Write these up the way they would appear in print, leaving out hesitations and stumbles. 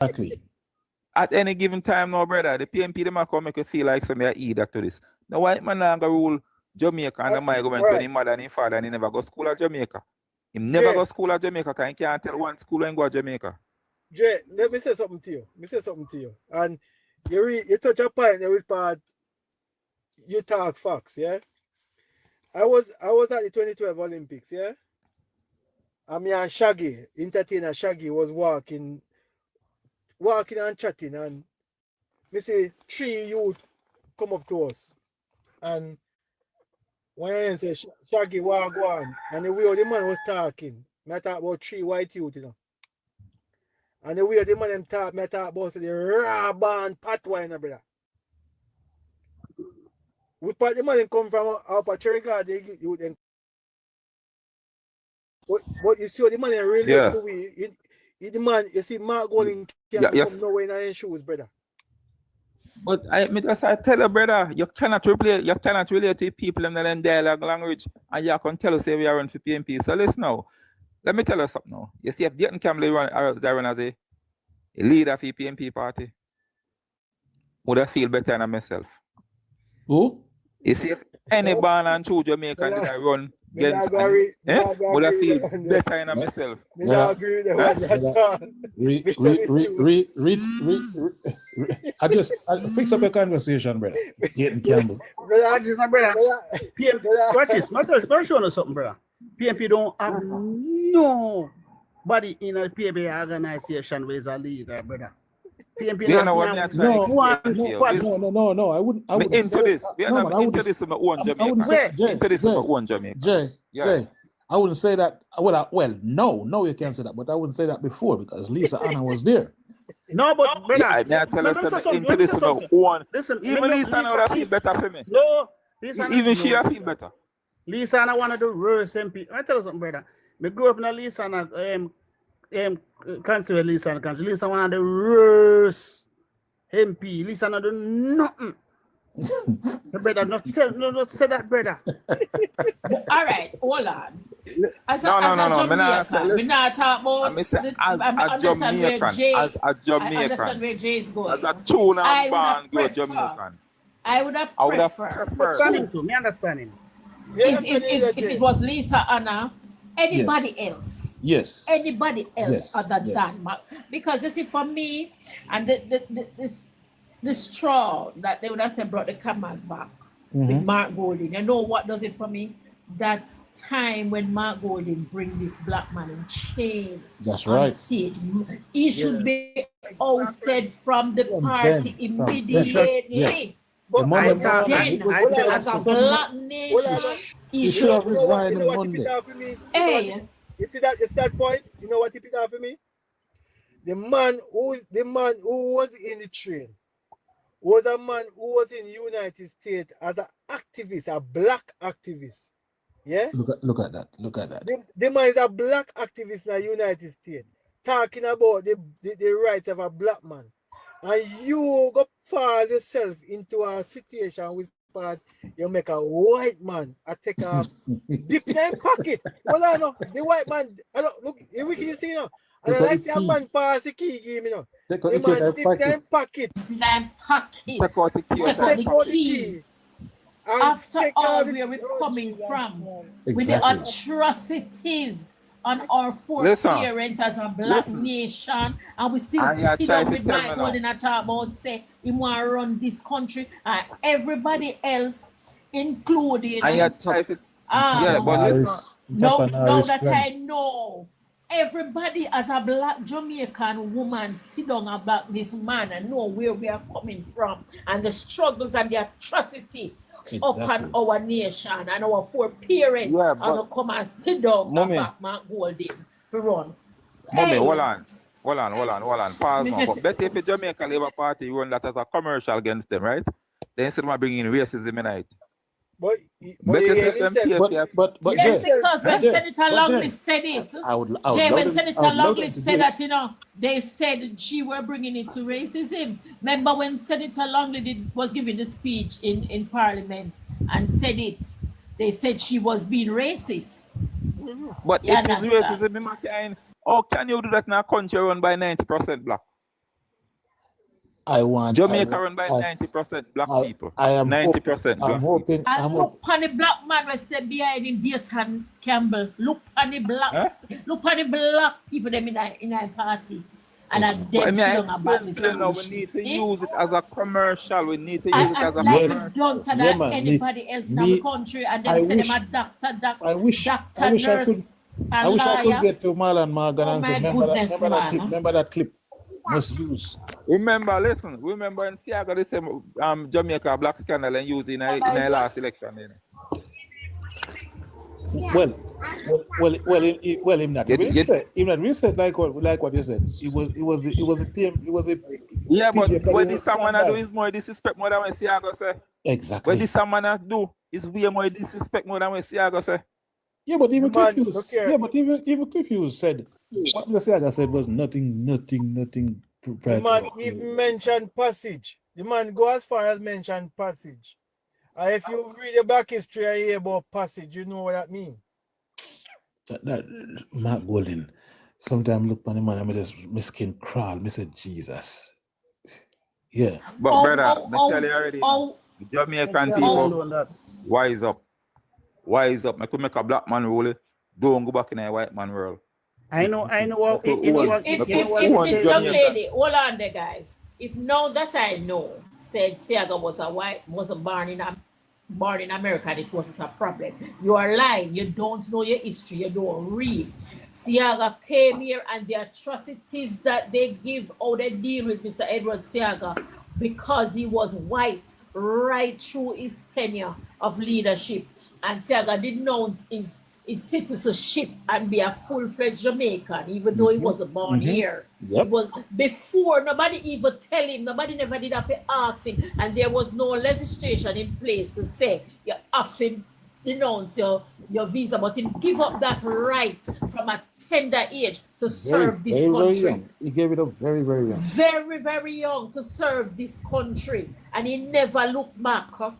Exactly. At any given time now, brother, the PMP them come make you feel like some either to this. The white man longer rule Jamaica and the my government when his mother and his father and he never go school at Jamaica. He never go school at Jamaica because he can't tell one school and go to Jamaica. Jay, let me say something to you. And you touch a point every part. You talk facts, yeah. I was at the 2012 Olympics, yeah. And me and Shaggy, entertainer Shaggy, was walking and chatting, and me see 3 youth come up to us, and when I say Shaggy, what go on, and the way the man was talking, me talk about 3 white youth, you know. And the way the man them talk, me talk about the raw band patwa, you know, brother. We part the man come from our Cherry Garden, you then. But you see what the man really to we. The man, you see, Mark Golding can't come nowhere in his shoes, brother. But I tell you, brother, you cannot relate to people in the dialogue language, and you can tell us we are run for PMP. So listen now. Let me tell you something now. You see, if Dayton Campbell run as a leader for the PMP party, would I feel better than myself? Who? You see, if any born and true Jamaican did I run against, would I feel better than myself? I agree with that. I fix up a conversation, brother. Dayton Campbell. Brother. Watch this. I'm showing you something, brother. PMP don't have nobody in a PMP organization who is a leader, brother. PMP no. I wouldn't into this. We are not into this in my own Jamaica. Into this in my own Jamaica. Jay, I wouldn't say that. No, you can't say that. But I wouldn't say that before because Lisa Anna was there. No, but brother, I tell us into this in my own. Even Lisa Anna would feel better for me. No, even she feel better. Lisa Anna one of the worst MP. I tell you something, brother. Me grew up in a Lisa Anna country. Lisa Anna country. Lisa one of the worst MP. Lisa Anna do nothing. Brother, not say that, brother. All right, hold on. As a Jamaican, we not talk about. As a Jamaican, I understand where Jay is going. As a tuna and born go Jamaican. I would have preferred. Me understanding. If it was Lisa Anna, anybody else. Yes. Anybody else other than Mark. Because you see, for me, and the straw that they would have said brought the command back with Mark Golding. You know what does it for me? That time when Mark Golding bring this black man in chain on stage. He should be ousted from the party immediately. The moment as a black nation, he should have resigned on Monday. Hey, you see that point? You know what he picked out for me? The man who was in the train was a man who was in the United States as an activist, a black activist. Yeah? Look at that. The man is a black activist in the United States, talking about the rights of a black man. And you go fall yourself into a situation with part you make a white man take a dip in their pocket. Well, I know the white man. I don't look. We can see now. And I like see a man pass the key, you know. The man dip their pocket. Take out the key. After all, where we're coming from, with the atrocities on our forbearance as a black nation, and we still sit down with Mike Golden and talk about say he want to run this country, and everybody else, including now that I know, everybody as a black Jamaican woman sit down about this man and know where we are coming from and the struggles and the atrocity upon our nation and our forbearance, and come and sit down and back Mark Golding for run. Mommy, hold on. Pause now. But better if the Jamaica Labour Party run that as a commercial against them, right? Then instead of bringing racism in it. Yes, because when Senator Longley said it, when Senator Longley said that, you know, they said she were bringing it to racism. Remember when Senator Longley was giving the speech in Parliament and said it, they said she was being racist. But it is racism, how can you do that in a country run by 90% black? I want Jamaica run by 90% black people. I am 90% black I'm hoping. And I'm look on the black man was there behind him, Dayton Campbell. Look on the black, Huh? look on the black people them in a party. And I But them I sit down about this now, we foolishness. need to Eh? use it as a commercial. We need to use And, it as a like commercial. don't say Yeah, that man, anybody else in me- the country and I then say them wish- a doctor, I wish doctor, I nurse, could I and wish I could lawyer. get to Marlon Morgan Oh and my say, remember goodness, that man. clip, remember that clip. Must use. Remember in Siaga, the same Jamaica black scandal and use in a last election. You know. Well, him not. Him not reset like what you said. It was a team. It was a. Yeah, but PJ, what it this was someone scandal. do is more disrespect more than what Siaga say. Exactly. What this someone do is way more disrespect more than what Siaga say. Yeah, but even Man, Confused. look here. Yeah, but even Confused said what Messiah said was nothing. The man even mentioned passage. The man go as far as mention passage. And if you read the back history and hear about passage, you know what that means. That Mark Golden. Sometimes look on the man, I just my skin crawl. Me say Jesus. Yeah. But brother, I tell you already, Jamaican people, wise up. Wise up. I could make a black man rule it. Don't go back in a white man world. I know. If this young lady, hold on there, guys. If now that I know said Siaga wasn't born in America and it wasn't a problem, you are lying. You don't know your history. You don't read. Siaga came here and the atrocities that they give, how they deal with Mr. Edward Siaga because he was white right through his tenure of leadership. And Siaga didn't know his citizenship and be a full-fledged Jamaican, even though he wasn't born here. Yep. It was before, nobody even tell him, nobody never did have to ask him, and there was no legislation in place to say you have to denounce your visa, but he give up that right from a tender age to serve this very country. young. He gave it up very young. Very, very young to serve this country, and he never looked back. Huh?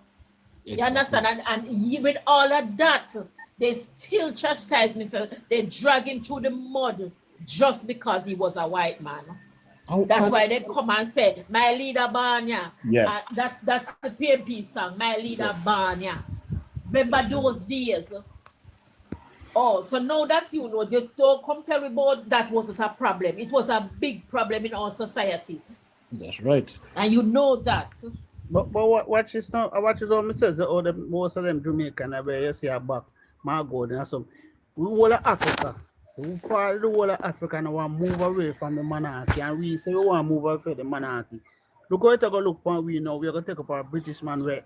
You understand? And with all of that, they still chastise me. So they drag him through the mud just because he was a white man. That's why they come and say, "My leader Banya." Yeah. That's the PMP song, "My leader Banya." Remember those days? Oh, so now that you know, you don't come tell me about that wasn't a problem. It was a big problem in our society. That's right. And you know that. But what is now? What is all me says? Most of them Jamaican, I bet you see a back. My God, and some. We all of Africa. We call the whole of Africa now want move away from the monarchy, and we say we want to move away from the monarchy. Look how it go look on we now. We are going to take up our British man where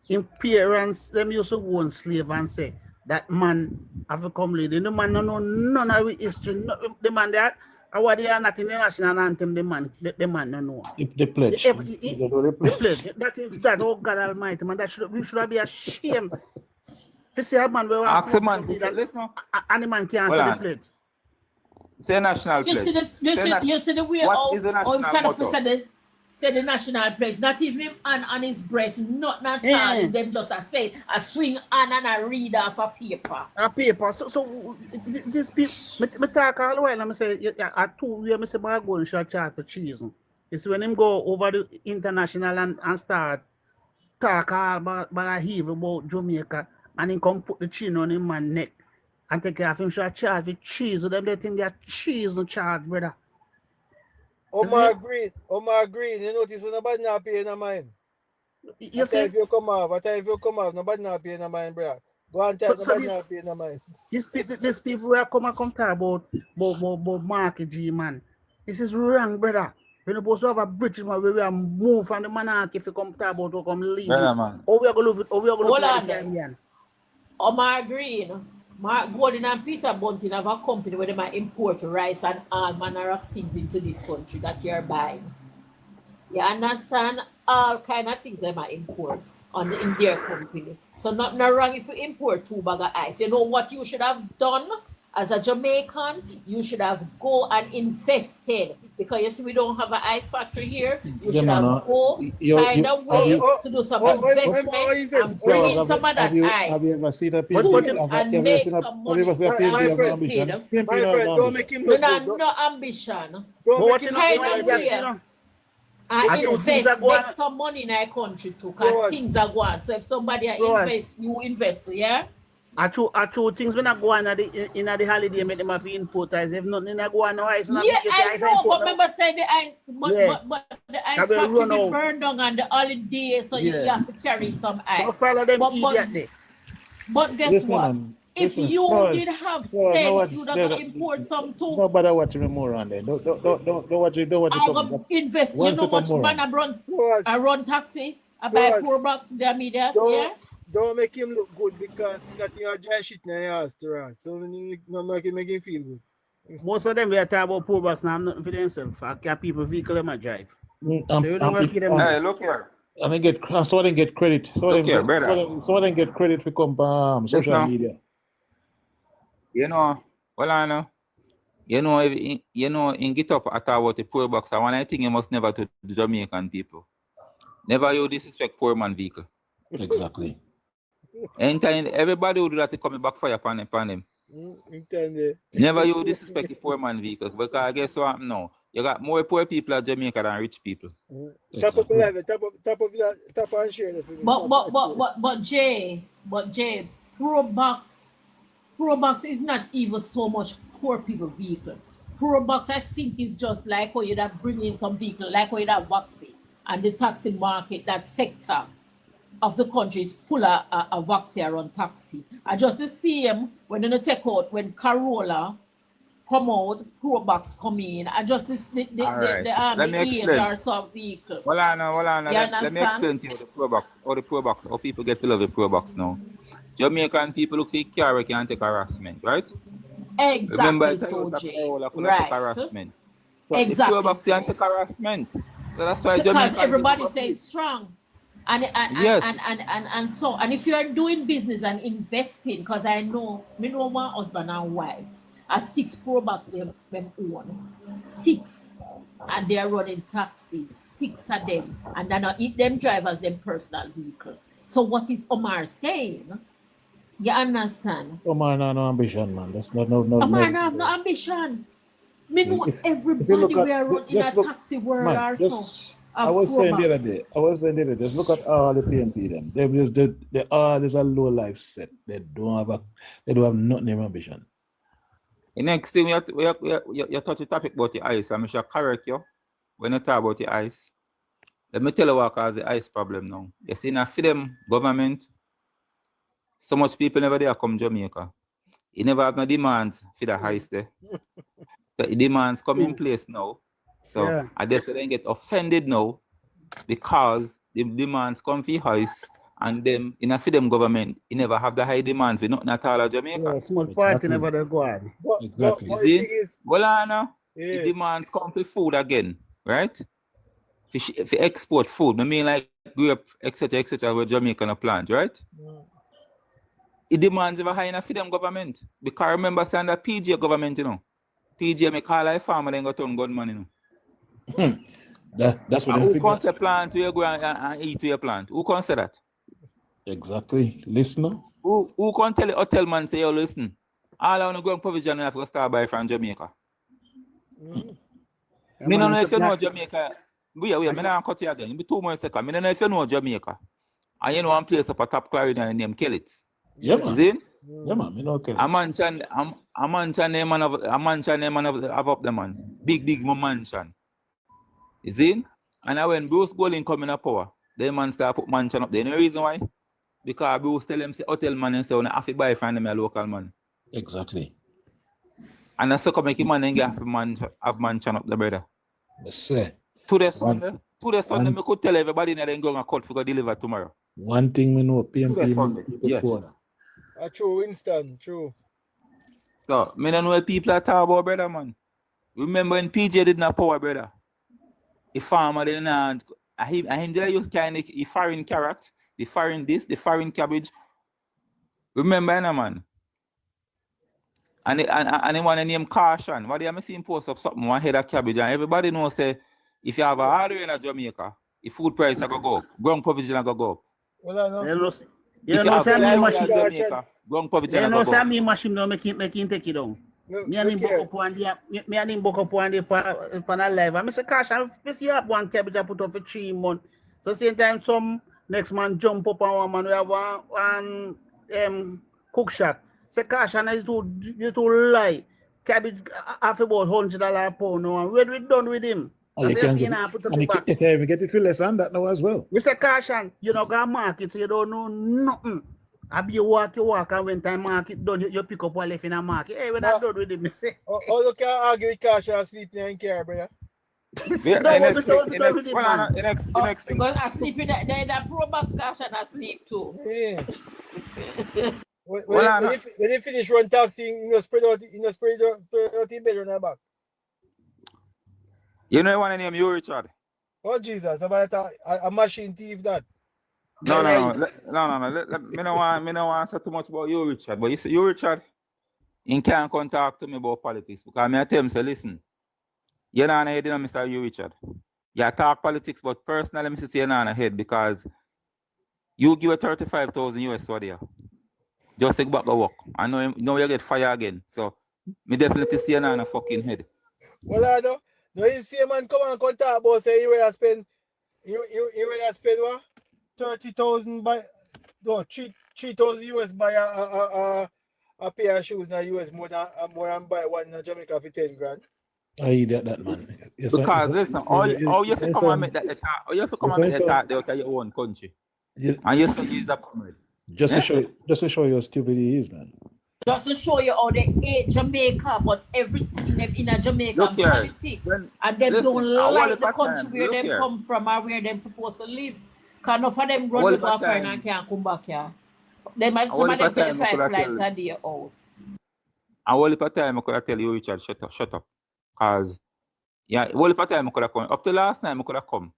in parents them used to go on slave and say that man have to come lead. The man no know none of his history. The man that what they are not in the national anthem. The man no know. The pledge. The pledge. That oh God Almighty man, we should be ashamed. You see a man where Ask a man, listen. And the man can't say the pledge. Say national pledge. You see the way what is the national motto? Say the national pledge, not even him hand on his breast, not all. Them just a say a swing hand and a read off a paper. A paper. So this people, me talk all the while. I say at 2 years, I say I go and short chat for cheese. It's when him go over the international and start talk all about heave about Jamaica, and he come put the chin on him man neck and take care of him short charge for cheese. Them they think they are cheese and charge, brother. Omar Green, you notice nobody not paying no mind. You see, if you come off, nobody not paying no mind, bro. Go and tell nobody not paying no mind. These people who come talk about market G man. This is wrong, brother. We're supposed to have a British man where we are move from the monarchy if you come talk about to come leave. Brother, man. Or we are going to Hold on. Omar Green, Mark Gordon and Peter Bunting have a company where they might import rice and all manner of things into this country that you're buying. You understand? All kind of things they might import in their company. So nothing wrong if you import 2 bags of ice. You know what you should have done as a Jamaican? You should have go and invested. Because you see we don't have an ice factory here. You should have find a way to do some investment and bring in some of that ice. Have you ever seen a and make some money. My friend, don't make him look good. No ambition. Don't make him kind of way. I thought things are invest, going- make some money in our country too, Bro, because things are going. So if somebody invest, you invest, yeah? I true things when I go on in the holiday, make them have to import ice. If nothing in go on no ice, Yeah, I know, but remember saying the ice, but the ice That will factory run be out. burned down on the holiday, so you have to carry some So ice. follow them But- idiot there. But guess Listen, what? man, If listen, you Spurs, did have Spurs, no sense, watch- you'd have import some too. Don't bother watching me more on there. Don't watch it. Don't watch it. I go invest. One You know second much more. man Boaz, I run taxi. I buy Boaz. poor box their media. don't, Yeah. don't make him look good because he got your dry shit in your ass to us. So no make him feel good. Most of them we are talking about poor box now, have nothing for themselves. I can't people vehicle them a drive. Mm, So you don't want to them. Hey, look here. I mean, so I didn't get credit. So I Look didn't here, get, brother. so I didn't get credit for come social now. media. You know, well, I know. You know, in Get Up, I talk about the poor box. And one I think you must never to the Jamaican people. Never you disrespect poor man vehicle. Exactly. Anytime everybody would do that to come back fire upon them. Intended. Never you disrespect the poor man vehicle. Because I guess what now? You got more poor people in Jamaica than rich people. Tap up 11, tap and share the film. But Jay, Pro Box is not even so much poor people vehicle. Pro Box, I think, is just like how you that bring in some vehicle, like how you that vaccine and the taxi market, that sector of the country is full of vaccine around taxi. I just the same when they take out when Corolla come out, Pro Box come in. I just the Let me explain. or some vehicle. Well, I know. You Let me understand? explain to you the Pro Box, how people get below the Pro Box now. Jamaican people look for car where can take harassment, right? Exactly, Remember, so Jay. right. Right. Harassment. Exactly. The Pro Box can't take harassment. So that's why Because Jamaican everybody people says strong. And Yes. and if you are doing business and investing, because I know my husband and wife are 6 Pro Box them own. 6. And they are running taxis, 6 of them. And then eat them drivers them personal vehicle. So what is Omar saying? You understand? Omar, no ambition, man. That's no. Omar have no ambition. Me know If you everybody look at- we are running in just a look- taxi world Man, or just- so. I was saying the other day, just look at all the PNP them. They all is a low life set. They don't have nothing in ambition. The next thing you touch the topic about the ice, I should correct you when you talk about the ice. Let me tell you what causes the ice problem now. You see, in a freedom government, so much people never there come Jamaica. You never have no demands for the ice there. The demands come in place now. So Yeah. I guess they get offended now because the demands come for ice and them in a freedom government, you never have the high demand for nothing at all of Jamaica. Yeah, small party Exactly. never they go on. Exactly. But You the see? thing is, Well, I know. The yeah, demands come for food again, right? For export food, I mean like grape, etc., where Jamaica no plant, right? The demands ever high enough for them government. Because remember saying that PJ government, you know. PJ may call a farmer then go turn gunman, you know. That's what And them who can say figures. plant where you go and eat where you plant? Who can say that? Exactly. Listener. Who can tell the hotel man say, yo, listen, all I want to go on provision you have to start by from Jamaica. Me don't know if you know Jamaica. Wait, me not cut you again. Be 2 more seconds. Me don't know if you know Jamaica. And you know one place up a top Clarendon named Kellits. Yeah, Is man. it? Yeah, man. Me know A mansion name of up the man. Big mansion. Is it? And when Bruce Golding come in a power, the man start put mansion up there. You know the reason why? Because Bruce tell them say hotel man and say when I have to buy from them a local man. Exactly. And that's so make him man and get have mansion up the brother. Yes, sir. To the Sunday, one- me could tell everybody that they go and cut for go deliver tomorrow. One thing we know, Yes, PNP Sunday. Yeah. corner. true, Winston, true. So, me don't know what people are talking about, brother, man. Remember when PJ did not power, brother? The farmer then him there use kind of foreign carrot, the foreign this, the foreign cabbage. Remember, man? And they want to name caution. What do you see him post up something one head of cabbage and everybody knows say if you have a hard way in Jamaica, the food price will go up, ground provision will go up. Well, I know. You know, say me machine. Jamaica, ground provision You will know, go say up. me machine don't make him take it down. Me and him book up one day. Me and him book up one day for a live. And I say, Cash, I have one cabbage I put up for 3 months. So same time some next man jump up on one man we have one cook shop. Say, Cash, and you too lie. Cabbage half about $100 a pound now. And we're done with him. And you can get it, get it for less than that now as well. We say, Caution, you know, go market, so you don't know nothing. Abi you walk, and when time market done, you pick up what left in a market. Hey, when I done with it, me say. Oh, you can't argue with Caution and sleep in care, brother. Next thing. Because I sleep in the pro box Caution, I sleep too. Yeah. when you finish run taxi, you spread out the bed on the back. You know what name you, Richard? Oh Jesus, about a machine thief that. No. Me no want to say too much about you, Richard. But you see, you, Richard, you can't come talk to me about politics because I tell him, say, listen, you're not head, you know, Mr. You, Richard. You talk politics, but personally, I'm say you're not head because you give a 35,000 US for there. Just take back the work. I know you get fired again. So, me definitely see you're not a fucking head. Well, I know. No, you see a man come and talk about say you will spend what? 30,000 by 3,000 US buy a pair of shoes in the US more than buy one in Jamaica for 10 grand. I eat that man. Because listen, all you have to come and make that attack. All you have to come and make that attack there to your own country. And you say he's a comrade. Just to show you how stupid he is, man. Just to show you how they hate Jamaica, but everything in a Jamaican politics. And they don't like the country where they come from or where they're supposed to live. Because enough of them run to go foreign and can't come back here. Some of them pay 5 flights a day out. And all the time I could have tell you, Richard, shut up. Because, yeah, all the time I could have come. Up to last night I could have come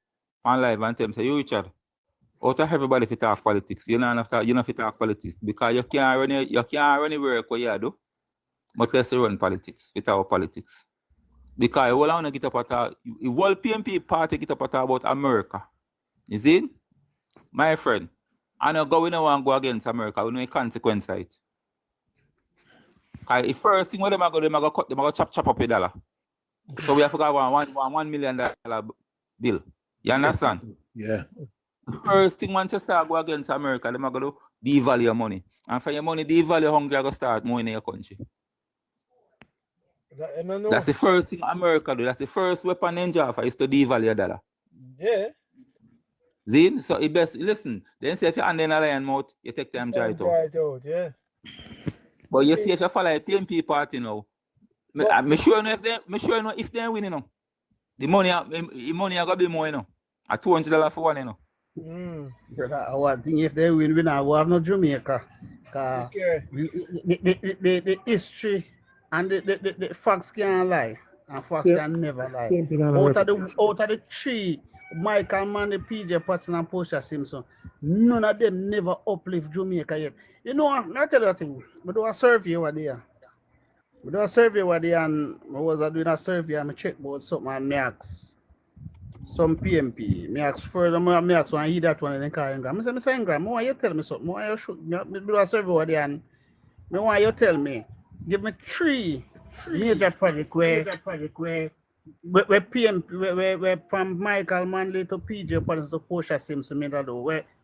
on live and tell him, say, you, Richard, out of everybody if you talk politics, you don't have to talk politics because you can't run work what you do, but let's run politics without politics. Because you want to get up at the whole PMP party get up at about America. You see? My friend, I know we don't want to go against America, we know the consequence of it. Because the first thing what them are going to chop up a dollar. So we have to go $1 million bill. You understand? Yeah. The first thing Manchester go against America, they're going to devalue your money. And for your money, devalue hungry, you're going to start more in your country. That's the first thing America do. That's the first weapon in Jaffa is to devalue your dollar. Yeah. See? So it best listen. Then say if you're under a lion mouth, you take them dry out. Yeah. But you see if you follow a PMP party now, I'm sure if they're winning now. The money are going to be more, you know. At $200 for one, you know. I think if they win, we have no Jamaica. The history and the facts can't lie. And facts can never lie. Out of the 3, Michael Mann, the PJ Patton and Portia Simpson, none of them never uplift Jamaica yet. You know, I'll tell you a thing. We do a survey over there. And I was doing a survey and I checked about something and I asked some PMP. I asked further, I asked one, hear that one and then call him. I said, Ingram, why you tell me something? Why you shoot? I do a survey over there and why you tell me? Give me 3 major projects where PMP, where from Michael Manley to PJ Patton to Portia Simpson,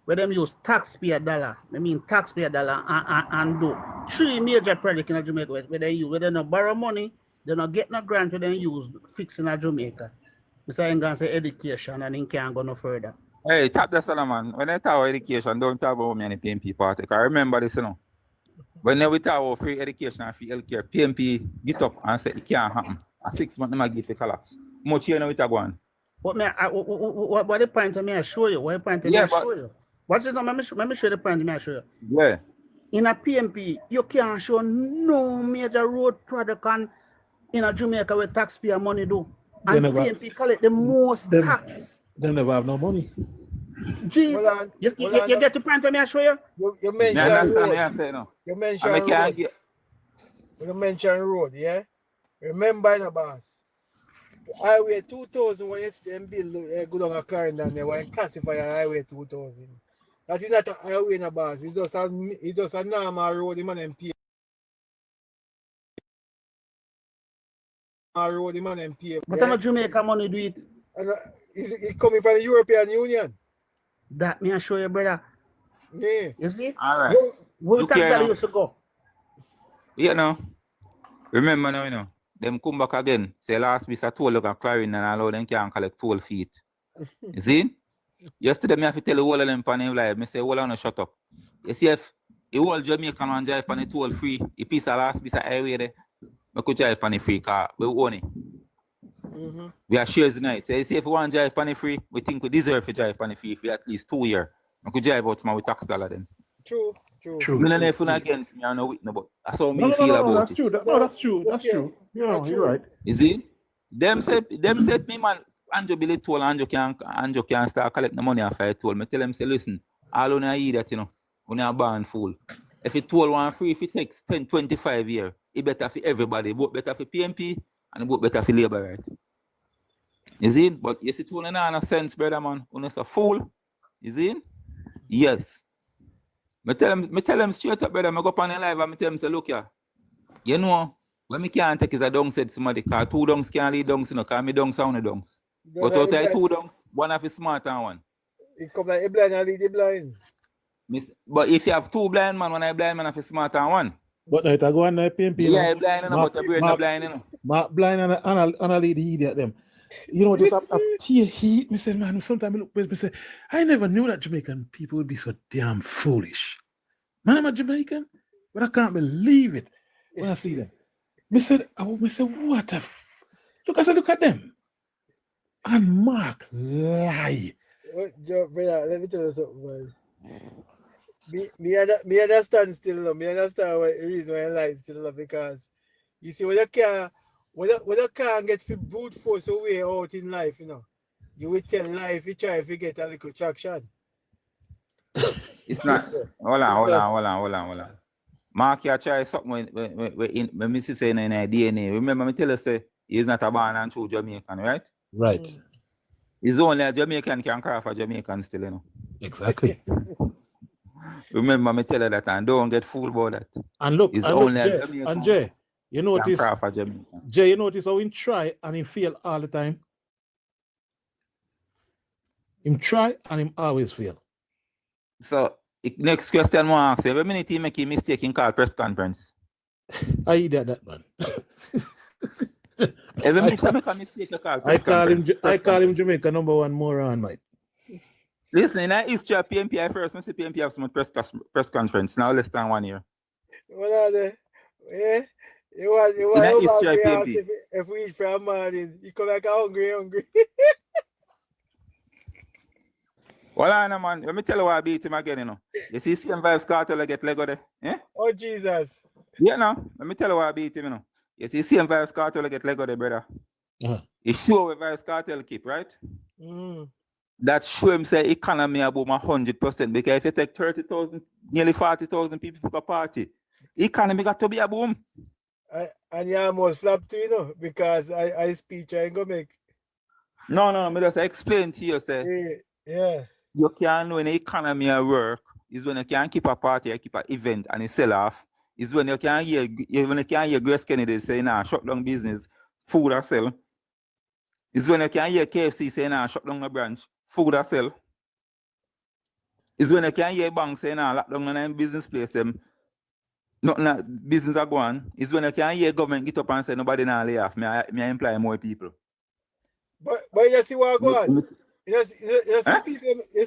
where them use taxpayer dollar. I mean taxpayer dollar and do 3 major projects in Jamaica where they don't borrow money, they don't get no grant, where they use fixing in Jamaica. Mr. England say education and he can't go no further. Hey, tap the Solomon. When I talk about education, don't talk about me and the PMP party. Because I remember this, you know. When we talk about free education and free healthcare, PMP get up and say it can't happen. A 6 months, they give a collapse. Much you know it going. What the point to me I show you? What the point to me I show you? Watch this now, let me show the point to me I show you. Yeah. In a PMP, you can't show no major road product in a Jamaica where taxpayer money do. And PMP collect the most tax. They never have no money. Gee, you get the point to me I show you? You mentioned road. You mentioned road. You mentioned road, yeah? Remember the boss. The Highway 2000 when it's them build go down a car and they want to classify a Highway 2000. That is not a highway in a boss. It's just a normal road in an MP. road, the man and pay. But I'm not Jamaica money do it. And it's coming from the European Union. That me I show you, brother. Yeah. You see? All right. Where Look tax here that now. used to go? Yeah, no. Remember now, you know, them come back again. Say last week I told you Clarin and allow them can collect 12 feet. You see? Yesterday me have to tell the whole of them pan live. Me say, hold on, shut up. You see if the whole Jamaican one drive pan the toll free, the piece of last piece of highway there, I could drive pan the free car. We own it. We are shares tonight. So you see if we want to drive pan the free, we think we deserve to drive pan the free for at least 2 years. I could drive out with tax dollar then. True. I don't know if you're against me, I know it, but that's how me feel no, about that's it. true. That's true. That's true. You know, you're right. Is it? Them said me man, Andrew Billy told Andrew can start collecting the money after I told me. Tell him say listen, all on I that you know, when you're born fool. If it told one free, if it takes 10, 25 years, it better for everybody. Both better for PMP and both better for Labour, right? Is it? But yes, it won't no sense, brother man. When it's a fool, is it? Yes. Me tell him straight up, brother. I go up on the live and I tell him, say, look here. You know, when me can't take is a dung said somebody, because 2 dunks can't lead dunks, you know, because me dunks are on the dunks. But out of 2 dunks, one of the smart and one. It come like a blind and lead the blind. But if you have 2 blind man, one I blind man have a smart and one. But now it go on the PMP. Yeah, blind and but the brain not blind, you know. Mark blind and a lady idiot them. You know, just up tear heat. Me say, man, sometimes I look me say, I never knew that Jamaican people would be so damn foolish. Man, I'm a Jamaican, but I can't believe it when I see them. Me said, what a look, I said, look at them. And Mark lie. Brother, let me tell you something, man. Me understand still, no. Me understand what the reason why I lie still, no, because you see, when you can't get for brute force away out in life, you know, you will tell life you try to get a little traction. It's not. Hold on. Mark, you try something when me say in DNA. Remember, me tell you, say, he's not a born and true Jamaican, right? Right. He's only a Jamaican can cry for Jamaican still, you know. Exactly. Remember, me tell you that, and don't get fooled about that. And look, He's and only look, a Jamaican. and Jay, you notice, cry for Jamaican. Jay, you notice how he try and he fail all the time? Him try and him always fail. So, next question, I ask you, every minute he make a mistake in call press conference. I did that, man. Every minute I make a mistake, you call press conference. I call him Jamaica #1 moron, mate. Listen, in the history of PMP, I first see PMP have some press conference, now less than 1 year. What are they? Yeah? You want if we eat from morning, you come like hungry. Well, I know, man. Let me tell you why I beat him again, you know. You see, same Vibes Cartel, I get Lego there. Eh? Oh, Jesus. Yeah, no. Let me tell you why I beat him, you know. You see, same Vibes Cartel, I get Lego there, brother. You sure where Vibes Cartel keep, right? That show him say economy about 100%, because if you take 30,000, nearly 40,000 people for a party, economy got to be a boom. And you almost flop too, you know, because I speech I ain't gonna make. No, me just explain to you, say. Yeah. You can't know when the economy at work is when you can keep a party, you keep an event and it sell off. Is when you can hear Grace Kennedy say, nah, shut down business, food or sell. Is when you can hear KFC say, nah, shut down a branch, food or sell. Is when you can hear bank say, nah, lock down a business place, nothing business are going. Is when you can hear government get up and say, nobody now lay off, me employ more people. But you see what go on? You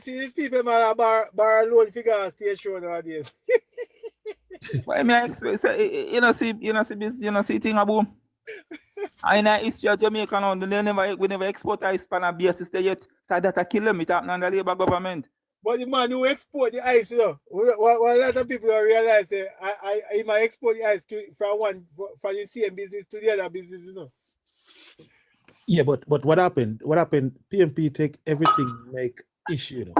see these people might bar loan figure stay show nowadays. Why me expect you know see thing a boom. I know if you're Jamaican now, we never export ice pan and beer system yet. So that a kill them, it happened under Labour government. But the man who export the ice, you know, what a lot of people don't realize I might export the ice from the same business to the other business, you know. Yeah, but what happened? PMP take everything like issue, you know.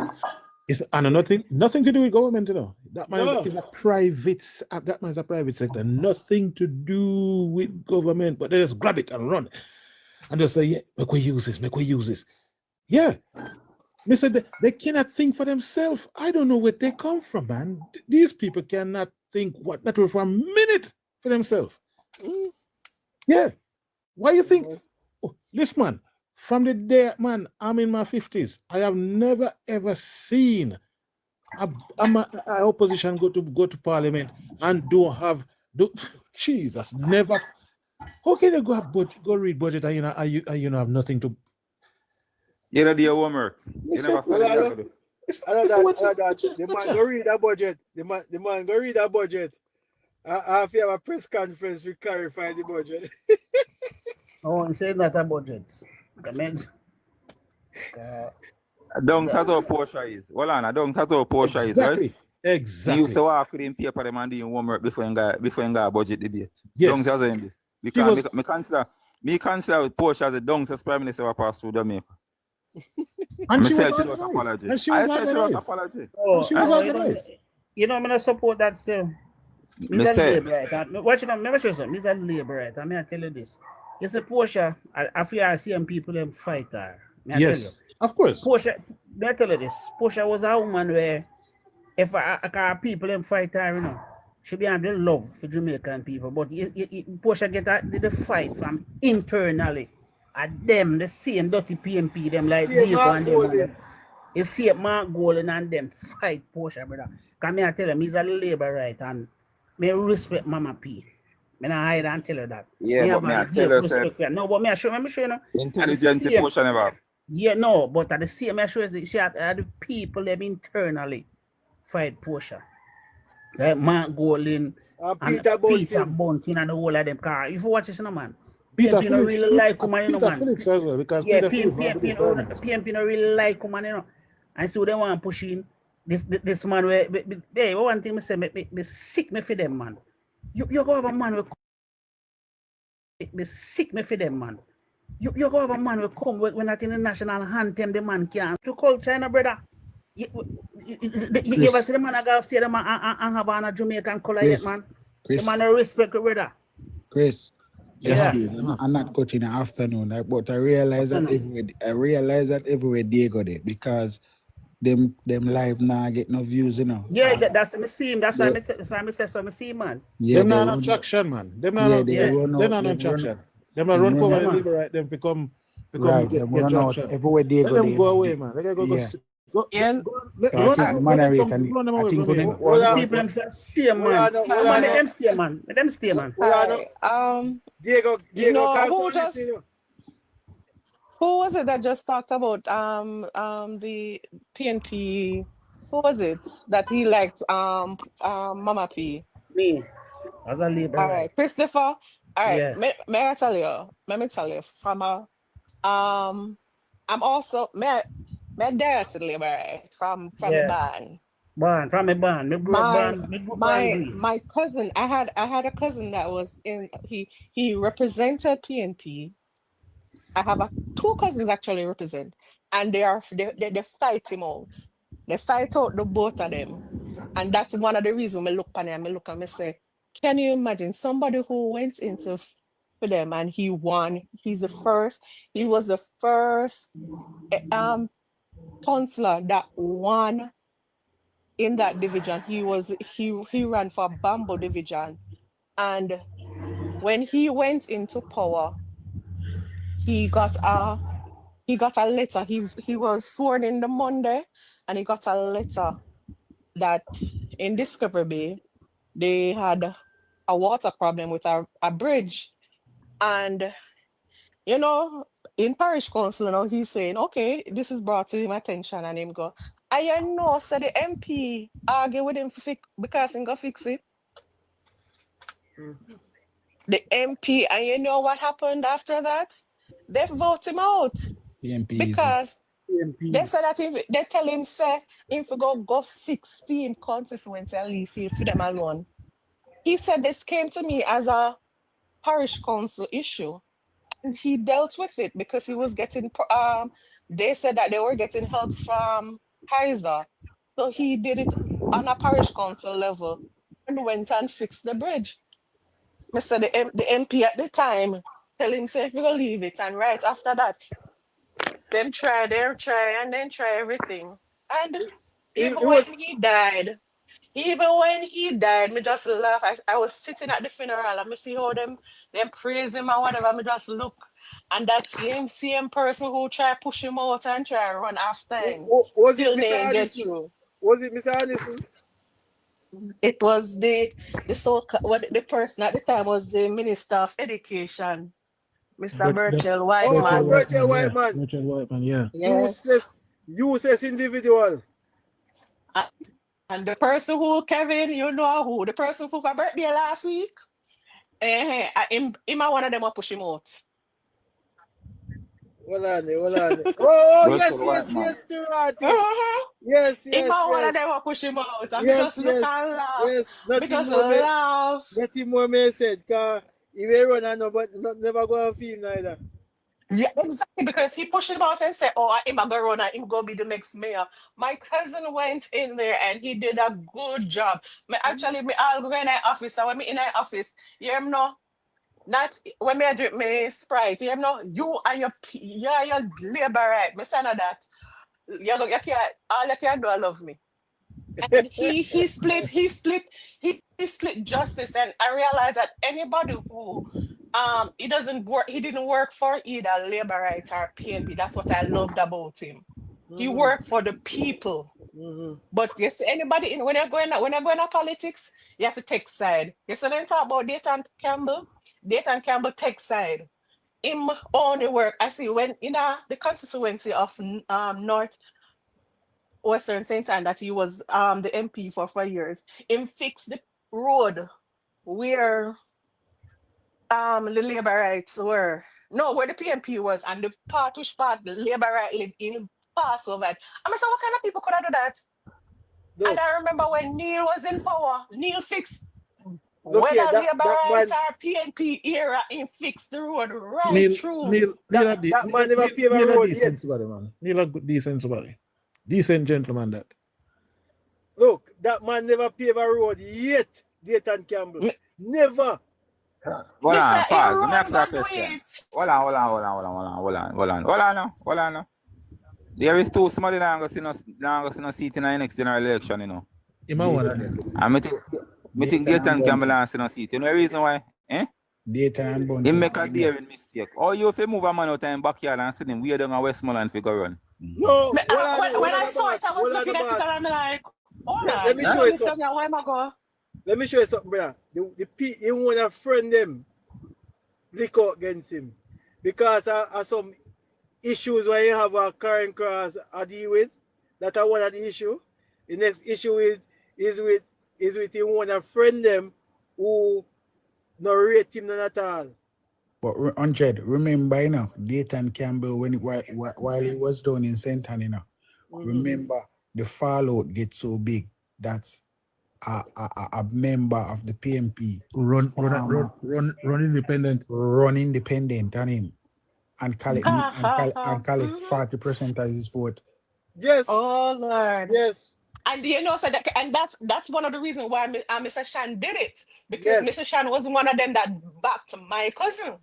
It's and nothing to do with government, you know. That man is a private. That man is a private sector. Nothing to do with government. But they just grab it and run, and they say, "Yeah, make we use this." Yeah, they said they cannot think for themselves. I don't know where they come from, man. These people cannot think not for a minute for themselves. Yeah. Why you think? Oh, listen, man. From the day, man, I'm in my 50s. I have never ever seen a opposition go to parliament and don't have Jesus. Never. How can you go read budget and you know have nothing to? You know, do your homework. You never study Well, that. I know that. The man go read that budget. The man go read that budget. I have a press conference to clarify the budget. Oh, I'm saying that a budget. I mean, Dunks has our Porsche is. Hold on, Dunks has our Porsche is, right? Exactly. He used to walk with him paper them and doing homework before he got a budget debate. Yes. Dunks has him. Because me consider Porsche as a Dunks as Prime Minister of passed through Jamaica. And I she said was without apology. And she I was said without organized. apology. oh, She was organized. you know, I'm gonna support that still. Me Mr. say. Labor, right? Watch it, let me show you something. Mr. Labor, right? I mean, I tell you this. It's a Porsche. I feel I see people them fight her. May I tell you? Yes, of course. Porsche, may I tell you this? Porsche was a woman where if people them fight her, you know, she be under love for Jamaican people. But Porsche get the fight from internally. And them, the same dirty PMP, them like See, Diego Mark and them. Golding. You see Mark Golding and them fight Porsche, brother. Because me I tell him he's a labor right and me respect Mama P. Me not hide and tell her that. Yeah, but me I tell her, sir, no, but me I show you know. intelligence Porsche never. Yeah, no, but at the same I show you she had the people them internally fight Porsche. Like Mark Golding And and Peter Bunting and the whole of them car. If you watch this, no man. Peter PMP no really like him, you know, Peter man. Phillips as well, because Yeah, Peter Phillips PMP no really like him, you know. And so they want to push in this man where hey, one thing I say, me sick me for them, man. You go have a man where me sick me for them, man. You go have a man where come when not in the national anthem, the man can't to call China, brother. You ever see the man I go see them and have on a Jamaican color yet, man? The man no respect the brother. Chris, Yeah. I'm not coaching in the afternoon, but I realize that every day go there because them live now get no views, you know. Yeah, that's me see him. That's why I say so. Me see, man. Yeah, them not on traction, man. Them not on traction. Them not run cover and liberate them become right. get Run out traction. everywhere they Let go. them go away, man. They go Yeah. go. Yeah. People them say stay, man. Man, let them stay, man. Let them stay, man. Diego you know, can't who go just- this, you know. Who was it that just talked about the PNP? Who was it that he liked Mama P? Me, as a labor. All right, Christopher. All right, Yeah. may I tell you? Let me tell you from a I'm also may I directly labor right from Yeah. the band. Band, from a band. Me grew up band. Me grew up band. My cousin, I had a cousin that was in he represented PNP. I have two cousins actually represent, and they fight him out. They fight out the both of them, and that's one of the reasons I look at him. I look and I say, can you imagine somebody who went into for them and he won? He was the first councillor that won in that division. He ran for Bamboo division, and when he went into power, he got a letter. He was sworn in the Monday, and he got a letter that in Discovery Bay they had a water problem with a bridge, and you know, in parish council, you know, he's saying, okay, this is brought to him attention, and him go, I know, so the MP argue with him because he go fix it. The MP, and you know what happened after that? They vote him out PMP because PMP. they said that they tell him say if we go fix the constituency and leave it for them alone. He said this came to me as a parish council issue, and he dealt with it because he was getting they said that they were getting help from Kaiser, so he did it on a parish council level and went and fixed the bridge. Mr. The MP at the time tell him say if we're gonna leave it, and right after that, them try everything. And even when he died, Even when he died, me just laugh. I was sitting at the funeral and me see how them praise him or whatever. Me just look. And that same person who try push him out and try run after him. Was Still it Mr. didn't get Anderson? through. Was it Mr. Anderson? It was the person at the time was the Minister of Education, Mr. Burchell Oh, Whiteman. Burchell Whiteman. Burchell Whiteman, yeah. Yes. Useless individual. And the person who, Kevin, you know who, the person who for birthday last week, him one of them will push him out. Hold on. Oh, Burchell yes, Whiteman. Turati. Uh-huh. Yes. One of them will push him out. And Yes, we just look and laugh. Yes, We just laugh. nothing more may said, because he will run and no, but never go on film neither. Yeah, exactly, because he pushed him out and said, oh, I'm going to run and I'm going to be the next mayor. My cousin went in there and he did a good job. I'll go in the office, and when me in the office, you know, not when I drink my Sprite, you know, you and your labor right, me say no that. You can't, all you can do is love me. And he split justice, and I realized that anybody who he didn't work for either labor rights or PNP. That's what I loved about him. He worked for the people. But yes, anybody when you're going to politics, you have to take side. Yes, when I talk about Dayton Campbell take side. Him only work. I see when in the constituency of North Western St. Anne that he was the MP for 4 years. Him fixed the road where the labor rights were. No, where the PNP was, and the part the labor right lived in pass over it. I mean, so what kind of people could have do that? No. And I remember when Neil was in power, Neil fixed Look here, whether labor rights man, or PNP era, he fixed the road right Neil, through. that man never paved a road yet. Neil a good decent somebody. Decent gentleman that. Look, that man never paved a road yet, Dayton Campbell. Never. Hold on, Mr. pause. Aaron, Next don't do question. it. Hold on now. There is too small that I'm going to seat in the next general election, you know. You might want to. And I think Dayton Campbell has no seat. You know the reason why? Dayton and Bunty. He make a daring mistake. Or you if you move a man out in backyard and see him way down a Westmoreland figure run. No, When I saw it, I was looking at it and I'm like, hold on. Let me show you something. Why am I going? Let me show you something, brother. He want to friend them lick out against him because of some issues where you have a current cross to deal with. That's one of the issue. The next issue is with him want to friend them who not rate him none at all. But Unchad, remember, you know, Dayton Campbell while he was down in St. Anne, you know, remember the fallout gets so big that a member of the PMP Run independent. run independent on him and collect 40% of his vote. Yes. Oh Lord. Yes. And you know, so that's one of the reasons why Mr. Shan did it, because Mr. Shan was one of them that backed my cousin.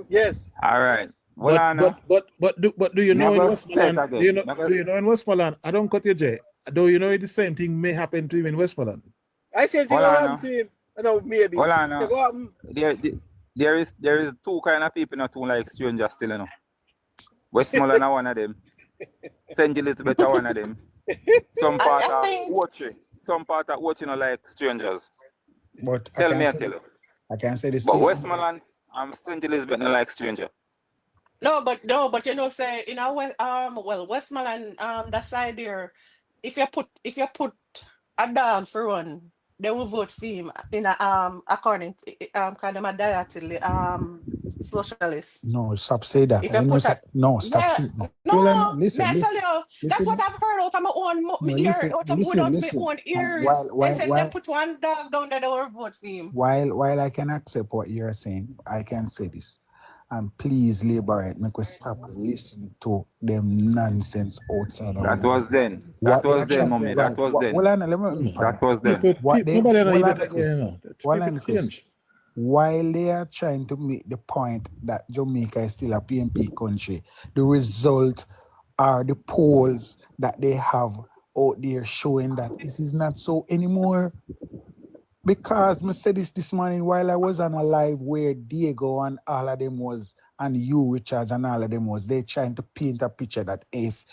Yes. All right. But do you know in Never Westmoreland? straight Do you know in Westmoreland? I don't cut your J. Do you know the same thing may happen to him in Westmoreland? I said thing happened to him. No, maybe. Hold on now. There is two kind of people not too like strangers still, you know. Westmoreland are one of them. St. Elizabeth are one of them. Some part of watching are like strangers. But Tell you. I can say this. But Westmoreland, St. Elizabeth not like stranger. No, but you know, say in our Westmoreland that side there, if you put a dog for one, they will vote for him in according to kind of a dietary socialist. No, stop say that. If you put stop saying that. No, listen. That's what I've heard out of my own ears. I said they put one dog down there, they will vote for him. While I can accept what you're saying, I can say this. And please, Labour, make us stop listening to them nonsense outside. That was then. That was then, mommy. That was then. That was then. While they are trying to make the point that Jamaica is still a PNP country, the result are the polls that they have out there showing that this is not so anymore. Because I said this morning while I was on a live where Diego and all of them was, and you, Richards, and all of them was, they trying to paint a picture that if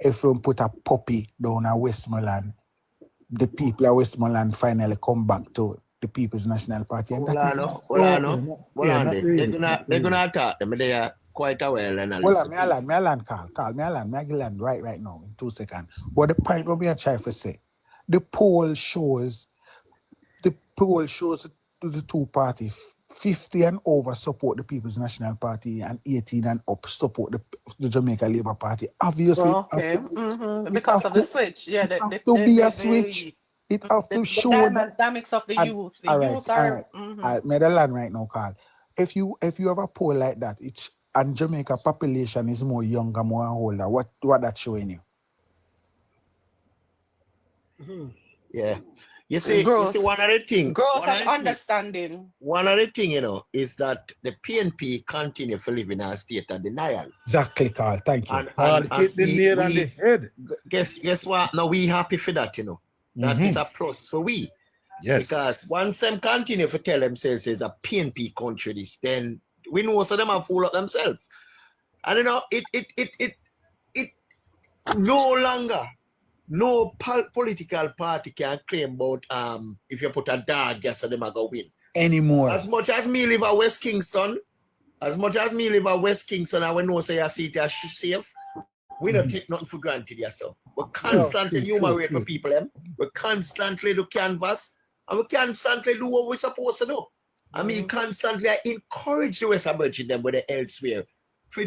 we put a puppy down at Westmoreland, the people at Westmoreland finally come back to the People's National Party. And that is not so. They're gonna attack them. They are quite aware analysis. Well, me land, right now in 2 seconds. What the point will be a try to say? The poll shows to the two parties, 50 and over support the People's National Party and 18 and up support the Jamaica Labour Party. Obviously, Okay. Because of the switch. Yeah, it have to be a switch. It have to show the dynamics of the youth. The youth are. Medellin right now, Carl. If you have a poll like that, and Jamaica population is more younger, more older, what that's showing you? Yeah. You see, Growth. one of the things. Growth and understanding. One of the things, is that the PNP continue to live in a state of denial. Exactly, Carl. Thank you. And hit the nail on the head. Guess what? Now we happy for that, That is a plus for we. Yes. Because once them continue to tell themselves it's a PNP country, then we know some of them are fool up themselves. And it no longer. No political party can claim about if you put a dog, guess them are going to win. Anymore. As much as me live at West Kingston, and we know say a seat is safe, we don't take nothing for granted yourself. We constantly enumerate for people, we constantly do canvas, and we constantly do what we're supposed to do. I mean, constantly encourage the West Virgin them with the elsewhere for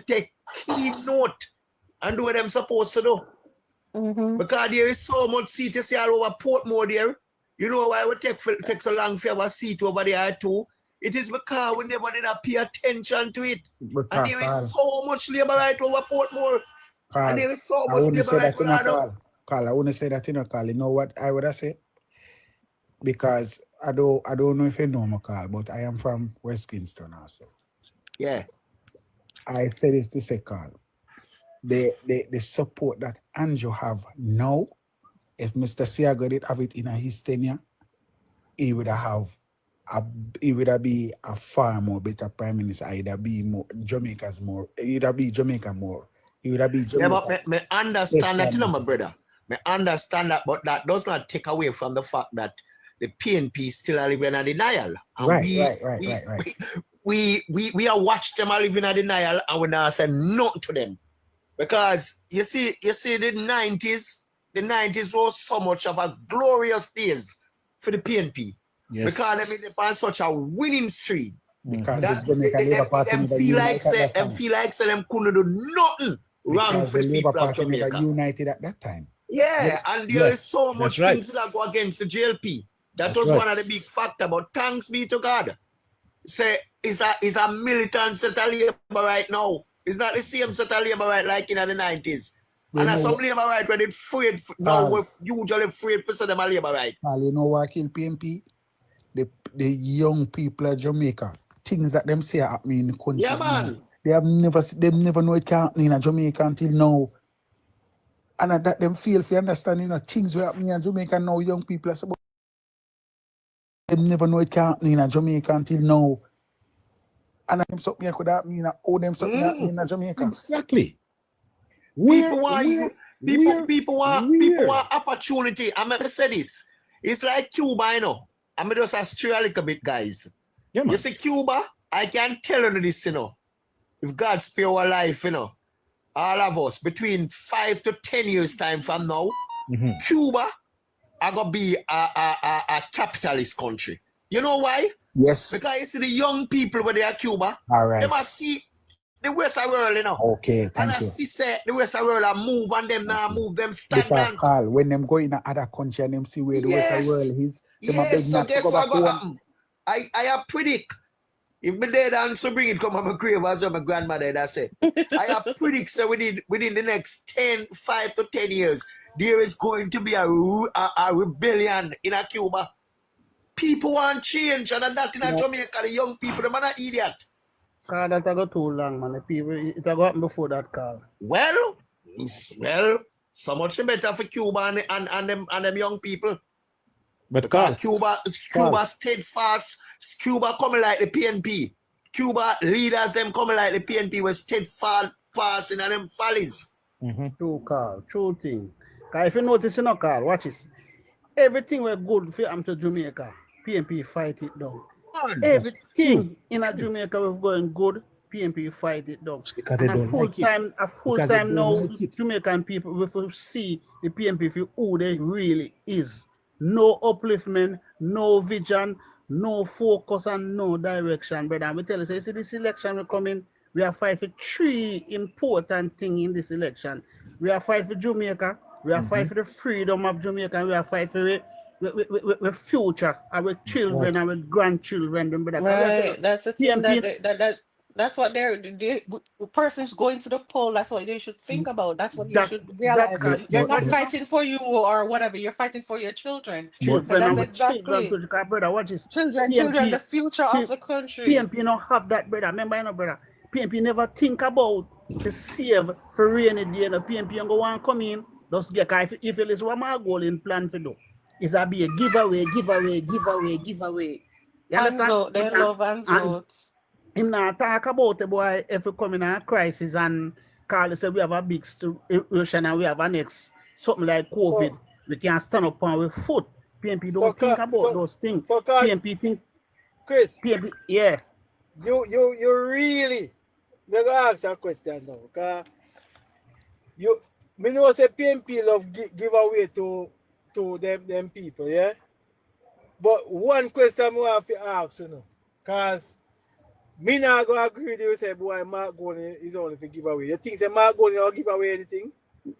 take key note and do what they're supposed to do. Because there is so much seat you see all over Portmore there. You know why we take so long for our seat over there too? It is because we never did pay attention to it. And there is so much labor right over Portmore. Carl, and there is so much labor right over Carl, I wouldn't say that, Carl. You know what I would have said? Because I don't know if you know me, Carl, but I am from West Kingston also. Yeah. I said it to say, Carl. The support that Andrew have now, if Mr. Siaga did have it in his tenure, he would be a far more better prime minister. Either be more Jamaica's more. Either be Jamaica more. He would be Jamaica. Yeah, but me understand that, my brother. Me understand that, but that does not take away from the fact that the PNP still are living in denial. And right. We are watch them are living in denial, and we now say no to them. Because you see the 90s was so much of a glorious days for the PNP. Yes. Because they been on such a winning streak. Because them feel like them couldn't do nothing wrong for the people of Jamaica. United at that time. Yeah, and there is so much things that go against the JLP. That was one of the big factors. But thanks be to God. Say it's a militant set of labor right now. It's not the same set of labor right like in the 90s. And some labor right where they're afraid, now we're usually afraid for them labor right. You know what kill PNP? The young people of Jamaica, things that them say happening in the country. Yeah, man. They never know it can't happen in Jamaica until now. And that them feel if you understand, things were happening in Jamaica now, young people are supposed they never know it can't happen in Jamaica until now. And them something I could happen in them something happening in Jamaica. Exactly. People want opportunity. I'm gonna say this. It's like Cuba, I'm gonna just astray a little bit, guys. Yeah, man. You see, Cuba, I can tell you this, if God spare our life, all of us, between 5 to 10 years time from now, Cuba are gonna be a capitalist country. You know why? Yes. Because you see the young people when they are Cuba, all right. They must see the Western world, Okay, thank you. And I see say the Western world are move and them now move them stagnant. Carl, when them go in other country and them see where the Western world is, yes, so guess what going to happen? I predict if my dead answer bring it come on my grave as my grandmother that said. I predict so within the next 5 to 10 years, there is going to be a rebellion in Cuba. People want change, and that in Jamaica, the young people, they're not idiot. Carl, that go too long, man. The people, it go happen before that, Carl. Well, So much better for Cuba and them young people. But Carl, Cuba steadfast. Cuba coming like the PNP. Cuba leaders them coming like the PNP was steadfast in them follies. True, Carl. True thing. Because if you notice, you know, Carl, watch this. Everything was good for to Jamaica. PNP fight it down. Everything in a Jamaica was going good. PNP fight it down. And a full time now, Jamaican people will see the PNP for who they really is. No upliftment, no vision, no focus, and no direction, brother. And we tell you, say, see this election will come in. We are fighting for 3 important things in this election. We are fighting for Jamaica. We are fighting for the freedom of Jamaica. We are fighting for the future, our children, our grandchildren. Right, that's the thing that's what the person's going to the poll. That's what they should think about. That's what you should realize. You're not fighting for you or whatever. You're fighting for your children. That's exactly. Brother, watch this. Children, the future of the country. PNP don't have that, brother. Remember, you know, brother. PNP never think about to save for rainy day. The PNP don't go want come in. Just get if it is what my goal in plan for do. Is that be a giveaway. You understand? They love and votes. Him not talk about the boy if we come in a crisis and Carl say we have a big situation and we have a next something like COVID. We can stand up on our foot. PNP don't think about those things. PNP think Chris. PNP, yeah. You really me go ask a question now. Cause me know say PNP love give away to them people, yeah. But one question I want to ask you know, cause me not go agree with you say boy Mark Golden is only for give away. You think say Mark Golden will give away anything?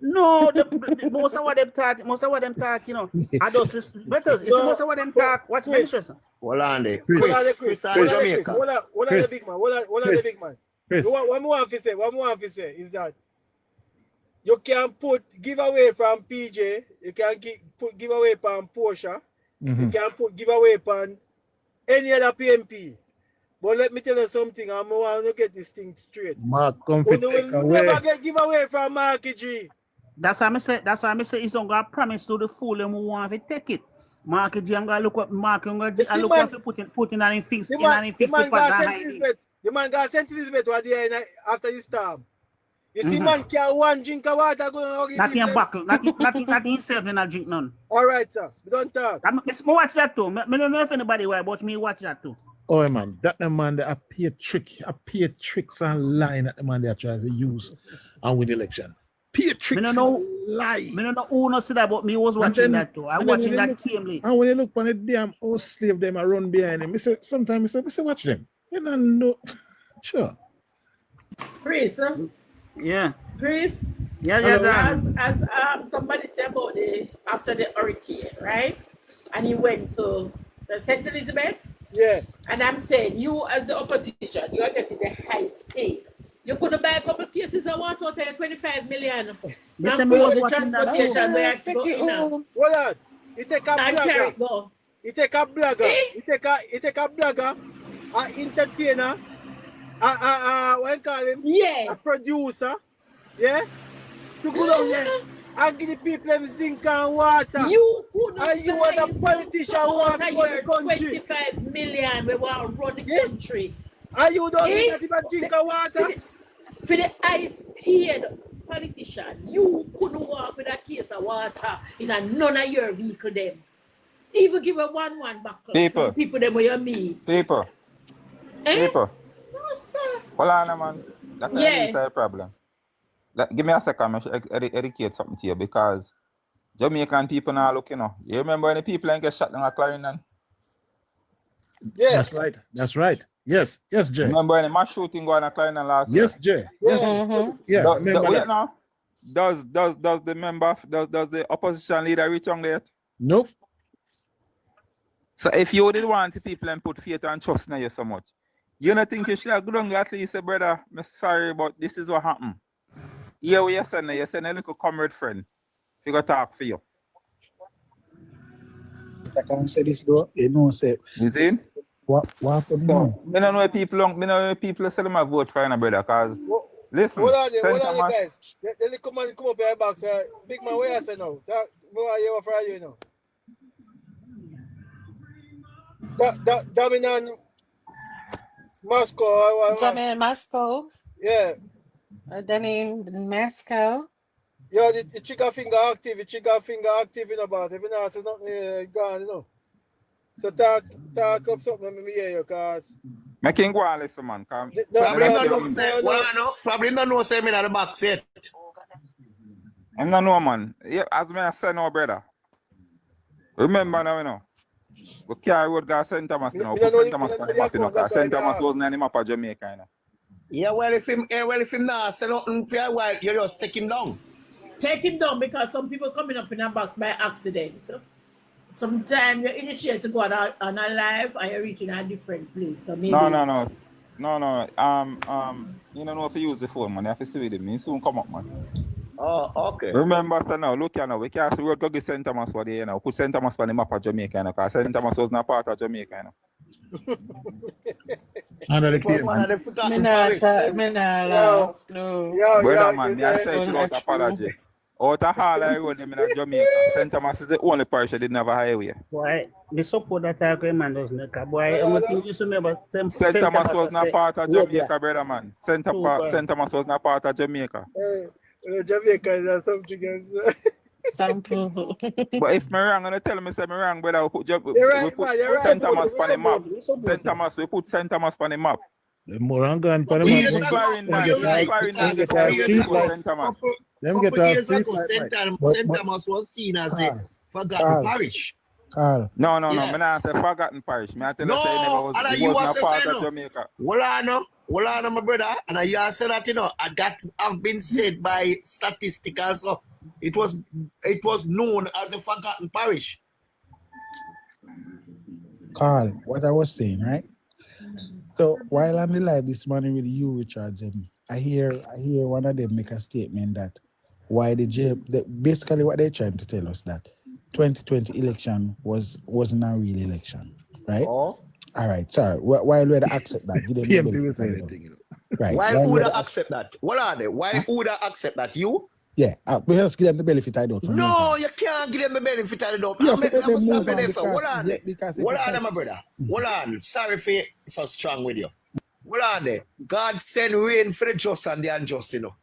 No, most of what them talk, you know, I just better. Most of what them talk. What's my interest? Hold on there. What are the big man? What are the big man? What more have to say is that you can give away from PJ, you can give away from Porsche, you can give away from any other PNP. But let me tell you something, I want to get this thing straight. Mark, we will never get give away from Mark G. That's why I say it's not gonna promise to the fool and who want to take it. Mark G, I'm gonna look up Mark, I'm gonna look up putting on in fix. The man got sent to this bed after this storm. You see, man can't one drink of water going to nothing buckle, nothing himself in a drink none. All right, sir. We don't talk. I watch that too. I don't know if anybody will, but me watch that too. Oh man, that the man that appear tricks and lying that the man they are trying to use and win the election. Appear tricks and lie. I don't know who knows that, but me was watching that too. I watching that keenly. And when you look on the damn old slave them and run behind him, sometimes I say watch them. You don't know. Sure. Chris, yeah. Chris. Yeah. As somebody said about after the hurricane, right? And he went to St. Elizabeth. Yeah. And I'm saying, you as the opposition, you are getting the highest pay. You could buy a couple of cases of water out there, 25 million. And for the transportation where I go in now. Hold on. You take a blogger. You take a blogger. You take a blogger, an entertainer, what you call him? Yeah. A producer. Yeah? To go down there and give the people them zinc and water. You couldn't and you are the politician who want to run the country. 25 million we want to run the country. And you don't even drink water. For the highest paid politician, you couldn't walk with a case of water in a none of your vehicle them. Even give a one back to people them where you meet. Paper. No, sir. Hold on, man. That's a problem. Give me a second, I should educate something to you because Jamaican people now look, you know. You remember when the people ain't get shot in a Clarendon? Yeah. That's right. Yes, Jay. Remember when the mass shooting going on Clarendon last year? Yes, Jay. Yeah. Wait now. Does the opposition leader reach on there? Nope. So if you did want the people and put faith and trust in you so much, you don't think you should have gone at least say, brother, I'm sorry, but this is what happened. Here we are sending a little comrade friend. He got talk for you. I can't say this though. You know, say. You see? What happened now? I don't know if people say them vote for you, brother, because Listen, Hold on there, St. Thomas, guys. The little man come up here back, sir. Big man, where you say now? That you for you know. That dominant Moscow. Jamaica, Moscow. Yeah. Then in Moscow. Yeah, the trigger finger active, in about if you know, so nothing gone, you know. So talk up something, let me hear you, cause making go on, listen, man. Probably not know say me at the back set. I'm not know, man. Yeah, as me I say no, brother. Remember now, you know. We carry road got St. Thomas, you know. Put St. Thomas on the map, you know. Because St. Thomas wasn't on the map of Jamaica, you know. Yeah, well, if him now say nothing for a while, you just take him down. Take him down because some people coming up in a box by accident. Sometimes you initiate to go on a live and you're reaching a different place. So maybe No. You don't know if you use the phone, man. You have to see with him. He soon come up, man. Oh, okay. Remember, so now, look here now. We can't road go get St. Thomas for the, you know. Put St. Thomas on the map of Jamaica, you know. Because St. Thomas was not part of Jamaica, you know. Under the It was cave, one of man. the forgotten parish. Brother, man, I say it without apology. Out of all I road them in Jamaica, St. Thomas is the only parish that didn't have a highway. Boy, the support that argument doesn't make a boy. I'm going to remember St. Thomas was not part of Jamaica, brother, man. St. Thomas was not part of Jamaica. Jamaica is something else. Sample. But if me wrong, I'm gonna tell me say me wrong, brother. We put You're St. right, Thomas buddy. on the map. St. Thomas, we put St. Thomas on the map. The Morangan, for Couple them, years man. ago, Clarendon, you're right, Clarendon, because Clarendon, couple St. Thomas. Them get couple a years street ago, light, St. but- Thomas was seen as a Carl, forgotten Carl. parish. Carl, No. Yeah. Me not say forgotten parish. Me I tell you say it never No, was. and It you was was not say part so, of no. Jamaica. Well, I know, my brother, and you said that, you know, and that have been said by statistics. So it was known as the forgotten parish. Carl, what I was saying, right? So while I'm live this morning with you, Richard, I hear one of them make a statement that why basically what they're trying to tell us that 2020 election wasn't a real election, right? Oh. All right, sorry. While we'd accept that, give them the PMP benefit will of say the doubt. anything, you know. Right. Why while would we'd I accept that? What are they? Why would I accept that? You? Yeah, we just give them the benefit of the doubt. No, you can't give them the benefit of the doubt. Yeah, I'm let them stop move with on this. Hold on there. because if Hold you on, try- my brother. Hold on. Sorry for so strong with you. Hold on there. God send rain for the just and the unjust, you know.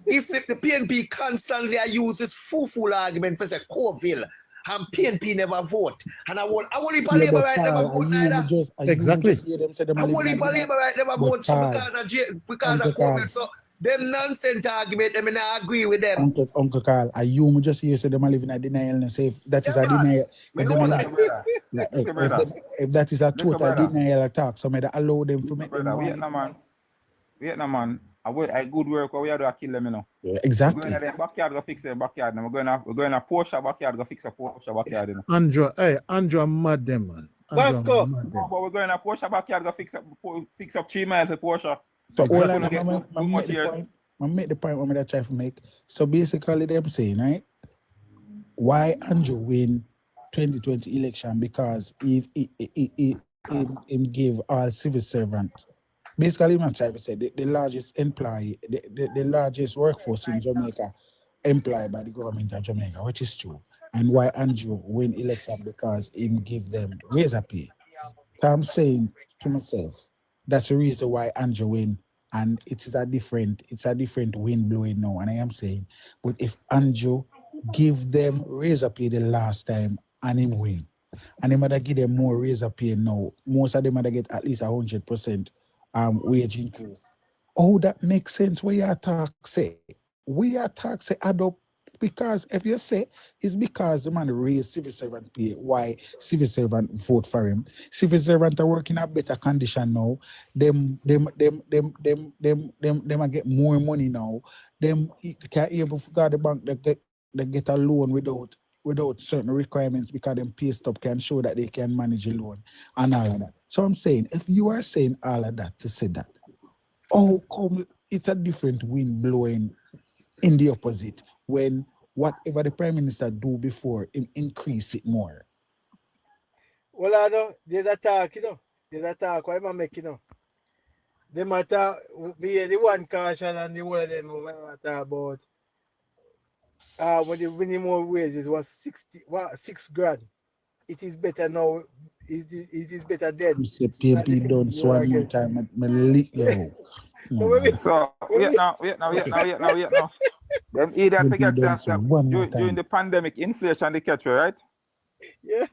If the PNP constantly uses fool argument for say Coville and PNP never vote, and I won't leave Yeah, Labour but right Carl, never vote neither. Exactly. I won't leave Labour right never But vote so Carl, because of Uncle Carl. COVID. So them nonsense argument, them not agree with them. Uncle Carl, you just hear say them are living a denial and say if that is a denial, if them are like, if that is a total denial attack, so may they allow them to make them Brother, Vietnam man. I good work. We are to kill them, you know. Yeah, exactly. We're going to the backyard go fix the backyard. We're going to Porsche backyard go fix a Porsche backyard, you know. Andrew, mad them, man. Vasco. No, but we're going to Porsche backyard go fix up 3 miles of Porsche. So Exactly. all I make the point what I try to make. So basically them saying, right? Why Andrew win 2020 election? Because he gave all civil servant. Basically, I'm trying to say the largest employee, the largest workforce in Jamaica employed by the government of Jamaica, which is true. And why Andrew win election? Because he give them razor pay. So I'm saying to myself, that's the reason why Andrew win. And it's a different wind blowing now. And I am saying, but if Andrew give them razor pay the last time and him win, and they might give them more razor pay now, most of them might get at least 100% wage increase. Oh, that makes sense. We are taxing add up. Because if you say it's because the man raised civil servant pay, why civil servant vote for him? Civil servant are working a better condition now. Them are get more money now. Them can able to go to the bank they get a loan without certain requirements because them pay stub can show that they can manage a loan and all of that. So I'm saying if you are saying all of that to say that, oh come it's a different wind blowing in the opposite when whatever the Prime Minister do before him increase it more. Well, I know, there's a talk, you know. There's a talk, why am I making, you know? they matter the one caution and the one of them matter about when the minimum wages was 6 grand. It is better now. It is better then. You say PMP done so one more time, me lick you. No, maybe, So wait now. Them idiot forget that during the pandemic, inflation they catch you, right? yeah.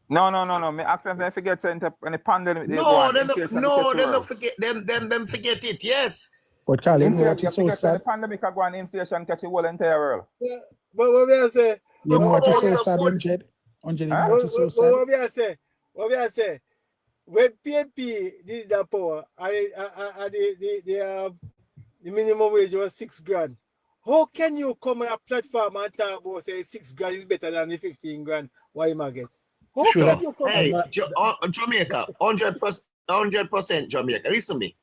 No. Me ask them they forget in the pandemic. Them forget them forget it. Yes. But Carl, you know what is so The sad? pandemic go on inflation catch the whole entire world. Yeah. But what we are say? You know what is so sad, 100? 100, you know what is so sad? What we are say? What we are say? When PMP did that power, the minimum wage was 6 grand. How can you come on a platform and talk about say 6 grand is better than the 15 grand? Why you get? How can you come Hey, Jamaica, 100% Jamaica. Listen me.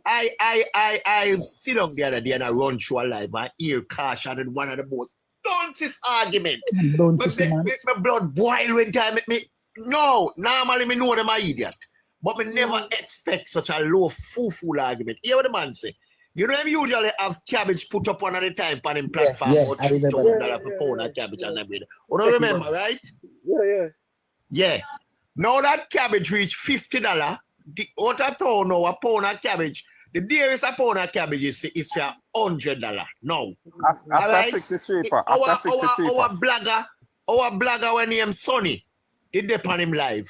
I sit down the other day and I run through a live and hear caution and one of the most nonsense argument. My blood boil when time at me. No, normally me know them are idiot. But me never expect such a low fool argument. Hear what the man say? You know, them usually have cabbage put up one at a time on them platform or $3,000 for pound of cabbage and everything. You don't remember, right? Yeah. Now that cabbage reach $50, the outer town now a pound of cabbage. The dearest a pound of cabbage is for $100 now. After 60 cheaper. Our blogger when named Sonny did they on him live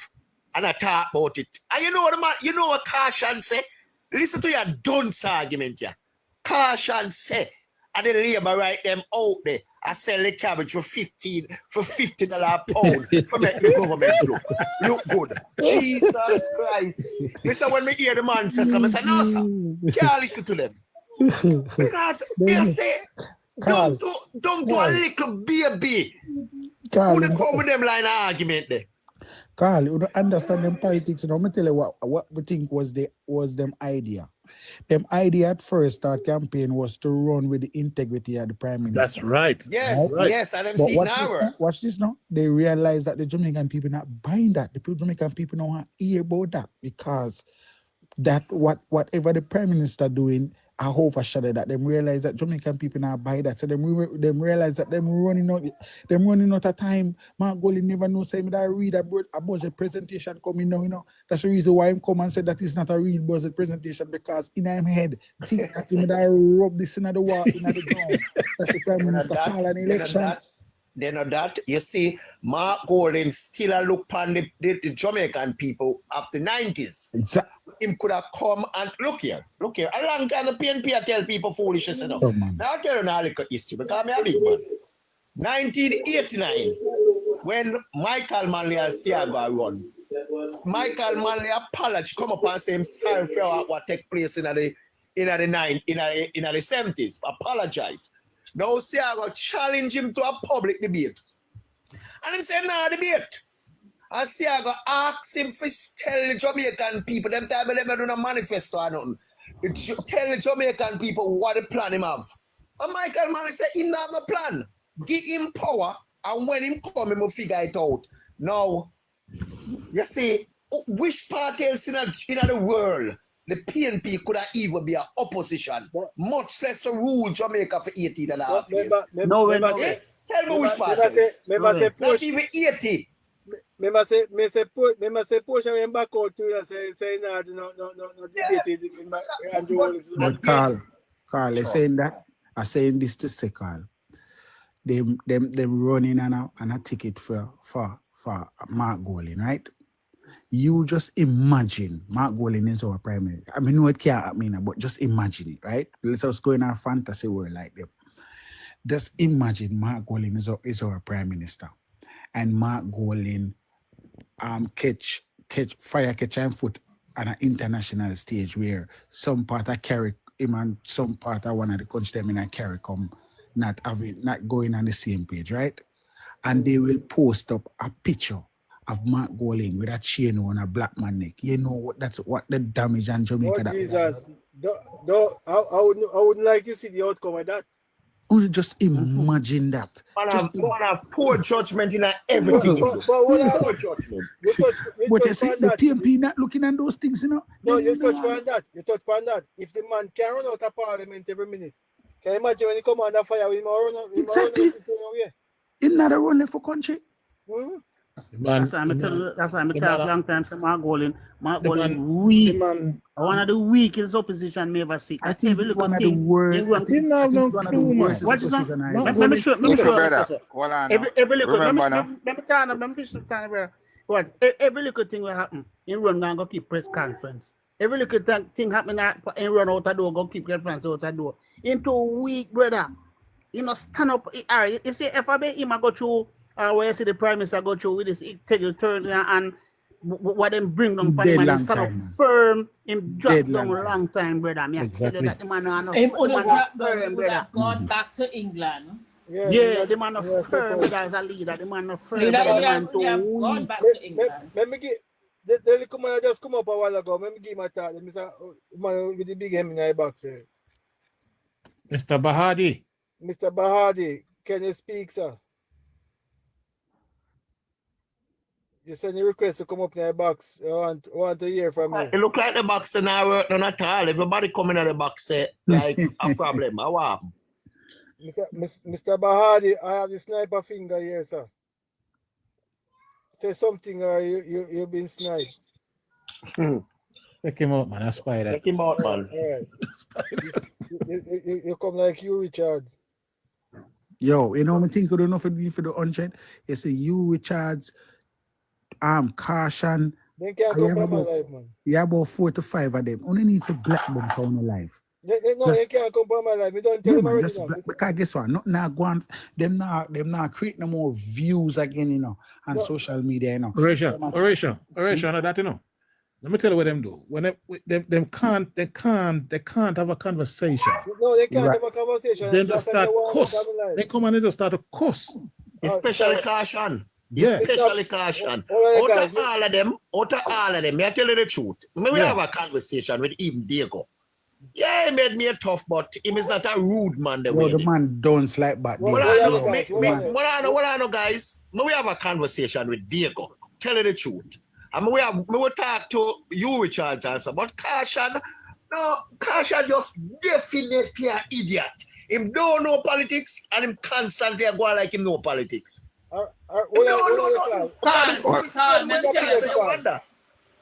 and I talk about it. And you know what Caution say? Listen to your dunce argument here. Caution say, and the labor right them out there. I sell the cabbage for $50 a pound for make the government look good. Jesus Christ. Listen, when me hear the man say something, I say, no, sir, can't listen to them. Because they say, don't do a little baby. Who they come with them line of argument there? Carl, you don't understand them politics. I'm tell you what we think was them idea. Them idea at first start campaign was to run with the integrity of the Prime Minister. That's right. Yes, right. yes, and I'm seeing now. Watch this now. They realize that the Jamaican people not buying that. The Jamaican people don't want to hear about that because that whatever the Prime Minister doing, I overshadow that. Them realize that Jamaican people not buy that. So them realize that them running out of time. Mark Goley never know say me that I read a budget presentation coming now, you know. That's the reason why I'm come and said that it's not a real budget presentation because in my head, think that me that I rub this in the wall, in the ground. That's the Prime Minister call an election. Then of that, you see, Mark Golden still a look on the Jamaican people of the 90s. Exactly. Him could have come and look here. A long time the PNP tell people foolishness enough. Now I'll tell you now a little history because I'm a big man. 1989, when Michael Manley and Siaga run, Michael Manley apologized, come up and say I'm sorry for what take place in the 70s. Apologize. Now Siaga challenge him to a public debate. And him say, no debate. And Siaga ask him to tell the Jamaican people, them time they never do a manifesto or nothing. Tell the Jamaican people what the plan him have. And Michael Manley said, him not have no plan. Give him power, and when him come, him will figure it out. Now, you see, which party else in the world the PNP could have even be an opposition, much less to rule Jamaica for 18 and a half years. Tell me which party else. Not even 80. Remember say Portia went back out to you say no debate But Carl is saying that. I'm saying this to say, Carl. Them running on a ticket for Mark Golin, right? You just imagine Mark Golin is our prime minister. I mean, no, it can't happen, but just imagine it, right? Let us go in our fantasy world like them. Just imagine Mark Golin is our prime minister, and Mark Golin catch and foot on an international stage where some part of carry him and some part of one of the country them in a carry come not going on the same page, right? And they will post up a picture of Mark Golin with a chain on a black man neck. You know what the damage on Jamaica. Oh, Jesus. I wouldn't like to see the outcome of that. Only just imagine that. Man Just have poor judgment in everything. But what I- Poor judgment. you touch But you see, on the that. PMP not looking at those things, you know. No, They you touch not- on that. You touch on that. If the man can run out of parliament every minute, can you imagine when he come under fire with him run out? Exactly. Him not a running for country. Man, That's why I'm telling you. That's why I'm the telling man- long time. So Mark the Golding man, weak. the man, One of the weakest opposition me ever see. I think it's one of the worst. Every I think Didn't have it's no one of the clue, man. worst What is opposition I Mark ever Let me show. Let me Listen, show. brother. you. Hold on now. Every little. Remember now. Let me tell you. Let me finish the time, brother. What? Every little thing will happen. In run now go keep press conference. Every little thing happen in run out the door go keep conference out the door. Into a week, brother. You must stand up. You see, if I be him, I go through. Where you see the prime minister go through with this, he take a turn and what them bring down for Dead him and long he stand up time, man. firm. Him drop Dead down long long time, brother. Me I tell you Exactly. that the man no Him would have dropped down, firm, he would brother. have gone back to England. Yeah, the man yeah, of firm, brother, as a leader. The man of firm, He would brother. The have man too gone weak. back to England. Let me get the little man just come up a while ago. Let me give him a talk. Let me say, man with the big hem in the box there. Mr. Bahadi. Mr. Bahadi, can you speak, sir? You send a request to come up in the box. I want to hear from you. It look like the box and I work none at all. Everybody coming at the box say like a problem. How am? Mr. Bahadi, I have the sniper finger here, sir. Say something or you've been sniped. Take him out, man. That's spider. Take him out, man. All right. You come like you, Richard. Yo, you know what I think you don't know for the 100? It's a you, Richards, Caution. They can't come from my life, man. Yeah, about 4 to 5 of them. Only need for black bum for my life. They can't come from my life. We don't tell Yeah, them man, already just now. black, because guess what? Not now go on, them not create no more views again, you know, on No. social media, you know. Oration, no, that you know. Let me tell you what them do. When they can't have a conversation. No, they can't Right. have a conversation. Then they That's start why want cuss. to have a life. They come and they just start to cuss. Especially Caution. Yeah. Especially Caution. All right, Out of all of them, me I tell you the truth. We Yeah. have a conversation with him, Diego. Yeah, he made me a tough, but he is not a rude man. Yo, the man don't like back Well, there. What I know, guys. We have a conversation with Diego. Tell you the truth. And we will talk to you, Richard Johnson, but Caution just definitely an idiot. Him don't know politics and him constantly going like him know politics.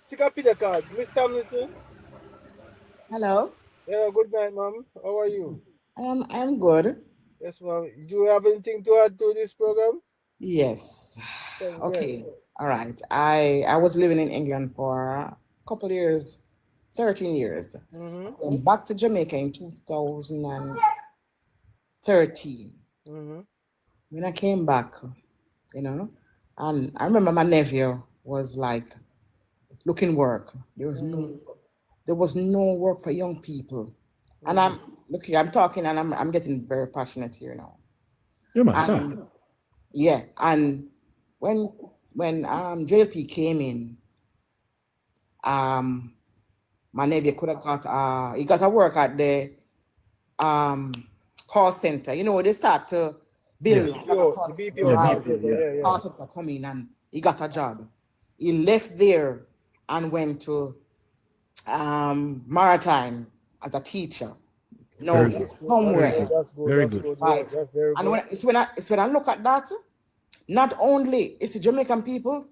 Stick up in the card. Miss Tomlinson. Hello. Yeah, good night, ma'am. How are you? I'm good. Yes, ma'am. Do you have anything to add to this program? Yes. Thank Okay. you. All right. I was living in England for a couple of years, 13 years. Mm-hmm. Went back to Jamaica in 2013. Mm-hmm. When I came back, you know, and I remember my nephew was like looking work. There was no work for young people. And I'm talking and I'm getting very passionate here now. Yeah, man. And, yeah, and when JLP came in, my nephew could have got he got a work at the call center. You know, they start to build call center come in and he got a job. He left there and went to Maritime as a teacher. No, he's somewhere. That's good. Very That's good. good. Right. That's very And good. when I look at that, not only it's the Jamaican people,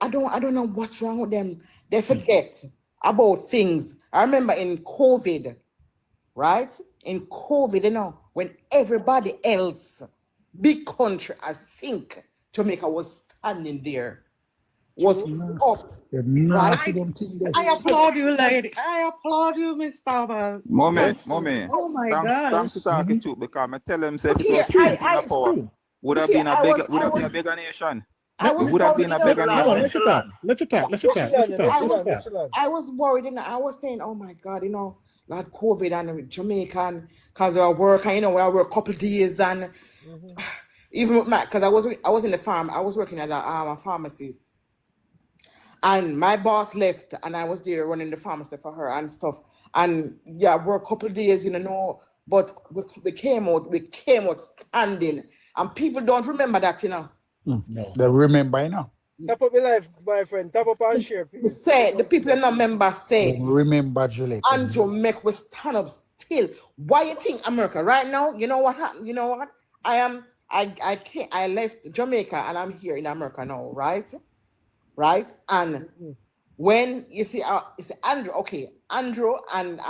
I don't know what's wrong with them. They forget about things. I remember in COVID, right? In COVID, you know, when everybody else, big country, I think Jamaica was standing there, was up. I applaud you, lady. I applaud you, Miss Tauber. Mommy. Oh my Thanks to talk it too, because I tell him say if it was Okay, in a power, would have been a bigger nation. I was It would have been a bigger Come on, nation. let you talk. I was worried, and I was saying, oh my God, you know, like COVID and Jamaican, because I work, and you know, I work a couple of days, and even with because I was in the farm, I was working at a pharmacy, and my boss left, and I was there running the pharmacy for her and stuff, and yeah, I work a couple of days, you know, but we came out standing, and people don't remember that, you know. No. They remember, you know. Tap up your life, my friend. Tap up and share. We say the people in the member say, Remember, Juliet. Andrew make we stand up still. Why you think America right now? You know what happened? You know what? I left Jamaica and I'm here in America now, right? Right? And when you see Andrew, okay, Andrew and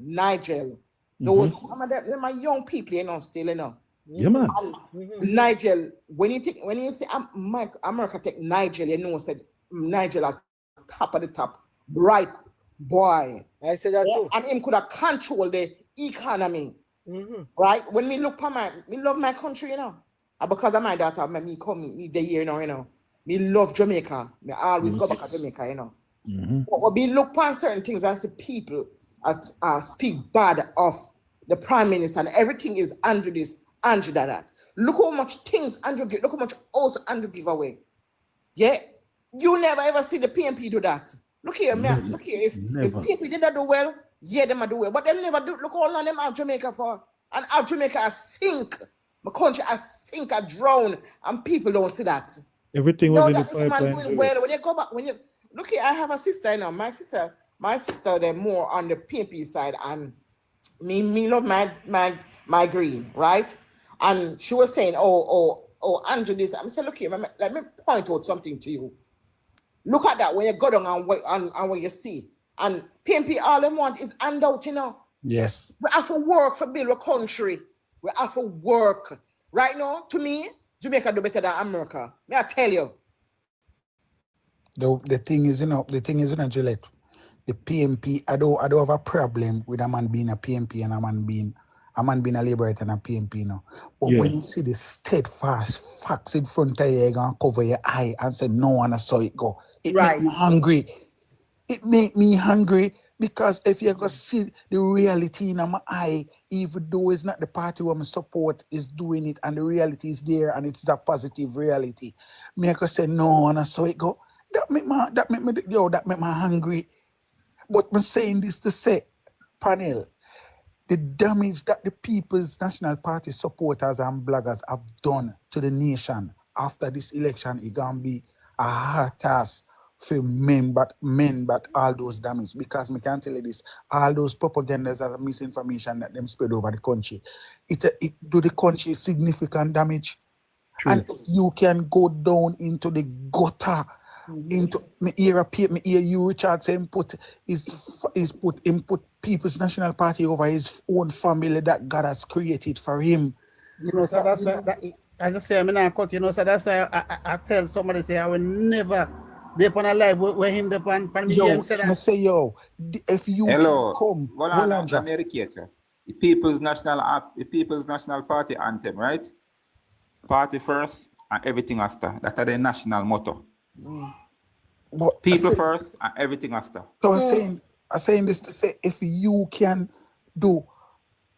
Nigel, those them are young people, you know, still, you know. Yeah, man. Nigel, when you say America take Nigel, you know, said Nigel at top of the top, bright boy. I said that too. And him could have control the economy. Right? When me look for me love my country, you know. And because of my daughter, me come the year, you know. Me love Jamaica. Me always go back to Jamaica, you know. But we look for certain things and see people speak bad of the prime minister and everything is Andrew this, Andrew that. Look how much things Andrew give, look how much also Andrew give away. Yeah? You never ever see the PNP do that. Look here, man. Look here. If PNP did not do well, yeah, they might do well. But they never do. Look how long them out Jamaica for. And out Jamaica I sink. My country I sink, I drown. And people don't see that. Everything was in the this man pipeline. doing well. When you go back, when you look here, I have a sister, you know. My sister, they're more on the PNP side, and me love my green, right? And she was saying, oh, Andrew, this. I'm saying, look here, let me point out something to you. Look at that when you go down and what you see. And PNP, all they want is handout, you know. Yes. We have to work for build a country. We have to work. Right now, to me, Jamaica do better than America. May I tell you? The thing is, you know, Gillette, the PNP, I don't have a problem with a man being a PNP and a man being a liberator and a PNP, you know. But when you see the steadfast facts in front of you, you're gonna cover your eye and say, no, and I saw it go. It make me hungry. It make me hungry because if you go see the reality in my eye, even though it's not the party where I support is doing it and the reality is there and it's a positive reality, me I can say no and I saw it go. That make me hungry. But I'm saying this to say, panel, the damage that the People's National Party supporters and bloggers have done to the nation after this election is gonna be a hard task for men, but all those damage. Because me can tell you this, all those propagandas and misinformation that them spread over the country, it do the country significant damage. True. And if you can go down into the gutter, into me hear you Richard saying put People's National Party over his own family that God has created for him. You know, so that's why as I say, I'm not cut, you know, so that's why I tell somebody say I will never depend on life where him depend from me and say that. I say if you come, the People's National Party anthem, right? Party first and everything after. That's the national motto. But people first and everything after. So I'm saying this to say if you can do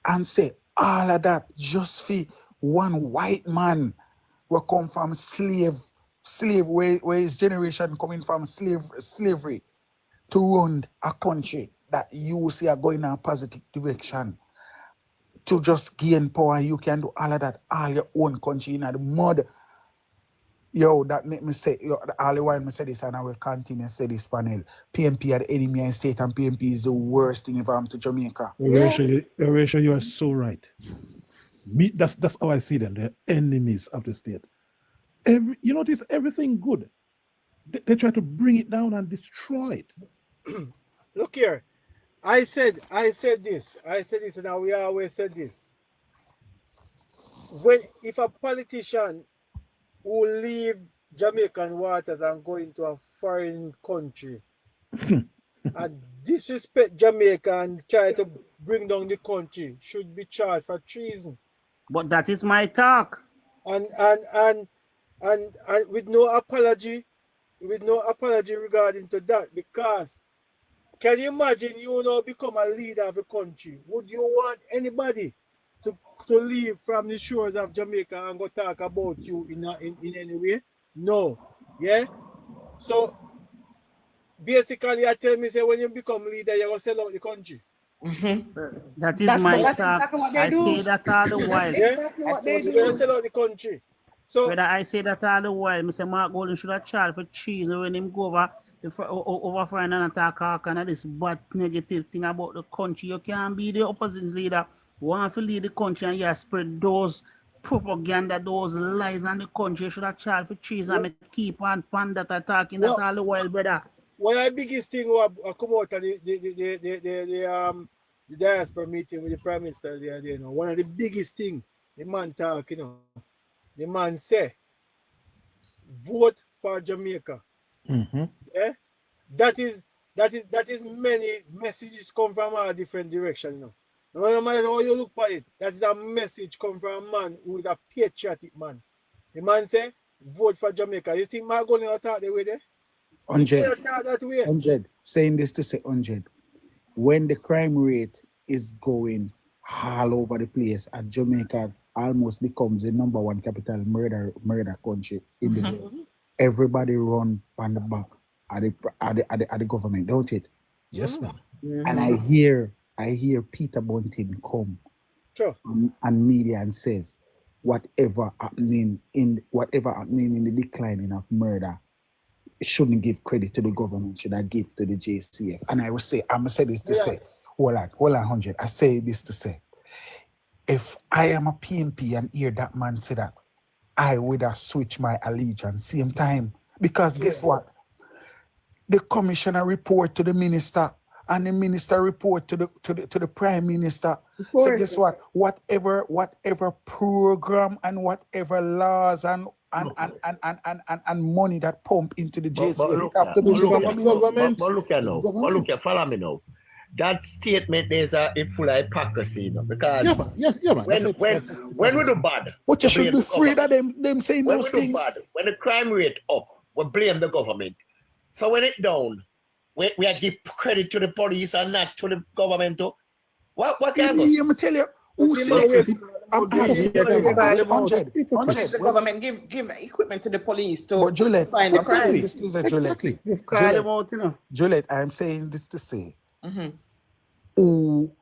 and say all of that just for one white man will come from slave where his generation coming from slavery to run a country that you see are going in a positive direction to just gain power. You can do all of that all your own country in the mud. That make me say, all the while me say this and I will continue to say this panel. PNP are the enemy in state and PNP is the worst thing ever happened to Jamaica. Horatio, you are so right. That's how I see them. They're enemies of the state. You notice everything good. They try to bring it down and destroy it. Look here. I said this, and we always said this. If a politician who leave Jamaican waters and go into a foreign country and disrespect Jamaica and try to bring down the country should be charged for treason. But that is my talk. And with no apology regarding to that, because can you imagine you now become a leader of a country? Would you want anybody to leave from the shores of Jamaica and go talk about you in any way? No. Yeah? So basically I tell me say when you become leader, you're gonna sell out the country. That is That's my exactly talk. what they I do. say that all the while. Yeah? Exactly what they So they do. sell out the country. So Whether I say that all the while, Mr. Mark Golden should have charged for cheese when him go over for an attack and this bad negative thing about the country. You can't be the opposition leader. Want to lead the country and you spread those propaganda, those lies on the country. You should have charged for cheese and keep on that attacking that all the while, brother. one of the biggest thing I come out of the diaspora meeting with the Prime Minister the other day, you know, one of the biggest thing the man talk, you know, the man say, vote for Jamaica. Yeah, that is many messages come from a different direction, you know. No matter how you look at it, that is a message come from a man who is a patriotic man. The man say, vote for Jamaica. You think Mark going to talk the way there? 100. Saying this to say 100. When the crime rate is going all over the place, and Jamaica almost becomes the #1 capital murder country in the world, everybody run on the back of the government, don't it? Yes, man. And I hear Peter Bunting come and media and says whatever happening in the declining of murder shouldn't give credit to the government, should I give to the JCF? And I will say, I'm gonna say this to say, hold on, 100. I say this to say, if I am a PMP and hear that man say that, I would have switched my allegiance same time. Because guess what? The commissioner report to the minister and the minister report to the prime minister. So guess what? Whatever program and whatever laws and money that pump into the JCF, it have to be government. But look at now. But look at, follow me now. That statement is full of hypocrisy, you know, because when we do bad, but you should be afraid of them saying when those we things. Do bad, when the crime rate up, we blame the government. So when it down, we give credit to the police and not to the government. What can Let me tell you, who said I'm asking the government give equipment to the police to find the crime. Exactly. Juliet, I'm saying this to say, who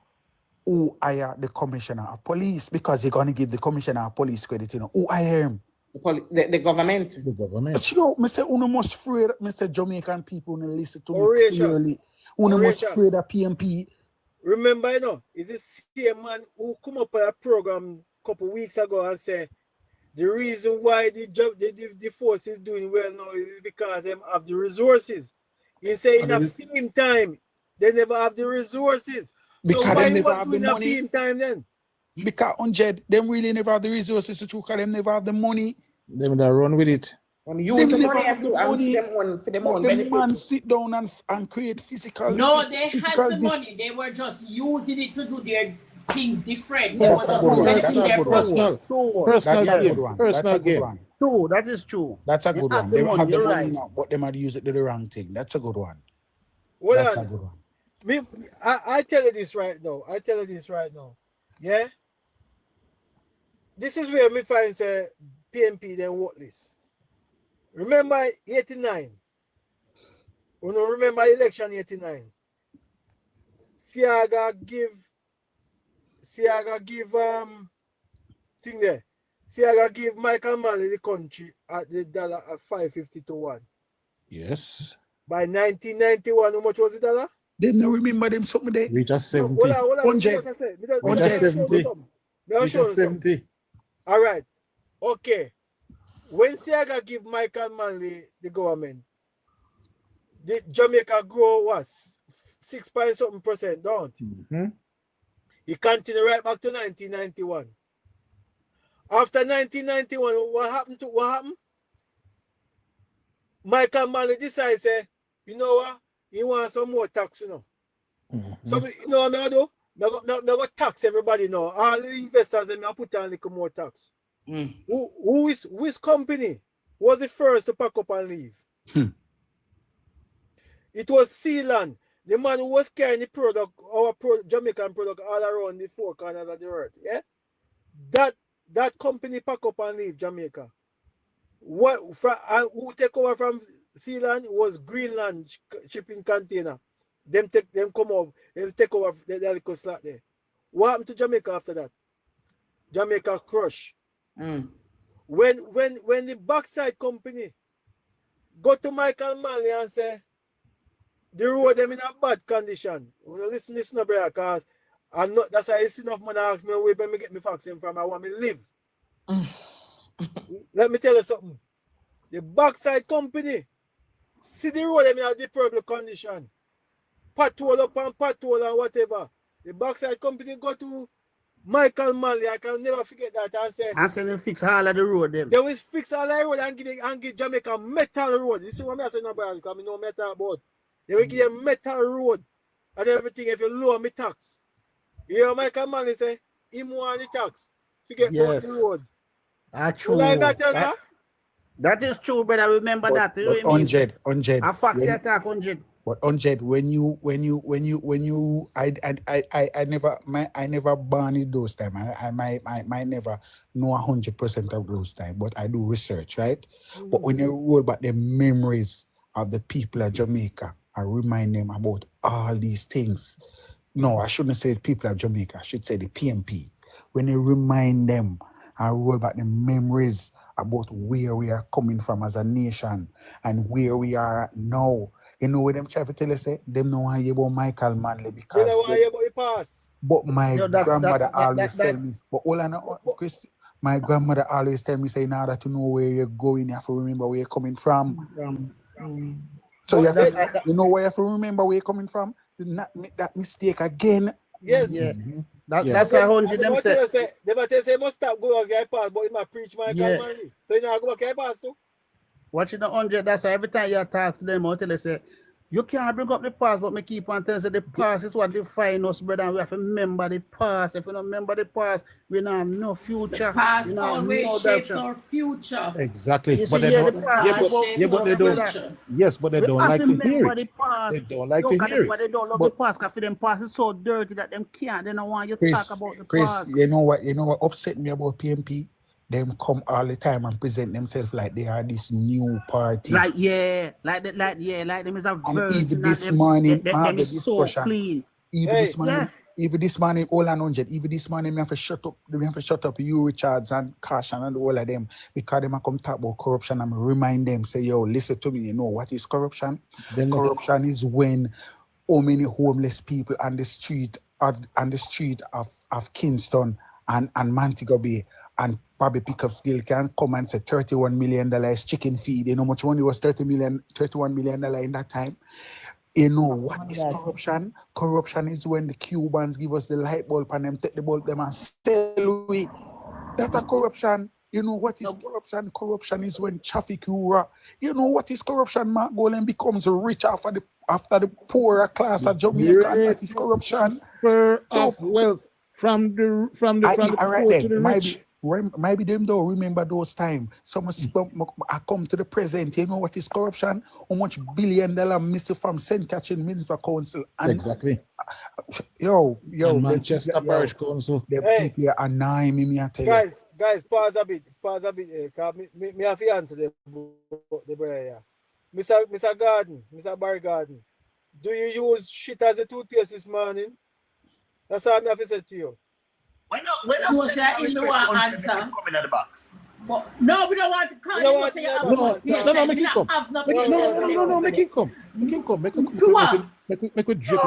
hire the commissioner of police, because you're going to give the commissioner of police credit, you know. Who hire him? The government. The government. But you know, Mr. Uno must afraid, Mr. Jamaican people, who listen to me clearly. Uno must afraid of PMP. Remember, you know, is this same man who come up with a program a couple weeks ago and say the reason why the force is doing well now is because they have the resources. He say in a film time, they never have the resources. Because so why they never was have doing the a money. film time then? Because 100, them really never have the resources to because them never have the money. They would run with it. Use the money and for them own benefit. Man sit down and create physical. No, they had the money. They were just using it to do their things different. They That's were a just good one. benefiting That's a their good one. profits. That's a good one. Personal That's a good game. one. True, that is true. That's a good They one. have They the have money, the you're money right. now, but they might use it to the wrong thing. That's a good one. Well, That's a good one. I tell you this right now. Yeah? This is where me find say PMP then worthless. Remember 89. You know, remember election 89. Siaga give thing there. Siaga give Michael Manley the country at the dollar at 550 to 1. Yes. By 1991, how much was the dollar? They don't remember them something there. We just 70. Hold on. 100. Me just 70. All right. Okay. When Siaga give Michael Manley the government, the Jamaica grow what? 6% don't? He continue right back to 1991. After 1991, what happened? Michael Manley decides, say, you know what? He wants some more tax, you know. So, you know what I'm going to do? I'm going to tax everybody now. All the investors, I'm going to put on a little more tax. Which company was the first to pack up and leave? It was Sealand, the man who was carrying the product, Jamaican product, all around the four corners of the earth. Yeah, that company pack up and leave Jamaica. Who take over from Sealand was Greenland shipping container. them come over, they'll take over the little slot there. What happened to Jamaica after that? Jamaica crush. Mm. When the backside company go to Michael Manley and say the road them in a bad condition. Listen, brother, because I'm not, that's why I see enough money ask me where me get me vaccine from. I want me live. Let me tell you something. The backside company see the road them in a deplorable condition. Patrol up and patrol and whatever. The backside company go to Michael Manley, I can never forget that, and say they fix all of the road them. They will fix all the road and give Jamaica metal road. You see what I say now, brother? Because I know metal about. They will give them metal road and everything if you lower me tax. You hear Michael Manley say, him want the tax. Forget about the road. That's true. Like that, that is true, brother. Remember that. But 100. A fax attack 100. But 100, I never born in those time. I might never know 100% of those time, but I do research, right? But when you roll back the memories of the people of Jamaica, I remind them about all these things. No, I shouldn't say the people of Jamaica. I should say the PMP. When you remind them, I roll back the memories about where we are coming from as a nation and where we are now. You know what them try to tell us? Them no want to hear about Michael Manley because they don't want to hear about the past. But my grandmother always tell me, but all I know, Chris, my grandmother always tell me, say, in order to know where you're going, you have to remember where you're coming from. So you, you know where you have to remember where you're coming from? Do not make that mistake again. Yes. That's a 100 them say. They say must stop go back past, but he might preach Michael Manley. So you know go back past too. Watching the 100, that's every time you talk to them, until they say, you can't bring up the past, but me keep on telling you the past is what defines us, brother. We have to remember the past. If we don't remember the past, we don't have no future. The past always shapes our future. Exactly. But they don't. But they don't. Yes, but they don't like to hear it. They don't like to hear it. But they don't love the past because for them past is so dirty that them can't. They don't want you to talk about the past. You know what upset me about PMP? Them come all the time and present themselves like they are this new party. Like them is a virgin. Even this morning, them is so clean. Even this morning, all 100. Even this morning, we have to shut up. We have to shut up you, Richards and Caution and all of them because them come talk about corruption and remind them, say, yo, listen to me. You know what is corruption? Corruption is when how many homeless people on the street of Kingston and Montego Bay and Bobby Pickup Skill can come and say $31 million is chicken feed. You know how much money was $31 million in that time? You know what is corruption? Corruption is when the Cubans give us the light bulb and them take the bulb them and sell it. That's a corruption. You know what is corruption? Corruption is when traffic you know what is corruption? Mark Golden becomes rich after the poorer class of Jamaica. That is corruption. Of wealth from the poor to the rich. Maybe them don't remember those times. I come to the present. You know what is corruption? How much $1 billion missing from St. Catherine Municipal Council? Exactly. Yo, Manchester Parish Council. The people are annoying me. I tell you. Guys, pause a bit. Because me have to answer the brother. Mr. Garden, Mr. Barry Garden, do you use shit as a toothpaste this morning? That's all I have to say to you. When I say in the one answer. Come in the box. But no, we don't want to call you. Say you have no, make him come. No, make him come. Make him come. Make him come. To what? Make a drip.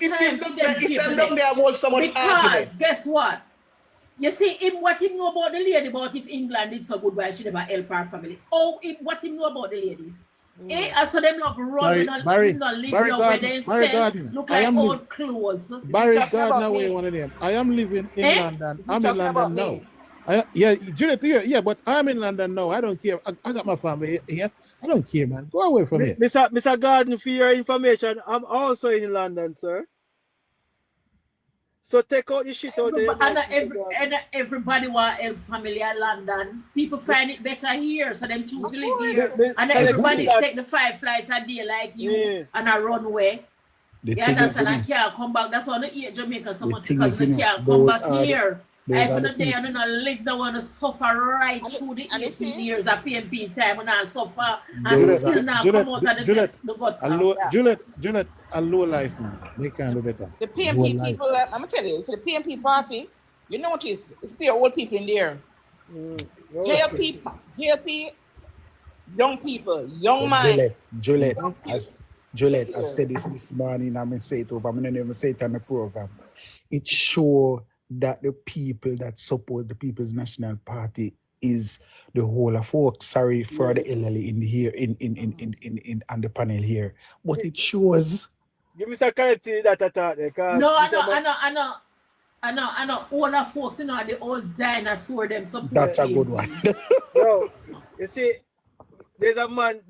If them don't, they have all so much argument. Because guess what? You see, what he know about the lady, about if England did so good, why she never help her family. What he know about the lady? So them love run, not live where they sell, look like old clothes. Barry Gardner, way one of them. I am living in London. I'm in London now. But I'm in London now. I don't care. I got my family here. I don't care, man. Go away from here. Mr. Garden, for your information, I'm also in London, sir. So take out the shit out there. And everybody want help family in London. People find it better here, so them choose to live here. And everybody take the 5 flights a day like you and a runway. You understand? I can't come back. That's why I hate Jamaica so much because they can't come back here. I for the day I do not live the one to suffer right through the and you 18 see? years of PNP time and I suffer Juliet, and still now come out of the Juliet, depths, the gutter. Juliet, a low life, man. They can do better. The Low PNP life. people, I'm gonna tell you, so the PNP party, you notice it's pure old people in there. JLP, young people, young minds. Juliet, I said this morning, I'm going to say it over, I'm going to even say it on the program. It shows that the people that support the People's National Party is the whole of folks. Sorry for the elderly in here, on the panel here. But it shows. Give me some clarity that I thought there. No, I know. All the folks, you know, the old dinosaur them support. That's a good one. Bro, you see, there's a man,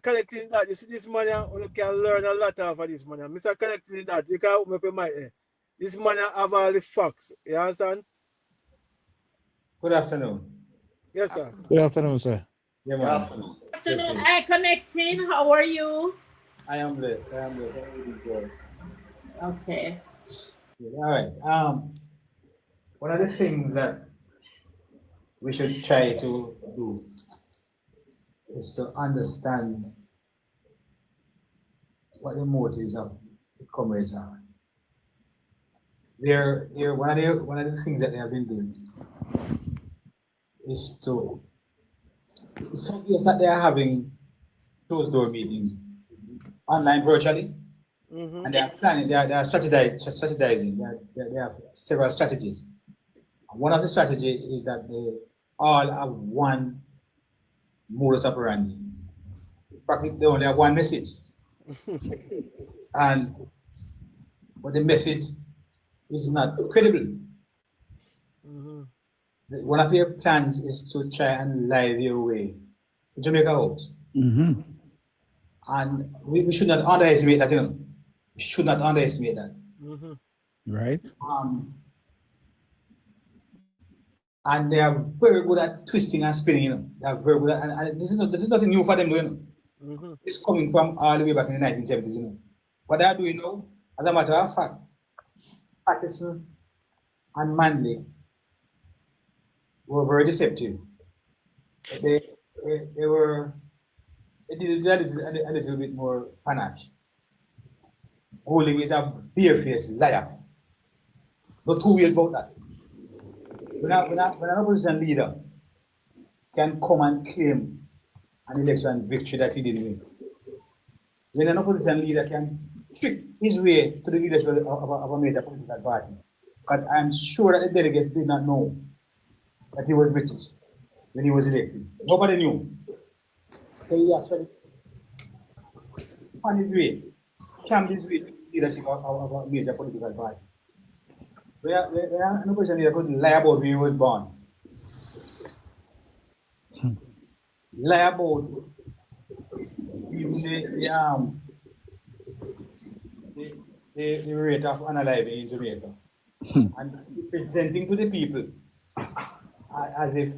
collecting that. You see, this man, you can learn a lot of this man. Mr. Collecting that, you can open up your mind. This man have all the facts. You understand? Good afternoon. Yes, sir. Good afternoon, sir. Yeah, man. Good afternoon, I connecting. How are you? I am blessed. I'm really good. Okay. All right. One of the things that we should try to do is to understand what the motives of the comrades are. They're one of the things that they have been doing is to, it's obvious that they are having closed door meetings online virtually. And they are planning, they are strategizing, they have several strategies. One of the strategies is that they all have one modus operandi. In fact, they only have one message. But the message is not credible. One of their plans is to try and live your way to Jamaica House. And we should not underestimate that, you know. We should not underestimate that. Right. And they are very good at twisting and spinning, you know. They are very good at, and this is nothing new for them, you know. It's coming from all the way back in the 1970s, you know. What they are doing now, as a matter of fact, Patterson and Manley were very deceptive. They did a little bit more panache. Holding is a bare-faced liar. No two ways about that. When an opposition leader can come and claim an election victory that he didn't win, when an opposition leader can trick his way to the leadership of a major political party, because I'm sure that the delegates did not know that he was British when he was elected. Nobody knew. So he actually found his way, scammed his way to the leadership of a major political party. Where an opposition leader could lie about when he was born. Lie about even the rate of unaliving in Jamaica. And presenting to the people as if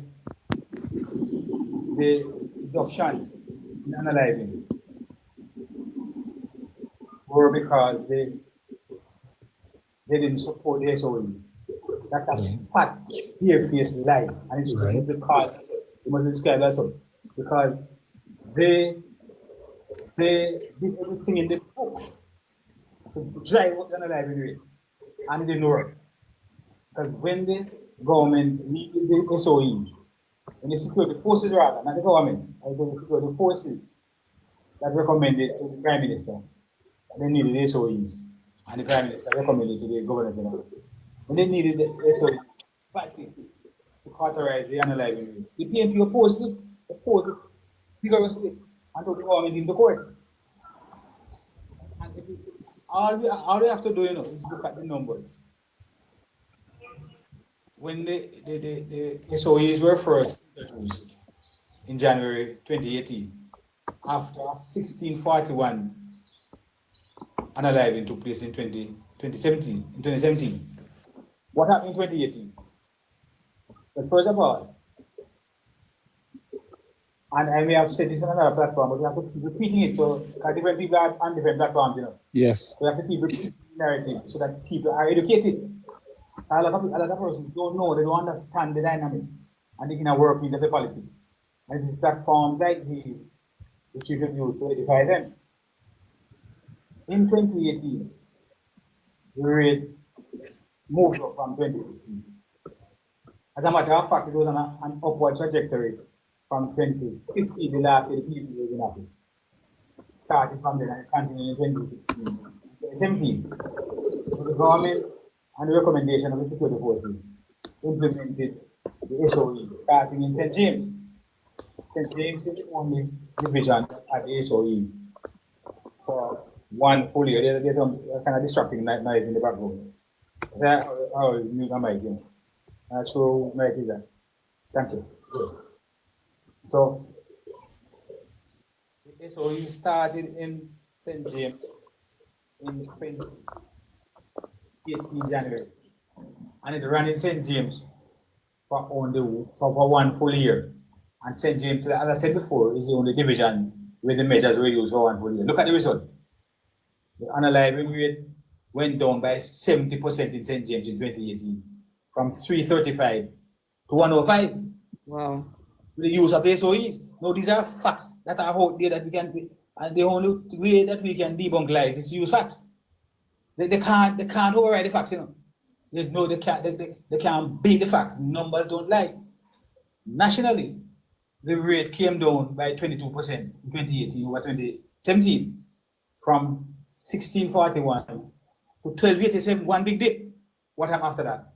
the reduction in unaliving were because they didn't support the SOE. That's a fat, bare-faced lie. And it's right. Because it must be described as so. Because they did everything in the book to drive up the unaliving rate. And it didn't work. Because when the government needed the SOEs, when the security forces rather, not the government, the security forces that recommended to the Prime Minister, they needed the SOEs. And the Prime Minister recommended to the Governor General. When they needed the SOEs to authorize the unaliving rate, the PNP opposed it vigorously and took the government into court. And all we have to do, you know, is look at the numbers. When the SOEs were first introduced in January 2018, after 1641 unaliving took place in 2017. What happened in 2018? But first of all, and I may have said this on another platform, but we have to keep repeating it so because different people are on different platforms, you know. Yes. We have to keep repeating the narrative so that people are educated. A lot of persons don't know, they don't understand the dynamic and the inner workings of the politics. And it's platforms like these which you should use to edify them. In 2018, the rate moved up from 2016. As a matter of fact, it was on an upward trajectory from 2015, the last year the people was in office. Started from then and continued in 2016. 2017, so the government and the recommendation of the security forces implemented the SOE starting in St. James. St. James is the only division at the SOE for one full year. There's some kind of distracting noise in the background. That's how you can make it. So, make it that. Thank you. So, the SOE started in St. James in 2018 January, and it ran in St. James for one full year. And St. James, as I said before, is the only division where the measures were used for one full year. Look at the result. The unaliving rate went down by 70% in St. James in 2018, from 335 to 105. Wow. With the use of the SOEs. Now, these are facts that are out there that we can, and the only way that we can debunk lies is to use facts. They can't override the facts, you know. They can't beat the facts. Numbers don't lie. Nationally, the rate came down by 22% in 2018 over 2017, from 1641 to 1287, one big dip. What happened after that?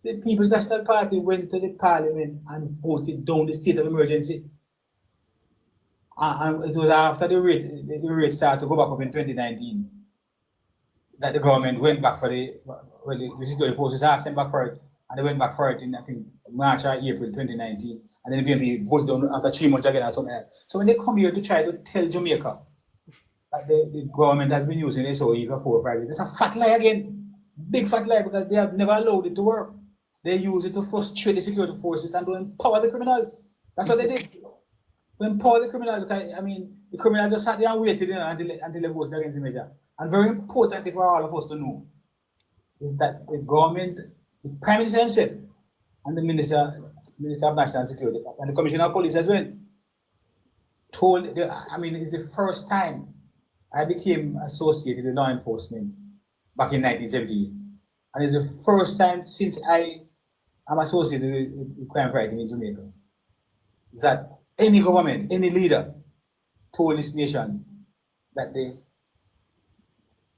The People's National Party went to the parliament and voted down the state of emergency. And it was after the rate started to go back up in 2019 that the government went back for the security forces asked them back for it, and they went back for it in, I think, March or April 2019, and then the BNP voted down after 3 months again or something like that. So when they come here to try to tell Jamaica that the government has been using SOE for 4 or 5 years, it's a fat lie again. Big fat lie, because they have never allowed it to work. They use it to frustrate the security forces and to empower the criminals. That's what they did. To empower the criminals, because, I mean, the criminals just sat there and waited, you know, until they voted against the measure. And very importantly for all of us to know is that the government, the Prime Minister himself, and the Minister of National Security, and the Commissioner of Police as well, it's the first time I became associated with law enforcement back in 1978. And it's the first time since I am associated with crime fighting in Jamaica that any government, any leader told this nation that the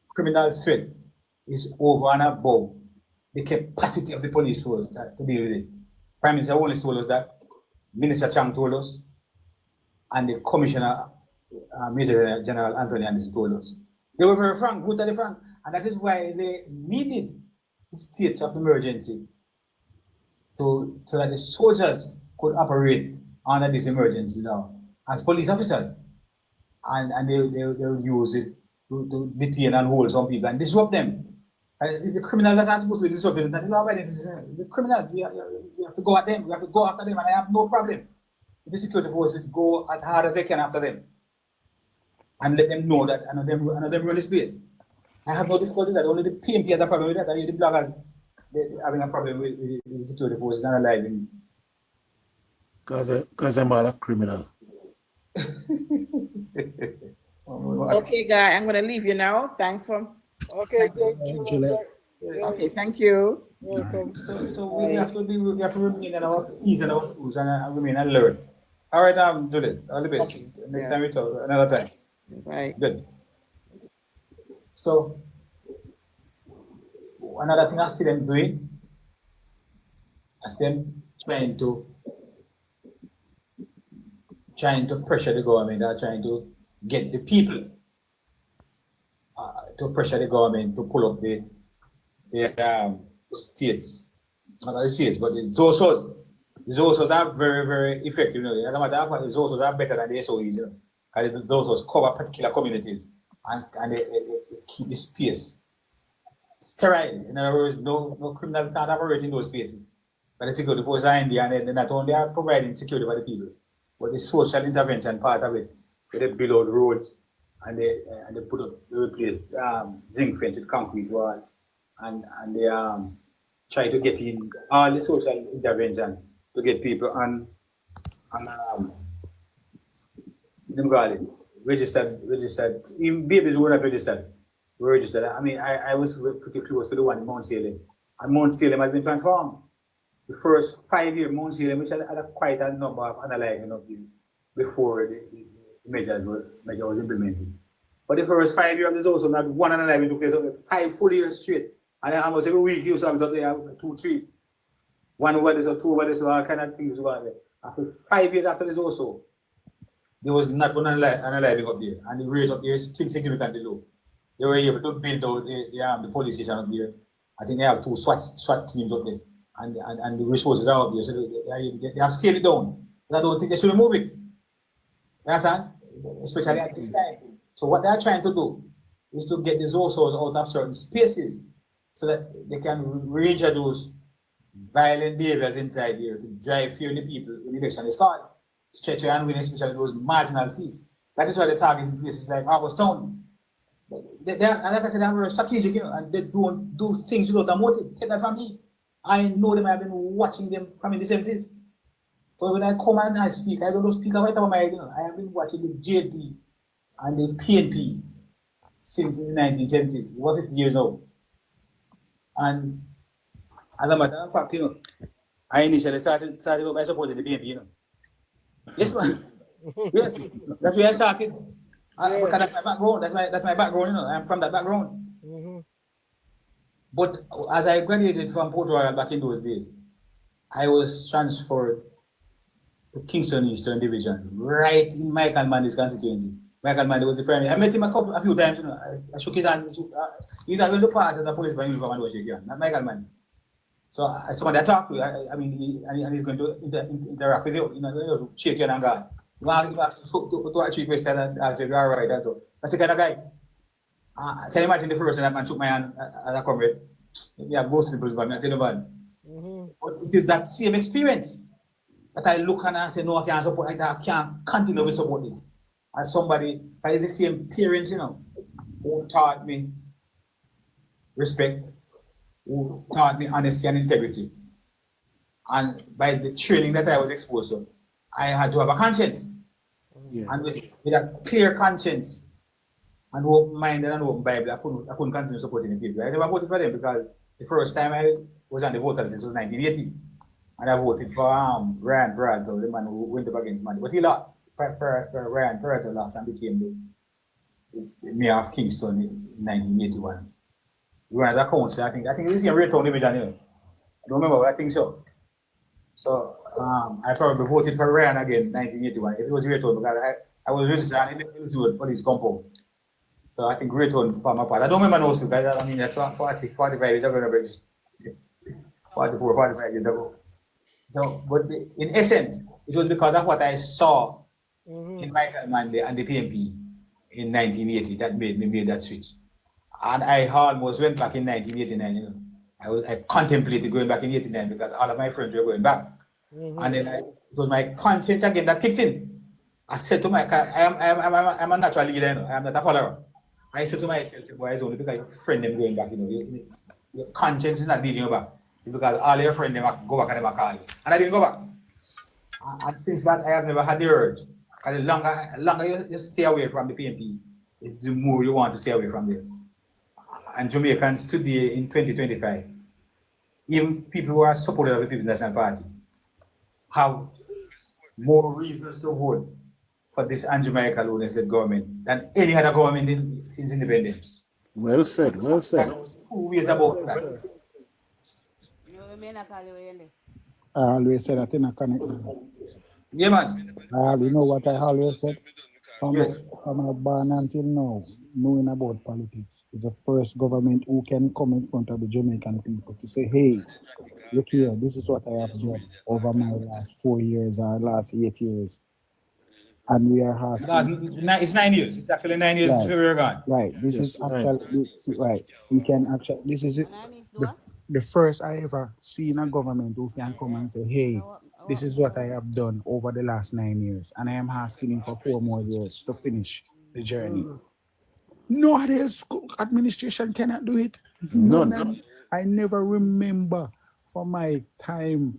criminal threat is over and above the capacity of the police force to deal with it. Prime Minister Holness told us that, Minister Chang told us, and the Commissioner, Major General Anthony Anderson told us. They were very frank, brutally frank, and that is why they needed states of emergency so that the soldiers could operate under this emergency now as police officers, and they will use it to detain and hold some people and disrupt them. The criminals that are supposed to be disrupted, that is not right. The criminals, we have to go at them, we have to go after them, and I have no problem if the security forces go as hard as they can after them and let them know that and them run the space. I have no difficulty with that. Only the PMP has a problem with that, and the bloggers having a problem with the security forces and alive in. Because I'm all a criminal. Okay, guy, I'm gonna leave you now. Thanks for. Okay, thank you. Okay, thank you. Welcome. So we have to remain in our ease and our tools and remain and learn. All right, Judith, all the best. Next time we talk another time. Right. Good. So another thing I see them doing, I see them trying to pressure the government, or trying to get the people to pressure the government to pull up the states, not the states, but the ZOSOs. The ZOSOs are very, very effective. You know, as a matter of fact, the ZOSOs are better than the SOEs. You know, because the ZOSOs cover particular communities and they keep the space sterile. In other words, no criminals can't operate in those spaces. But the security forces are in there, and they not only are providing security for the people, but the social intervention part of it, where they build out roads and they replace zinc fence with concrete wall, and they try to get in all the social intervention to get people on registered. Even babies who were not registered were registered. I mean, I was pretty close to the one in Mount Salem. And Mount Salem has been transformed. The first 5 years, Mount Salem, which had quite a number of unaliving of people before the measure was implemented. But the first 5 years, there's also not one unaliving took place over 5 full years straight. And almost every week you saw there 2, 3. 1 over this or 2 over this, or all kind of things going on there. After 5 years after this also, there was not one unaliving up there. And the rate up there is still significantly low. They were able to build out the police station up there. I think they have 2 SWAT teams up there. And the resources are up there. So they have scaled it down. But I don't think they should remove it. You understand? Especially at this time. So what they are trying to do is to get the resources out of certain spaces so that they can reintroduce violent behaviors inside here to drive fear in the people when the election is called. To try to win, especially those marginal seats. That is why they're targeting places like Harbourstown. And like I said, they're very strategic, and they don't do things without a motive. Take that from me. I know them, I've been watching them from in the 70s. So when I come and I speak, I don't speak right over my head. I have been watching the JLP and the PNP since the 1970s, over 50 years now. And as a matter of fact, I initially started by supporting the PNP, Yes, man. Yes, that's where I started. Because that's my background. That's my background, I'm from that background. But as I graduated from Port Royal back in those days, I was transferred to Kingston Eastern Division, right in Michael Mandy's constituency. Michael Mandy was the primary. I met him a few times, I shook his hand. He's not going to pass as a policeman uniform and shake your hand, not Michael Mandy. So somebody I talked to, I mean, he's going to interact with you, to shake your hand and go. You ask to a 3 question and ask if you're all right. That's the kind of guy. Can you imagine the first time that man shook my hand as a comrade? We have most people, but I tell you about. But it is that same experience that I look and I say, no, I can't support, I can't continue to support this. As somebody, by the same parents, who taught me respect, who taught me honesty and integrity. And by the training that I was exposed to, I had to have a conscience. And with a clear conscience and open mind and open Bible, I couldn't continue supporting the people. I never voted for them because the first time I was on the voters list was 1980. And I voted for Ryan Bradford, the man who went up against money. But he lost. Ryan Bradford lost and became the mayor of Kingston in 1981. He ran as a councillor, I think this is a Raytown division, I don't remember, but I think so. So I probably voted for Ryan again in 1981. If it was Raytown, because I was registered in the police compound. So I think Raytown for my part. I don't remember now, guys. I mean, that's 45 years ago. 44, 45 years ago. So, but in essence, it was because of what I saw in Michael Manley and the PNP in 1980 that made me make that switch. And I almost went back in 1989. I contemplated going back in 89 because all of my friends were going back. And then it was my confidence again that kicked in. I said to I'm a natural leader, I am not a follower. I said to myself, boy, it's only because your friend them going back, your conscience is not leading you back. It's because all your friends them go back and they call you. And I didn't go back. And since that, I have never had the urge. Because the longer you stay away from the PNP, it's the more you want to stay away from them. And Jamaicans today in 2025, even people who are supporters of the People's National Party, have more reasons to vote for this Jamaica Holness government than any other government since independence. Well said, well said. Who ways about that? I always said that in a connect. Yeah, man. You know what I always said? From my born until now, knowing about politics is the first government who can come in front of the Jamaican people to say, hey, look here, this is what I have done over my last 4 years or last 8 years. And we are asking. It's 9 years. It's actually 9 years since we were gone. Right. This is actually right. We can actually. This is it. The first I ever seen a government who can come and say, "Hey, this is what I have done over the last 9 years, and I am asking him for 4 more years to finish the journey." No other administration cannot do it. None. I never remember from my time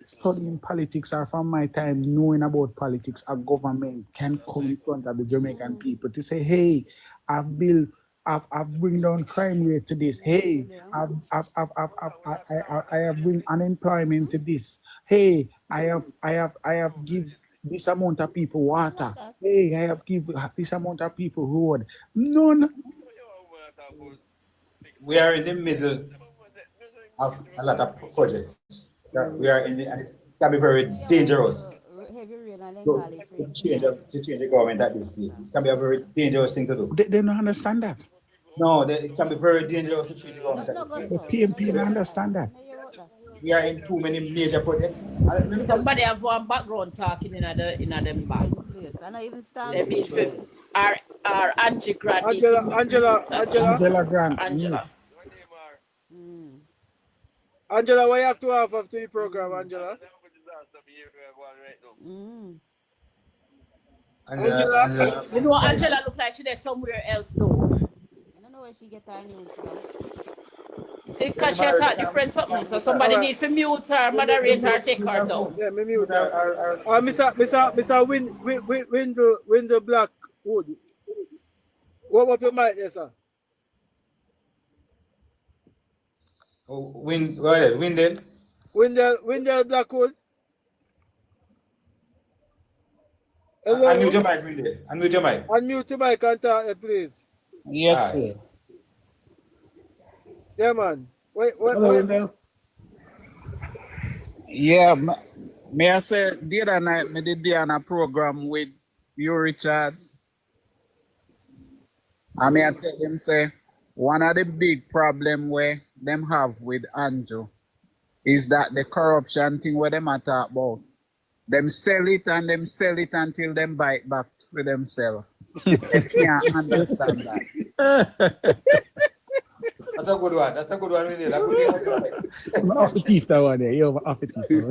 studying politics or from my time knowing about politics, a government can come in front of the Jamaican people to say, hey, I've built, I've bring down crime rate to this. Hey, I have bring unemployment to this. Hey, I have give this amount of people water. Hey, I have give this amount of people road. None. We are in the middle of a lot of projects. We are in the, and it can be very dangerous to change the government at this stage. It can be a very dangerous thing to do. They don't understand that. No, it can be very dangerous to change the government at this stage. The PMP don't understand that. We are in too many major projects. Somebody have one background talking in them back. They mean for our Angie Grant. Angela Grant. Angela. Angela, what you have to have after the program, Angela? Angela. You know, Angela look like she's there somewhere else though. I don't know where she get her news from. See, because she talk different something, so somebody needs to mute her, moderate her, take her down. Yeah, me mute her. Mr. Window Blackwood. What up your mic there, sir? Windell Blackwood. Hello? Unmute your mic, Windell. Unmute your mic. Unmute your mic and talk, please. Yes, sir. Yeah, man. Wait. Yeah, may I say, the other night, I did on a program with you, Richards. I may I tell them, say, one of the big problem where them have with Andrew is that the corruption thing where them talk about. Them sell it until them buy it back for themselves. They can't understand that. That's a good one. That's a good one, really. Off the teeth, that one there. You're off the teeth.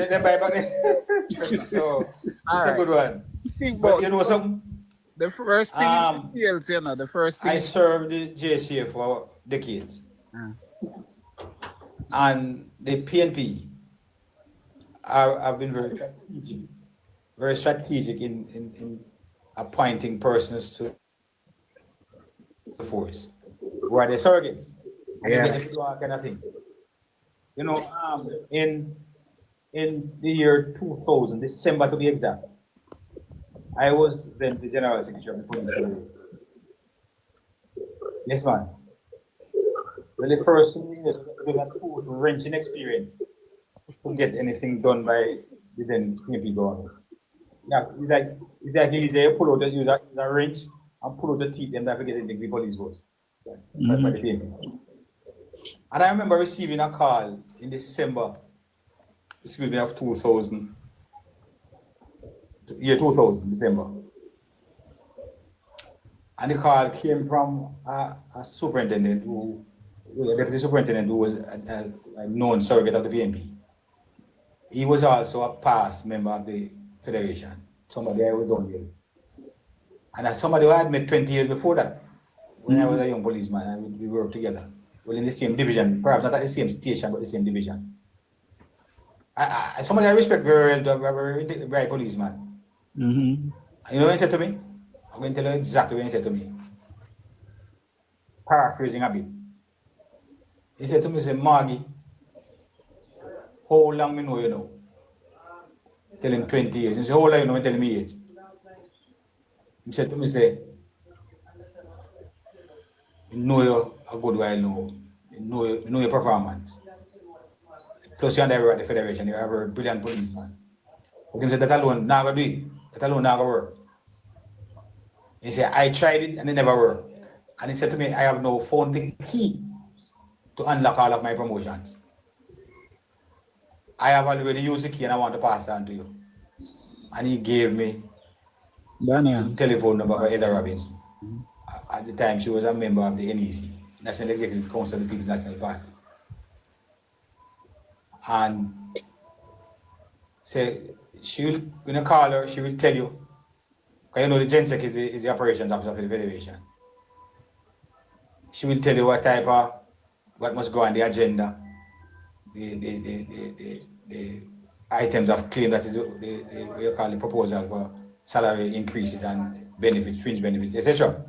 Then buy back. So, that's a good one. But you know something? The first thing is you know, the first thing. I served the JCA for decades. And the PNP have been very strategic in appointing persons to the force who are the surrogates. Yeah. Kind of thing. You know, in the year 2000, December to be exact, I was then the General Secretary of the Police. Yes, man. Well, the first thing is a wrenching experience to get anything done by the then PNP government. Yeah, it's like you pull out the wrench and pull out the teeth and forget the police votes. By the PNP. And I remember receiving a call in December, of 2000. Year 2000, December. And the call came from a superintendent a deputy superintendent who was a known surrogate of the PNP. He was also a past member of the Federation, somebody I was down here. And somebody who I had met 20 years before that, when I was a young policeman, and we worked together. Well, in the same division, perhaps not at the same station, but the same division. Somebody I respect very well, very bright policeman. You know what he said to me? I'm going to tell you exactly what he said to me. Paraphrasing a bit. He said to me, say, Margie, how long me know you know? Tell him 20 years. He said, how long you know? Tell me age. He said to me, say, you know you a good while now. You know your performance. Plus you're at the Federation, you're a very brilliant policeman. But he said, that alone, now do it. That alone never work. He said, I tried it and it never worked. And he said to me, I have now found the key to unlock all of my promotions. I have already used the key and I want to pass it on to you. And he gave me the telephone number of Ada Robinson. At the time, she was a member of the NEC, National Executive Council of the People's National Party. And say, she will, when you call her, she will tell you, because you know the GenSec is the operations officer of the Federation. She will tell you what must go on the agenda, the items of claim, that is what you call the proposal for salary increases and benefits, fringe benefits, etc.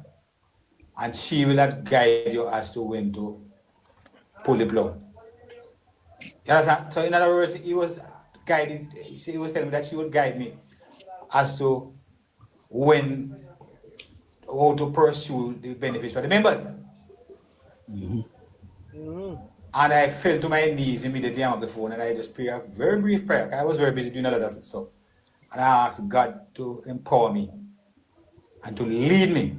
And she will not guide you as to when to pull the plug. You understand? So in other words, he was guiding, he was telling me that she would guide me as to how to pursue the benefits for the members. And I fell to my knees immediately on the phone and I just prayed a very brief prayer. I was very busy doing a lot of stuff. And I asked God to empower me and to lead me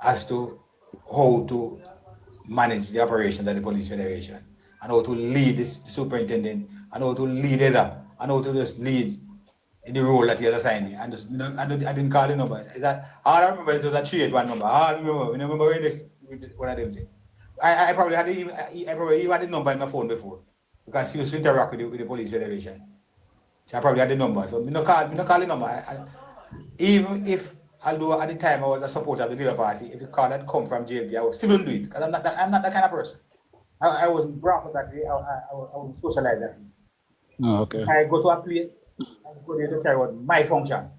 as to how to manage the operations of the police federation and how to lead this superintendent and how to lead Heather and how to just lead in the role that he has assigned me. And just, I didn't call the number. All I remember is it was a 381 number. All I remember what I didn't say. I probably had the number in my phone before because she used to interact with the police federation. So I probably had the number. So I don't call the number. Even if, although at the time I was a supporter of the Labour Party, if the call had come from JLP, I would still do it because I'm not that kind of person. I wasn't brought up that way. I wasn't socialized that way. Oh, okay. I go to a place, I go there to carry out my function,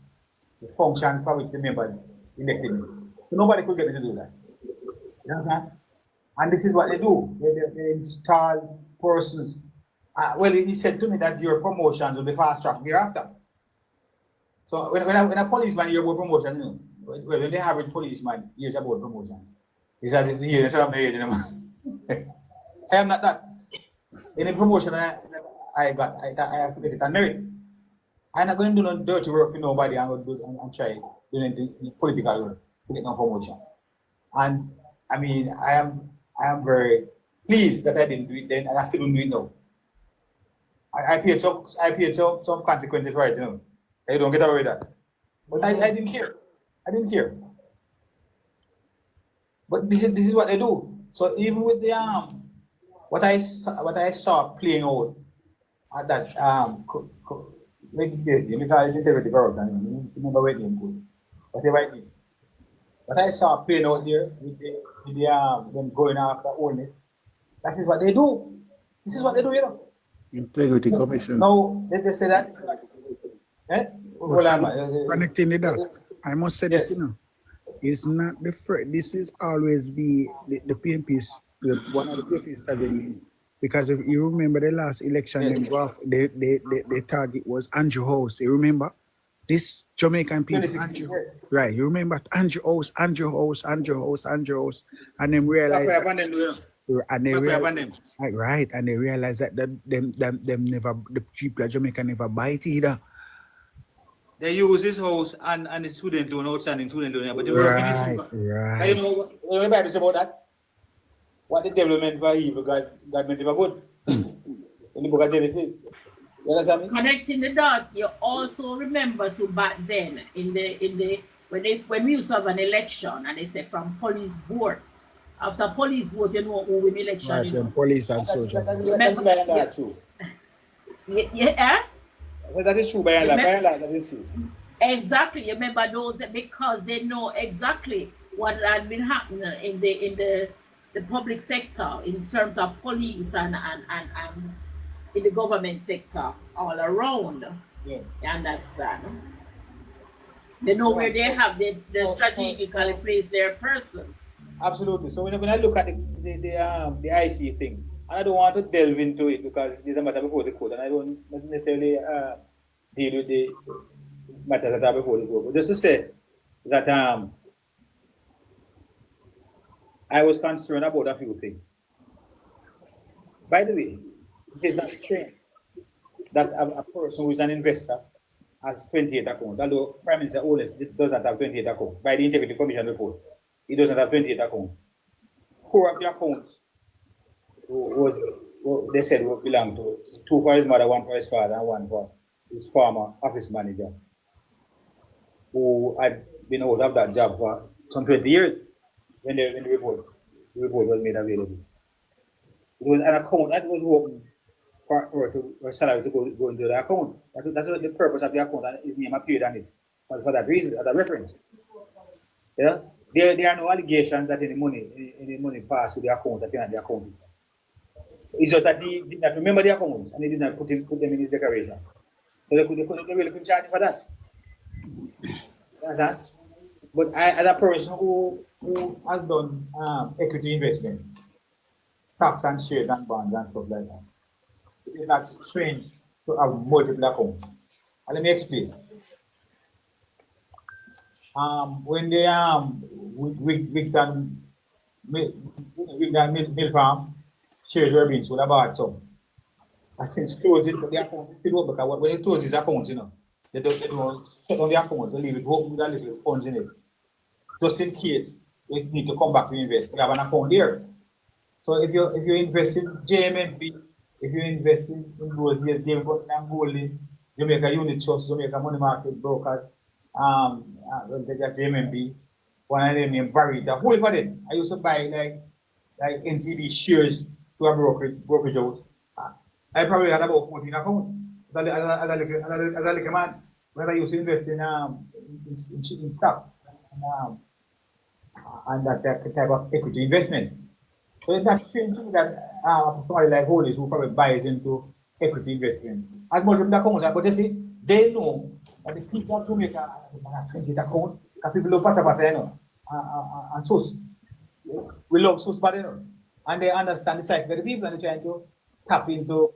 the function for which the member elected me. So nobody could get me to do that. You understand? And this is what they do. They install persons. Well, he said to me that your promotions will be fast-tracked hereafter. So when a policeman hears about promotion, you know, when the average policeman hears about promotion, he said, I am not that. Any promotion I got, I have to get it on merit. I'm not going to do no dirty work for nobody and try doing anything political work to get no promotion. And I mean, I am very pleased that I didn't do it then and I still don't do it now. I paid some consequences for it, you know. I don't get away with that. But I didn't care. I didn't care. But this is what they do. So even with the what I saw playing out at that integrity corruption, remember what name good. What I saw playing out here with them going after Holness, that is what they do. This is what they do, you know. Integrity Commission. No, they say that. Connecting the dot. I must say this, you know. It's not the first. This is always be the PNP's, one of the PNP strategy. Because if you remember the last election, the target was Andrew House. You remember? This Jamaican people, right? You remember Andrew House, and then realize. And they realize, right, and they realize that them never, the people of Jamaica never bite either. They use his house and the student loan, outstanding student loan, but they were right. You know what the Bible says about that? What the devil meant for evil, God meant for good. In the book of Genesis. You understand me? Connecting the dot, you also remember to back then when we used to have an election and they say from police vote. After police vote, you know who win election. Right, you know. Police and soldiers. That's true. Yeah. That is true, by and large, that is true. Exactly. You remember those because they know exactly what had been happening in the public sector in terms of police and in the government sector all around. Yeah. You understand? They know where they have they strategically place their persons. Absolutely. So when I look at the IC thing, and I don't want to delve into it because it is a matter before the court, and I don't necessarily deal with the matters that are before the court. But just to say that I was concerned about a few things. By the way, it is not strange that a person who is an investor has 28 accounts, although Prime Minister Holness does not have 28 accounts. By the Integrity Commission report, he doesn't have 28 accounts. 4 of the accounts they said would belong to 2 for his mother, 1 for his father, and 1 for his former office manager, who had been out of that job for some 20 years when the report was made available. It was an account that was open for salary to go into the account. That's the purpose of the account, and his name appeared on it for that reason, as a reference. Yeah? There are no allegations that any money passed to the account that cannot be accounted. It's just that he did not remember the accounts and he did not put them in his declaration. So they really couldn't charge him for that. You understand? But I, as a person who has done equity investment, stocks and shares and bonds and stuff like that, it is not strange to have multiple accounts. And let me explain. When they Wigton Mill Farm shares were being sold about some. I since closed it, but the account is still open because when they close these accounts, you know, they don't shut down the account, they leave it open with a little funds in it. Just in case they need to come back to invest, they have an account there. So if you invest in JMMP, if you invest in those David Button and Golding, Jamaica Unit Trust, Jamaica Money Market Brokers, they got JMMP, one of them named Barry, the whole of them. I used to buy like NCD shares to a brokerage house. I probably had about 14 accounts as a little man when I used to invest in stock and that type of equity investment. So it's not strange to me that somebody like Holness who probably buys into equity investment. As much of the accounts, but they see, they know that the people of Jamaica have 20 accounts, because people love pata, you know, and so we love so bad, you know, and they understand the psyche of the people and they're trying to tap into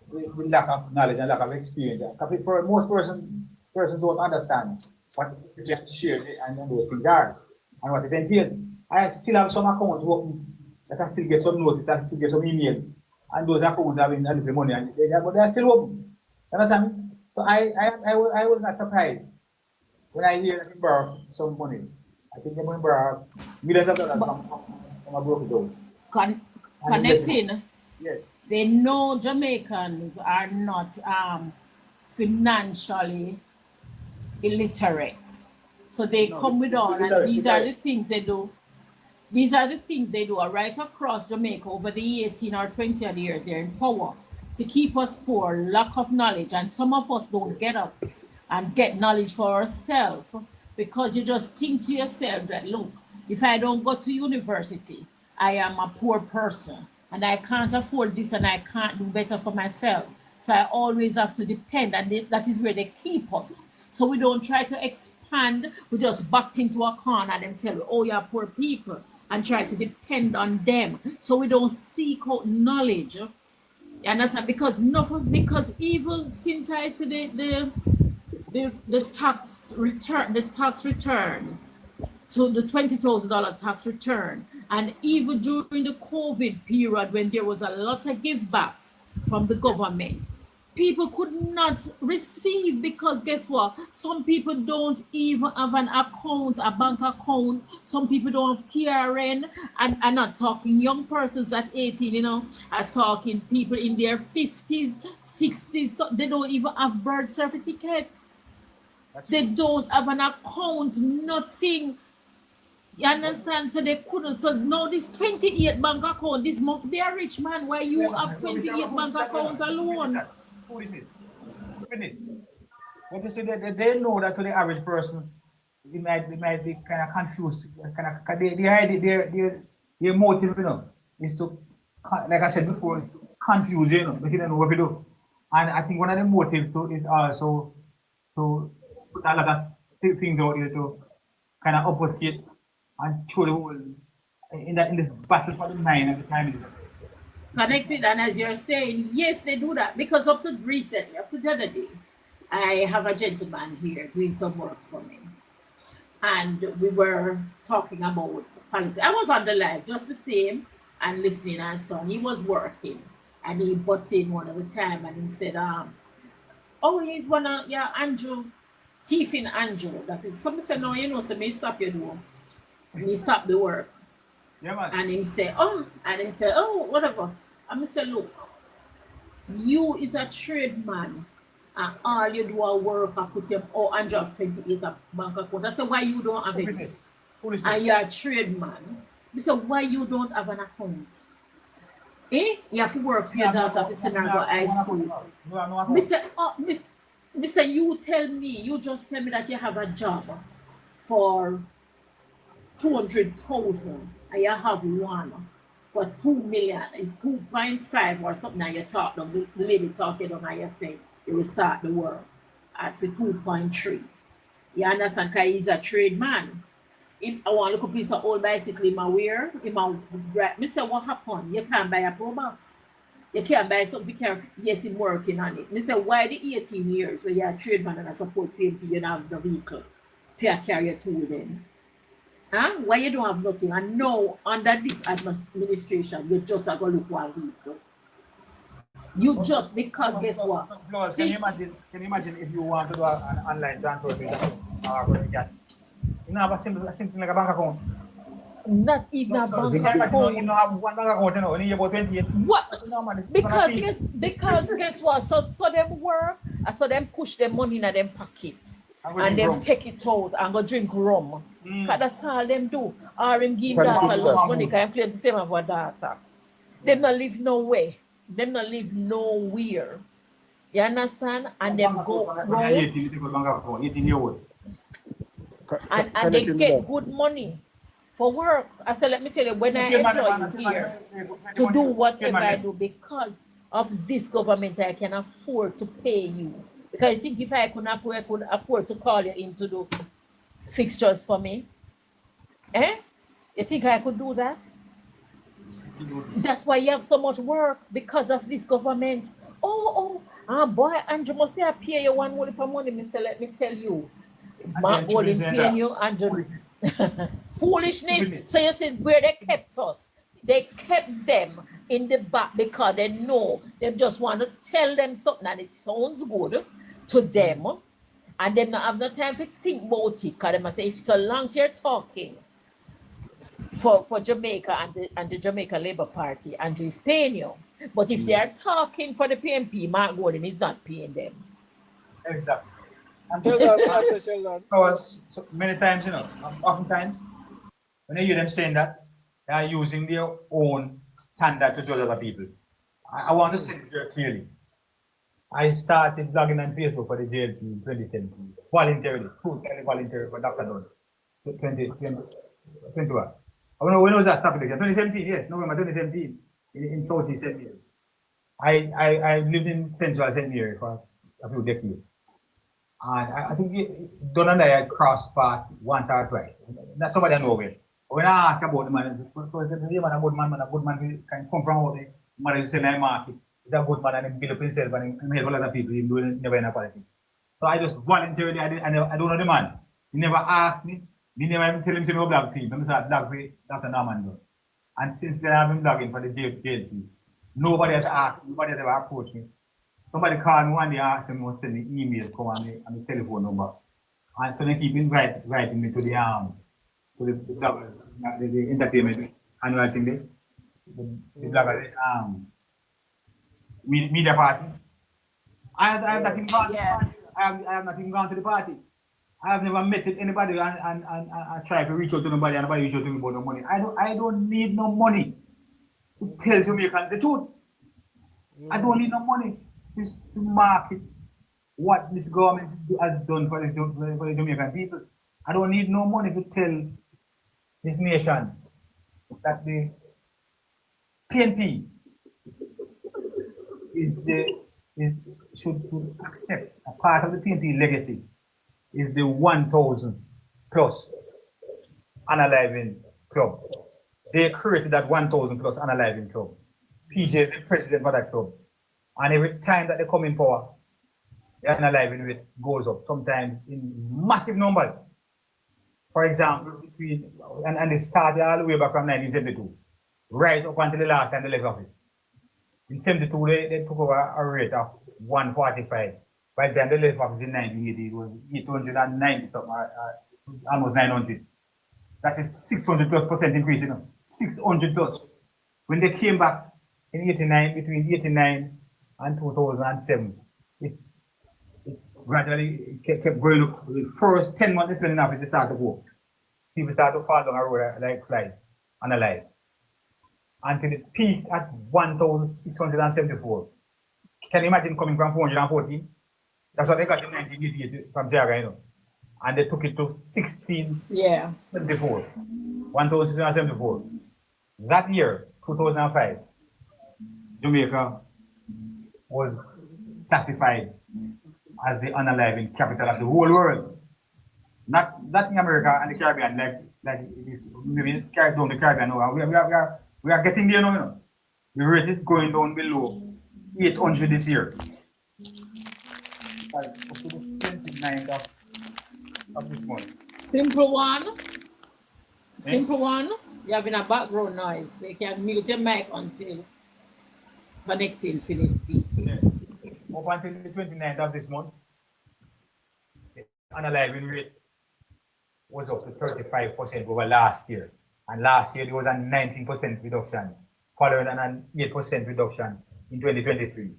with lack of knowledge and lack of experience. Because most persons don't understand what the shares and those things are and what it entails. I still have some accounts open that I still get some notice, I still get some email, and those accounts have been a little money, but they are still open. You understand? So I was not surprised when I hear that they borrow some money. I think they're going to borrow millions of dollars from a broker door. Connecting. Yes. They know Jamaicans are not financially illiterate. So they come with on, and these are the things they do. These are the things they do right across Jamaica over the 18 or 20 odd years they're in power to keep us poor, lack of knowledge. And some of us don't get up and get knowledge for ourselves because you just think to yourself that, look, if I don't go to university, I am a poor person and I can't afford this and I can't do better for myself. So I always have to depend, and that is where they keep us. So we don't try to expand, we just backed into a corner and them tell you, oh, you're poor people, and try to depend on them. So we don't seek out knowledge. You understand? Because even since I said the tax return to the $20,000 tax return, and even during the COVID period when there was a lot of give backs from the government, people could not receive because guess what? Some people don't even have an account, a bank account. Some people don't have TRN, and I'm not talking young persons at 18, you know. I'm talking people in their 50s, 60s. So they don't even have birth certificates. They don't have an account, nothing. You understand? So they couldn't. So now this 28 bank account, this must be a rich man. Why you have 28 bank account alone? Foolishness. What they say they know that to the average person, they might be kind of confused. Their motive, you know, is to, like I said before, confuse you, know, they don't know what to do. And I think one of the motives too is also to put a lot of things out there to kind of opposite and show the whole in this battle for the mind at the time. Connected, and as you're saying, yes, they do that because up to the other day, I have a gentleman here doing some work for me, and we were talking about politics. I was on the live just the same and listening, and so on. He was working, and he butted in one at a time, and he said, "Oh, he's one of Andrew, Tiffin Andrew." That is. Somebody said, "No, you know, so me stop your door, me stop the work." Yeah, man. And he said, "Oh, whatever." I'm say, look, you is a trade man, and all you do a work, I put your 128 bank account. I said, why you don't have it? And you're a trade man. I said, why you don't have an account? You have to work for your daughter to send her to high school. Mister, you just tell me that you have a job for 200,000 and you have one. for 2 million. It's 2.5 or something. And you talk, the lady talking on and you say you will start the work at for 2.3. You understand? Because he's a trade man. If I want to look a piece of old bicycle in my wear, in my drive, Mr. What happened? You can't buy a Pro Max. You can't buy something. Yes, I'm working on it. Mr. Why the 18 years where you're a trade man and a support PMP, you don't have the vehicle to carry a tool then? Huh? Why you don't have nothing? And now, under this administration, you just are going to look one vehicle. You just, because guess what? Flowers, can you imagine if you want to do an online transfer to you know, have a simple like a bank account. Not even a bank account. You know, have one bank account, you know, only about 28. What? Because guess what? So them work, and so them push them money in them pocket. And them take it out and go drink rum. Because that's all them do. Or them give data lunch money because I'm claim the same about data. Them not live nowhere. Them not live nowhere. You understand? And them go round. And they get good money for work. I said, let me tell you, when I employ you here to do whatever I do because of this government, I can afford to pay you. Because I think if I could afford to call you in to do fixtures for me. You think I could do that? That's why you have so much work, because of this government. Boy, Andrew must say I pay you one whole per money, Mr. Let me tell you. Mark Golden paying you, Andrew. Foolishness. So you said where they kept us. They kept them in the back because they know they just want to tell them something and it sounds good to them. And they don't have no time to think about it. Because they must say, if so long as you're talking for Jamaica and the Jamaica Labour Party, Andrew is paying you. But if they are talking for the PMP, Mark Gordon is not paying them. Exactly. So many times, you know, oftentimes, when I hear them saying that, they are using their own standard to judge other people. I want to say it very clearly. I started blogging on Facebook for the JLP in 2010, voluntarily, totally voluntary for Dr. Don. 2021. I don't know when was that started? 2017, yes, November 2017, in Southeast St. Mary. I lived in Central St. Mary for a few decades. And I think Don and I had crossed paths once or twice. Not somebody I know well. When I ask about the man, a good man can come from out the man is selling market. He's a good man and he build up himself and he help a lot of people. He never in a politics. So I just voluntarily, I don't know the man. He never asked me. He never even tell him to no blog feed. I'm start blog for Dr. Norman. And since then I've been blogging for the JLP. Nobody has asked, nobody has ever approached me. Somebody called me one day, asked me to send me email, come on the telephone number. And so they keep writing me to the entertainment annual thing there. The blogger, media party. I have nothing gone. Yeah. I have nothing gone to the party. I have never met anybody and try to reach out to nobody and nobody reach out to me about no money. I don't need no money to tell Jamaicans the truth. I don't need no money to market what this government has done for the Jamaican people. I don't need no money to tell this nation that the PNP should accept a part of the PNP legacy is the 1,000 plus unaliving club. They created that 1,000 plus unaliving club. PJ is the president for that club. And every time that they come in power, the unaliving rate goes up, sometimes in massive numbers. For example, and they started all the way back from 1972, right up until the last time they left office. In 72, they took over a rate of 145. By then they left office in 1980, it was 890 something, almost 900. That is 600+% increase, you know, 600+. When they came back in 89, between 89 and 2007, it gradually kept going up. The first 10 months they spent in office, they started to go. People started to fall down a road like flies, unalive. Until it peaked at 1,674. Can you imagine coming from 414? That's what they got in 1988 from Zaga, you know. And they took it to 1674. 1,674. That year, 2005, Jamaica was classified as the unaliving capital of the whole world. Not in America and the Caribbean, like it is maybe down the Caribbean. No, we are getting there now. You know. The rate is going down below 800 this year. Up to the 29th of this month. Simple one. Simple one. You're having a background noise. So you can mute your mic until connecting finish speaking. Yeah. Up until the 29th of this month, the unaliving rate was up to 35% over last year. And last year there was a 19% reduction, following an 8% reduction in 2023.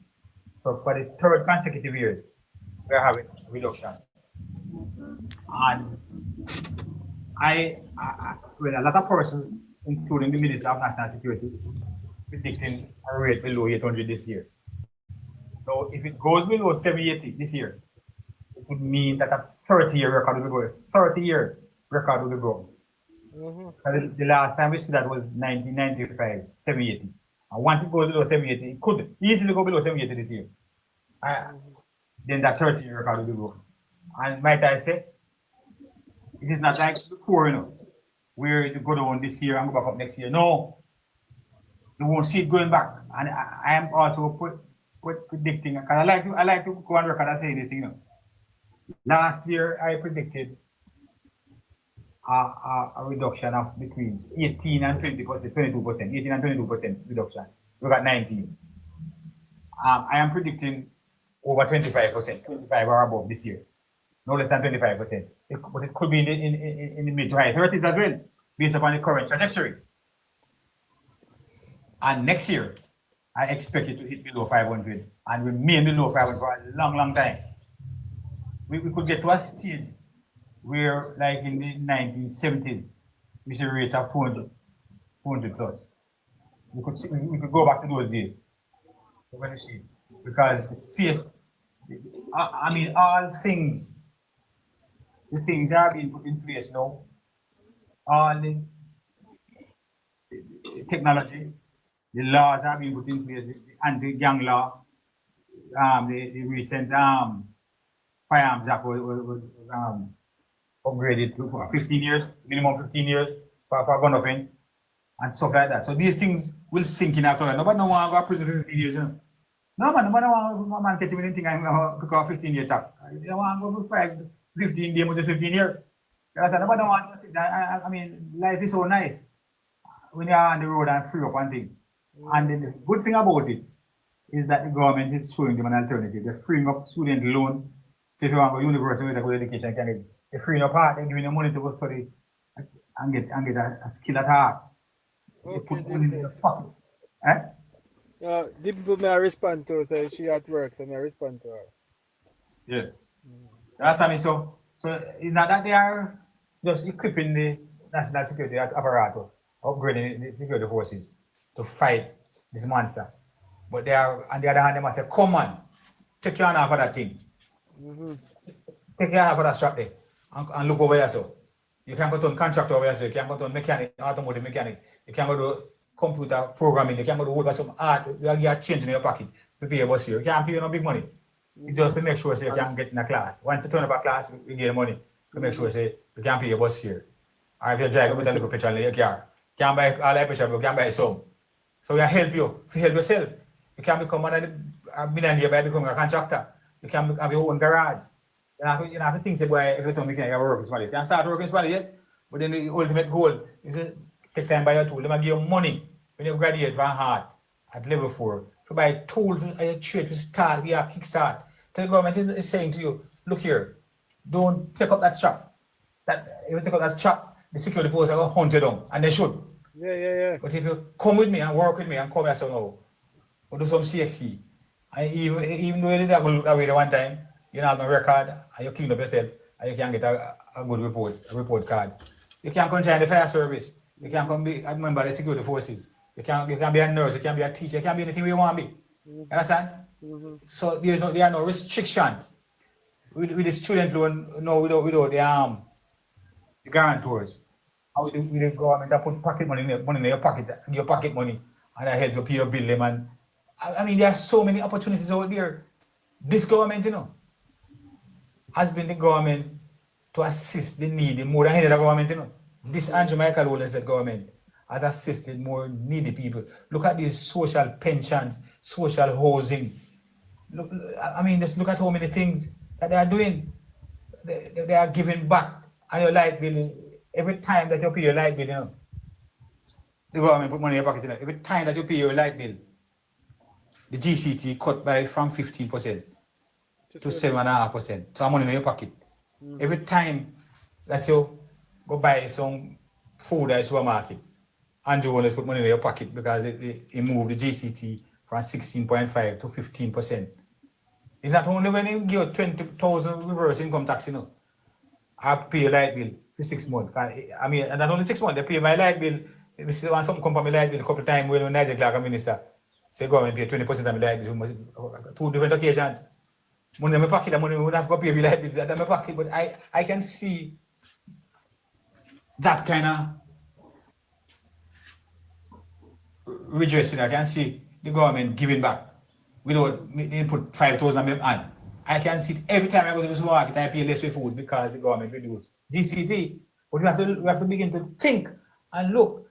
So for the third consecutive year, we're having a reduction. And well, a lot of persons, including the Minister of National Security, predicting a rate below 800 this year. So if it goes below 780 this year, it would mean that a 30-year record will be broken. 30-year record will be broken. The last time we see that was 1995, 780. And once it goes below 780, it could easily go below 780 this year. Then that 30-year record will be broken. And might I say, it is not like before, you know, where you go down this year and go back up next year. No, you won't see it going back. And I am also predicting, because I like to go on record and say this, you know. Last year, I predicted a reduction of between 18 and 20%, 22%, 18 and 22% reduction. We got 19. I am predicting over 25%, 25 or above this year. No less than 25%. But it could be in the mid to high 30s as well, based upon the current trajectory. And next year, I expect it to hit below 500 and remain below 500 for a long, long time. We could get to a stage where, like in the 1970s, we see rates of 200 plus. We could go back to those days. Because it's safe. I mean, all things. The things are being put in place now. All the technology, the laws are being put in place. The anti-gang law, the recent Firearms Act was upgraded to 15 years, minimum 15 years for gun offense and stuff like that. So these things will sink in after. Nobody no want to go to prison for 15 years. You know? No man, nobody want man catch me anything and because 15-year tax. They want to go for 15 days with the 15 years. Nobody want to. I mean, life is so nice when you're on the road and free up and things. And the good thing about it is that the government is showing them an alternative. They're freeing up student loan. So if you want to go to university with a good education, they're freeing up heart, they're giving you money to go study and get a skill at heart. You put money in your pocket. The people may respond to her, say she at work, so I respond to her. Yeah. That's what I mean. So it's not that they are just equipping the national security apparatus, upgrading the security forces to fight this monster. But they are, on the other hand, they must say, come on, take your hand off of that thing. Take your hand off of that strap there and look over here. So you can't go to a contractor over here, so you can't go to a mechanic, automotive mechanic, you can't go to computer programming, you can't go to hold some art, you have change in your pocket to pay your bus here. You can't pay no big money. It's just to make sure so you can get in a class. Once you turn up a class, you get money to make sure say you can pay your bus here. Or if you drive with a little petrol in your car, you can't buy all that petrol, you can buy some. So we help you to help yourself. You can become a millionaire by becoming a contractor. You can have your own garage. You have to think about every time you can work with somebody. You can start working with somebody, yes, but then the ultimate goal is to take time by your tool. They might give you money when you graduate from hard at level 4. To buy tools and your trade to start, yeah, kickstart. So the government is saying to you, look here, don't take up that shop. If you take up that shop, the security forces are going to hunt you down, and they should. Yeah. But if you come with me and work with me and come here somehow, or do some CXC, and even though you did that away the one time, you have no record, and you clean up yourself, and you can get a good report card. You can come join the fire service. You can come be a member of the security forces. You can be a nurse, you can be a teacher, you can be anything you want to be. You understand? So there are no restrictions with the student loan, no, without the guarantors. How with the government that put pocket money in your pocket, give your pocket money, and I help you pay your bill them. And I mean, there are so many opportunities out there. This government, has been the government to assist the needy more than any other government, This Andrew Michael Holness government has assisted more needy people. Look at these social pensions, social housing. Look, I mean, just look at how many things that they are doing. They are giving back on your light bill. Every time that you pay your light bill, the government put money in your pocket. Every time that you pay your light bill, the GCT cut by from 15% to 7.5%. So money in your pocket. Every time that you go buy some food at the supermarket, Andrew Holness put money in your pocket because he moved the GCT from 16.5 to 15%. It's not only when you give 20,000 reverse income tax, I have to pay a light bill for 6 months. I mean, and not only 6 months, they pay my light bill. When something come from my light bill a couple of times when Nigel Clark a minister, say go and pay 20% of my light bill. 2 different occasions. Money in my pocket, money would have to pay my light bill in my pocket. But I can see that kind of redressing. I can see the government giving back. They put 5,000 on my hand. I can see it every time I go to the supermarket, I pay less for food because the government reduced GCT. But we have to begin to think and look.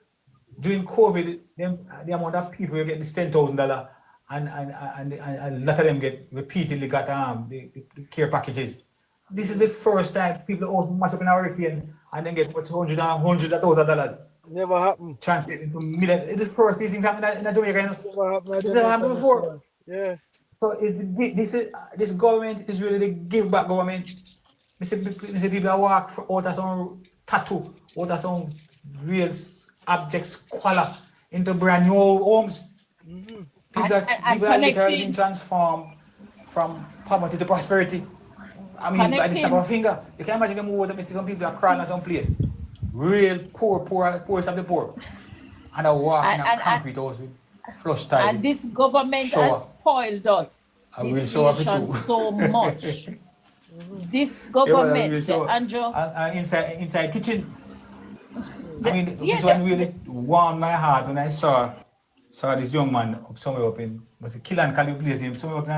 During COVID, the amount of people who get this $10,000 and a lot of them get repeatedly got the care packages. This is the first time people all mash up in a hurricane and then get hundreds of $1,000s. Never happened. Translate into millions. It's the first these things happen in Jamaica. Never happened. Never happened before. Yeah. So this government is really the give back government. I see people that walk out of some tattoo, out of some real abject squalor into brand new homes. People that are literally being transformed from poverty to prosperity. I mean, by the snap of a finger. You can imagine them move out and see some people are crawling at some place. Real poorest of the poor. And are walking on concrete house with flush tile. And this government has spoiled us. This nation so much. This government, Andrew. Inside kitchen. I mean, this one really warmed my heart when I saw this young man somewhere up in, was it Killan Cali place, somewhere up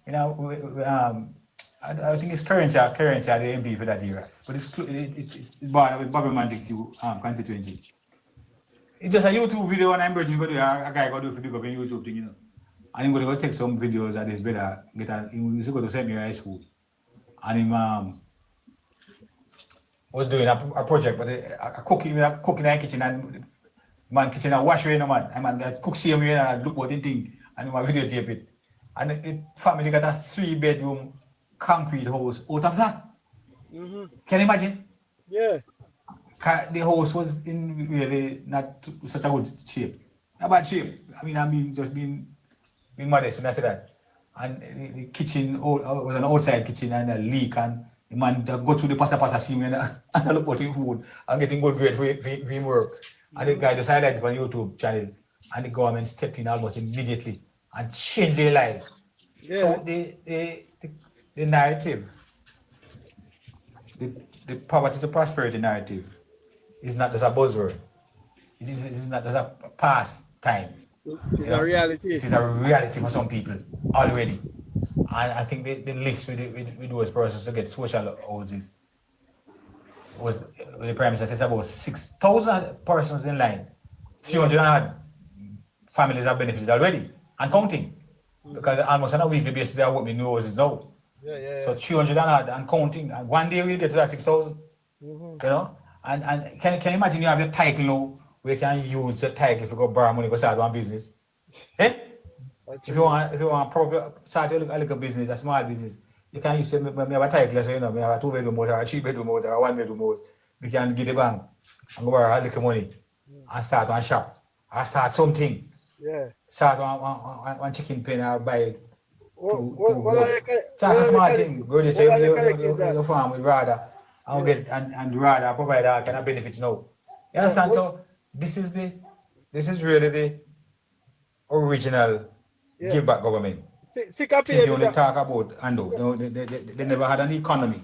in, I think it's currency the MP for that era. But it's born with Bobby Mandique constituency. It's just a YouTube video and I'm bringing a guy got to do up in YouTube thing, And I'm going to go take some videos at this better, he's going to send me to high school. And him was doing a project, but a cooking in the kitchen and man kitchen and wash away man. I man cook same way and look what the thing and my videotape it. And the family got a 3-bedroom concrete house out of that. Can you imagine? Yeah. The house was in really not such a good shape. A bad shape. I mean just being modest when I say that. And the kitchen was an outside kitchen and a leak and the man go through the pasta scene and look at him food and getting good grade for him work. And the guy just highlighted on YouTube channel and the government stepped in almost immediately and changed their lives. Yeah. So the narrative, the poverty to prosperity narrative is not just a buzzword. It is not just a past time. It's a reality. It is a reality for some people already. And I think the list with those persons to get social houses was, the Prime Minister says, about 6,000 persons in line. 300 families have benefited already and counting. Because almost on a weekly basis they are what we know is now. Yeah. So 300 and counting. And one day we'll get to that 6,000. And can you imagine you have your title now where you can use the title if you go borrow money, go start one business? If you want to start a little business, a small business, you can use me have a title, so me have a 2-bedroom house, or a 3-bedroom house, or a 1-bedroom house. We can give the bank and go borrow a little money and start one shop or start something. Yeah. Start one chicken pen or buy start a small thing. Go to your farm with rather and get and rather provide all kind of benefits now. You understand? So this is really the original give back government. They only talk about and they never had an economy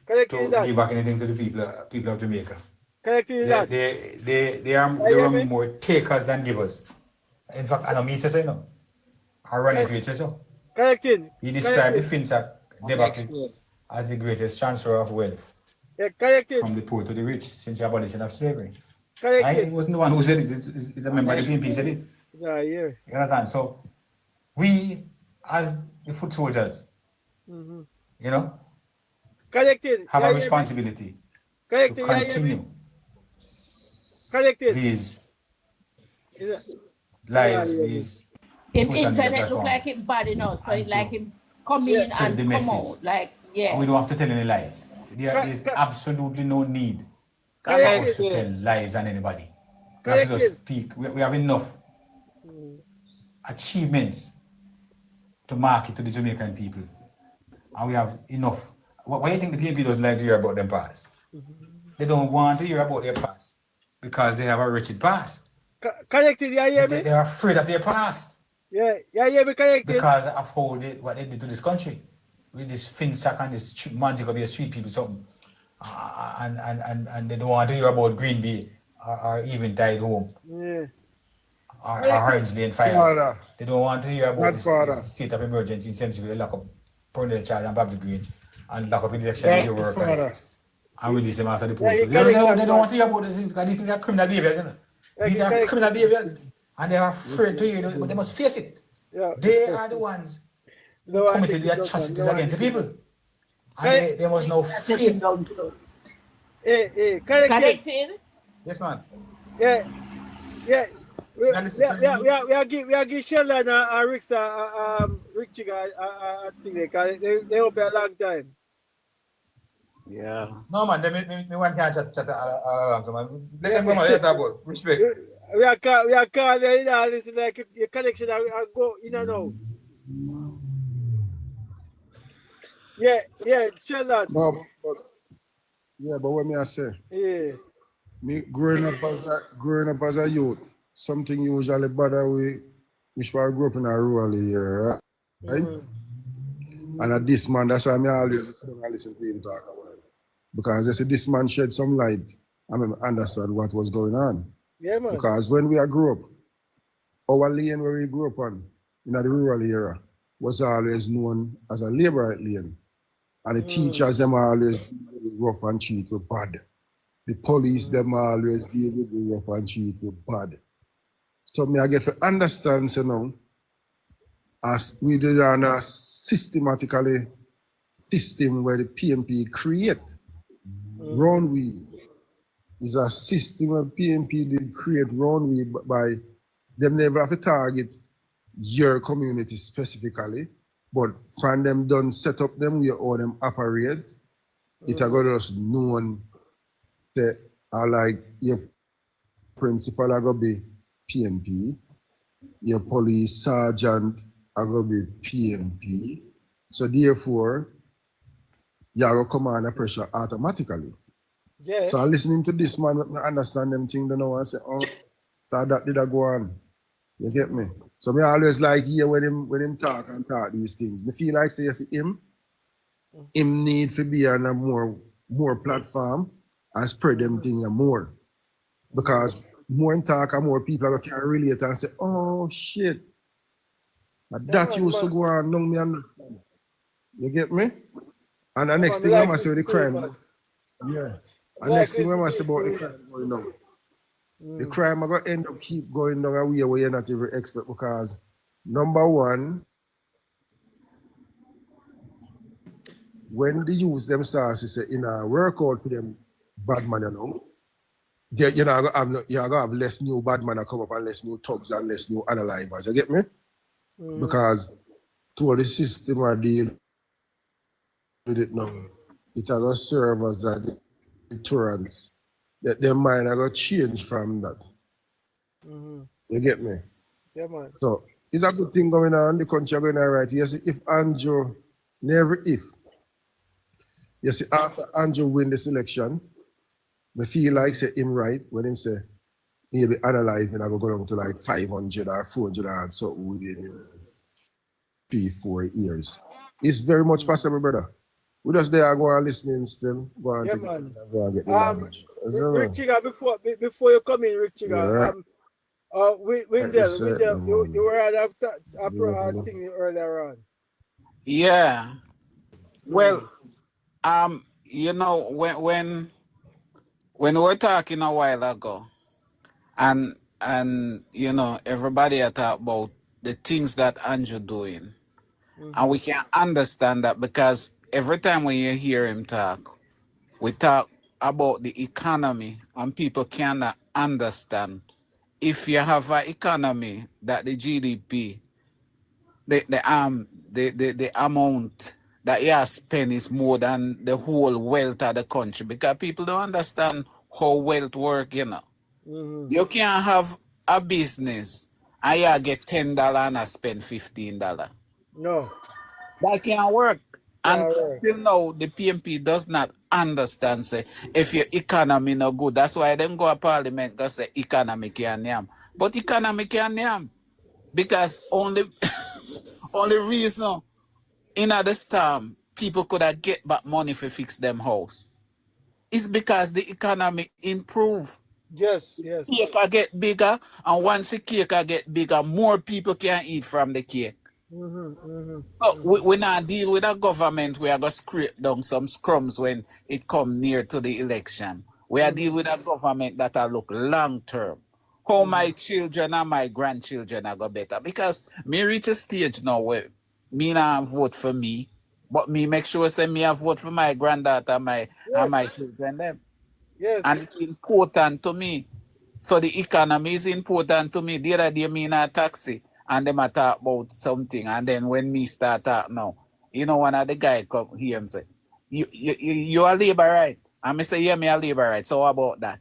to give back anything to the people of Jamaica. Correcting that. They were more takers than givers. In fact, I know me say so, you know. Ironically, it says so. Correcting. He described the FinSac debacle as the greatest transfer of wealth from the poor to the rich since the abolition of slavery. He wasn't the one who said it. He's a member of the PNP said it. Yeah, yeah. You understand? So we, as the foot soldiers, you know, have a responsibility to continue these lives, these Him social media internet look platforms. like him bad enough, so it like him come in Tell and the come message. out. Like, yeah. And we don't have to tell any lies. There is absolutely no need for us to tell lies on anybody. We have to just speak. We have enough achievements to market to the Jamaican people. And we have enough. Why do you think the PNP doesn't like to hear about them past? They don't want to hear about their past because they have a wretched past. Corrected, you hear me? They are afraid of their past. Yeah, hear me corrected. Because of how what they did to this country. With this FinSac and this magic of your street people something. And they don't want to hear about Green Bay or even Tide Home. Yeah. Or Orange Lane fires. They don't want to hear about the state of emergency essentially lock up Purnell Charge and Babs Grange and lock up election workers and release them after the post. They don't want to hear about this because these things are criminal behaviors, you know? These are criminal behaviors and they are afraid to hear it, but they must face it. Yeah. They are the ones who committed the atrocities against the people. And they must now face it. Hey, Correcting. Yes, man. Yeah. We are give Sheldon and Rick Chigga I think they will be a long time. Yeah. No man, me one can't chat man. Let them go man, let about respect. We are calling listen like your connection I go in and out. Yeah, Sheldon. But what me I say? Yeah. Me growing up as a youth, something usually bother we, which I grew up in a rural area, right? And at this man, that's why I always listen to him talk about it. Because I say this man shed some light, I understand what was going on. Yeah, man. Because when we grew up, our lane where we grew up on, in the rural area, was always known as a labor lane. And the teachers, them always rough and cheat with bad. The police, them always deal with the rough and cheat with bad. So me I get to understand, so now, as we did on a systematically system where the PNP create. Round we is a system where PNP did create round we by them never have to target your community specifically, but from them done set up them where all them operate, it are going to known that like your principal are going to be PNP, your police sergeant are going to be PNP. So therefore, you are going to come under pressure automatically. Yeah. So listening to this man, I understand them things, don't know, I say, oh, so that did I go on. You get me? So me always like hear when him talk these things. Me feel like say you see him need to be on a more platform and spread them things more. Because more in talk and more people can relate and say, oh shit. That used to go on, no me understand. You get me? And the next thing I must say the crime. Yeah. And next thing I must say about the crime going on. The crime are going to end up keep going down a way where you're not even expect because number one, when the youth themselves say in a workout for them bad man, you know, you're going to have less new bad man come up and less new thugs and less new analyzers. You get me? Because to the system are deal with it now, it will serve as a deterrence that their mind are going to change from that. You get me? Yeah, man. So it's a good thing going on. The country going on right. You see, if Andrew, never if. You see, after Andrew win this election, I feel like say him right when him say maybe analyzing I go down to like 500 or 400 and something within 3-4 years. It's very much possible, brother. We just there go and listening still. Go and yeah, take man. Go and get the knowledge. Rick Chigga, before you come in, Rick Chigga, Windell, you were at a thing earlier on. Yeah. Well, you know, when we were talking a while ago, and you know, everybody had talked about the things that Andrew doing, and we can understand that because every time when you hear him talk, we talk about the economy, and people cannot understand if you have an economy that the GDP, the amount that you spend is more than the whole wealth of the country, because people don't understand how wealth work, you know. You can't have a business and you get $10 and I spend $15. No. That can't work. And Can't work. till now, the PMP does not understand, say, if your economy no good, that's why they go to parliament because say economy can yam. But economy can yam. Because only only reason in the storm people could have get back money for fix them house is because the economy improve. Yes. Cake will get bigger, and once the cake will get bigger, more people can eat from the cake. So we not deal with a government where I go scrape down some scrums when it come near to the election. We are deal with a government that will look long term. How my children and my grandchildren are go better. Because me reach a stage now where me not vote for me, but me make sure say me have vote for my granddaughter and my children them. Yes. And it's important to me. So the economy is important to me. The other day me in a taxi and them a talk about something, and then when me start talk now, you know, one of the guy come here and say, you a labor right? And me say, yeah, me a labor right. So how about that?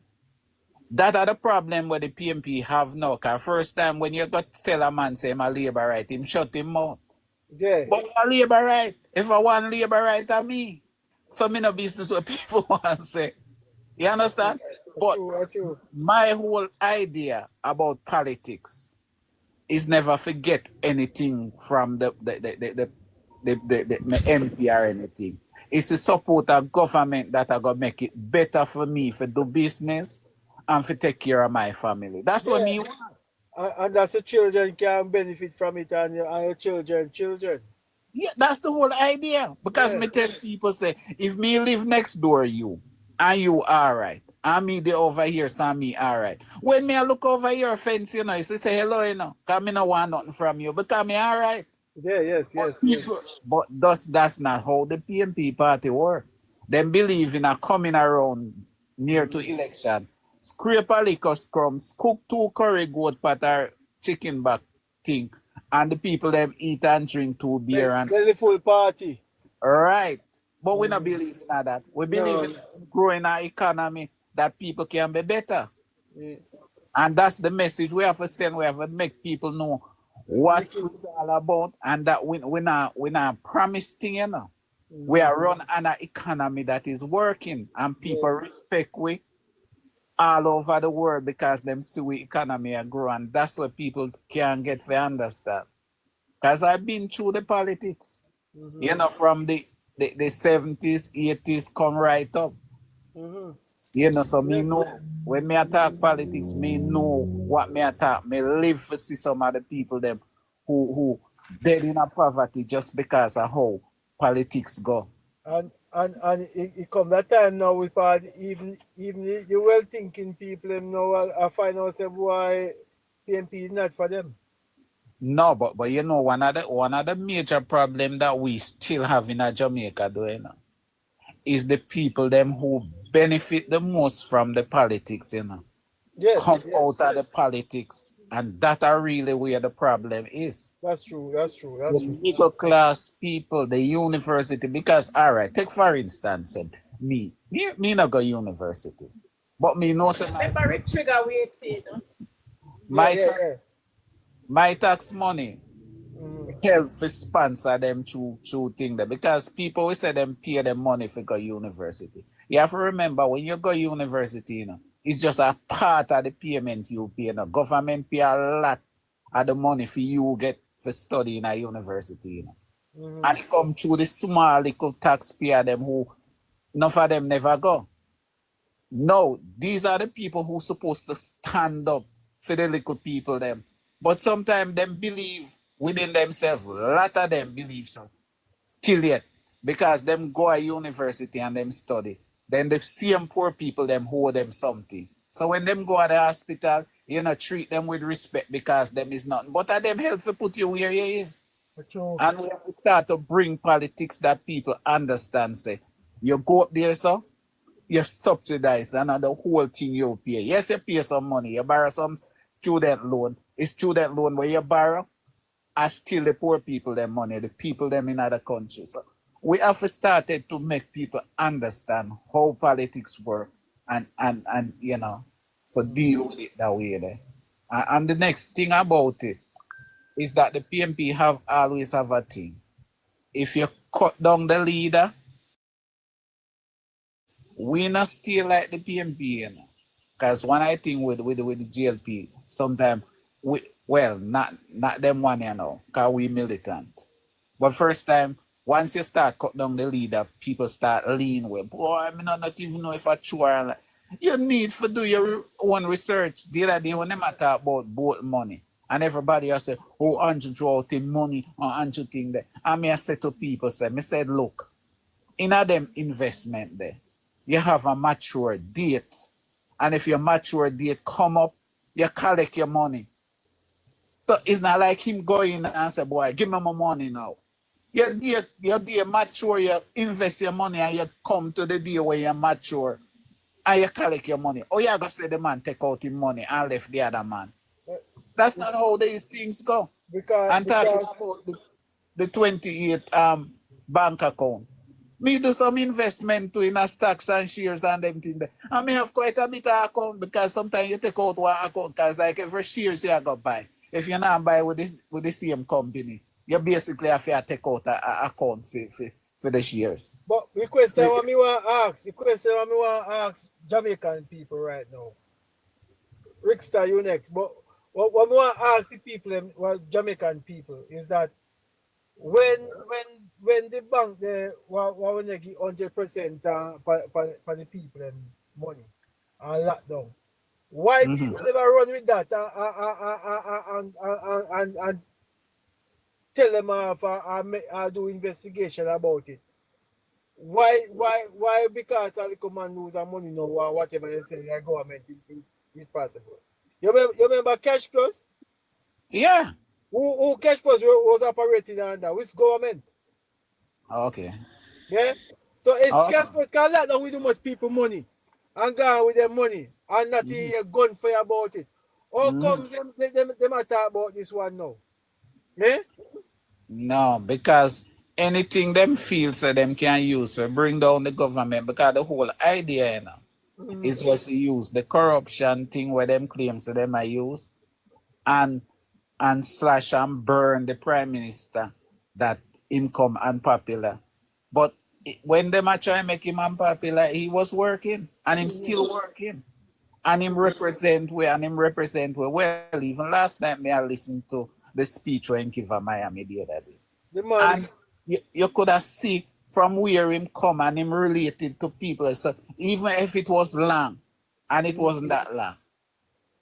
That are the problem where the PMP have now. Cause first time when you got to tell a man say I'm a labor right, him shut him mouth. Yeah. But a labor right. If I want labor right to me. So me no business what people want to say. You understand? But my whole idea about politics is never forget anything from the MP or anything. It's to support a government that are gonna make it better for me for do business and for take care of my family. That's what me want. And that's the children can benefit from it, and your children. Yeah, that's the whole idea. Because me tell people say, if me live next door you, and you alright, and me the over here, so me alright. When me I look over your fence, you know, you say hello, you know, because me no want nothing from you, because me alright. Yeah, yes. But that's not how the PMP party work. Them believe in a coming around near to election, scrape a liquor scrums, cook 2 curry goat pot or chicken back thing, and the people them eat and drink 2 beer and the full party. Right. But we not believe in that. We believe in growing our economy that people can be better. And that's the message we have to send. We have to make people know what it's all about, and that we not promise thing, you know. We are run an economy that is working, and people respect we all over the world because them see we economy are growing. That's what people can get to understand. Because I've been through the politics, you know, from the 70s, 80s come right up. You know, so me know when me attack politics, me know what me attack. Me live to see some of the people them who dead in a poverty just because of how politics go. And it come that time now with even the well thinking people them now I find out why PMP is not for them. No, but you know one of the major problem that we still have in Jamaica, you know, is the people them who benefit the most from the politics, you know. Come out of the politics, and that are really where the problem is. That's true. The middle class people, the university, because all right, take for instance, me not go university, but me know some my tax money help to sponsor them through thing there, because people will say them pay them money for go university. You have to remember when you go university, you know, it's just a part of the payment you pay. You know, government pay a lot of the money for you get for study in a university, you know. And it come through the small little taxpayer them who none of them never go. No, these are the people who supposed to stand up for the little people them. But sometimes them believe within themselves. A lot of them believe so. Till yet. Because them go to university and them study. Then the same poor people them owe them something. So when them go to the hospital, you know, treat them with respect because them is nothing. But at them help to put you where you is. And we have to start to bring politics that people understand. Say, you go up there, so you subsidize and the whole thing you pay. Yes, you pay some money. You borrow some student loan. It's student loan where you borrow are still the poor people their money, the people them in other countries. So we have started to make people understand how politics work and you know, for deal with it that way there. And the next thing about it is that the PMP have always have a thing. If you cut down the leader, we not still like the PMP, you know. Because when I think with the JLP, sometimes we not them one, you know, because we militant. But first time, once you start cut down the leader, people start lean with, boy, I mean, not even know if I sure. You need to do your own research. The other day when they talk about boat money, and everybody else say, oh, Andrew draw out the money, or Andrew thing there. And I say to people, I said, look, in a them investment there, you have a mature date. And if your mature date come up, you collect your money. So it's not like him going and say, boy, give me my money now. You're mature, you invest your money and you come to the day where you're mature and you collect your money. Or you're going to say the man take out his money and left the other man. That's not how these things go. And talking about the 28 bank account. Me do some investment too in a stocks and shares and them thing there. I may have quite a bit of account because sometimes you take out one account because like every shares you go buy. If you're not buy with the same company, you basically have to take out a account for the shares. But the question what me want to ask Jamaican people right now. Rickster, you next. But what me want to ask the people, Jamaican people, is that when the bank they want to give 100% for the people and money and lockdown, why people never run with that and tell them or do investigation about it? Why because all the command lose their money now or whatever they say the government is part of it. You remember Cash Plus? Yeah. Who Cash Plus was operating under? Which government? Okay. Yeah? So it's Cash Plus because that don't do much people money and go with their money and not a gunfire about it. How come them talk about this one now? Yeah? No, because anything them feel so them can use to bring down the government because the whole idea, you know, is was to use the corruption thing where them claims so them are use and slash and burn the prime minister that him come unpopular. But when them are trying to make him unpopular, he was working and him still working. And him represent where well, even last night me I listened to the speech when he gave a Miami the other day. And you could have seen from where him come and him related to people. So even if it was long and it wasn't that long,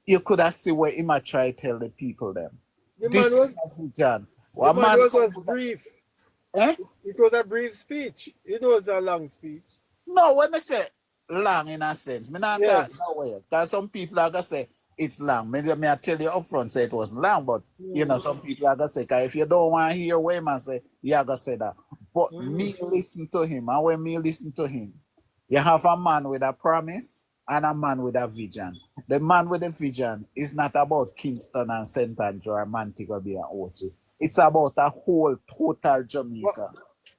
you could have seen where him try to tell the people them. This is a vision. The man was brief. Eh? It was a brief speech. It was a long speech. No, when I say long in a sense, me not talk that way. Because some people are gonna say it's long. Maybe I tell you upfront say it wasn't long, but you know, some people are gonna say, cause if you don't want to hear what man say, you are gonna say that. But me listen to him, and when me listen to him, you have a man with a promise and a man with a vision. The man with a vision is not about Kingston and St. Andrew or Montego Bay and Ochi. It's about a whole total Jamaica.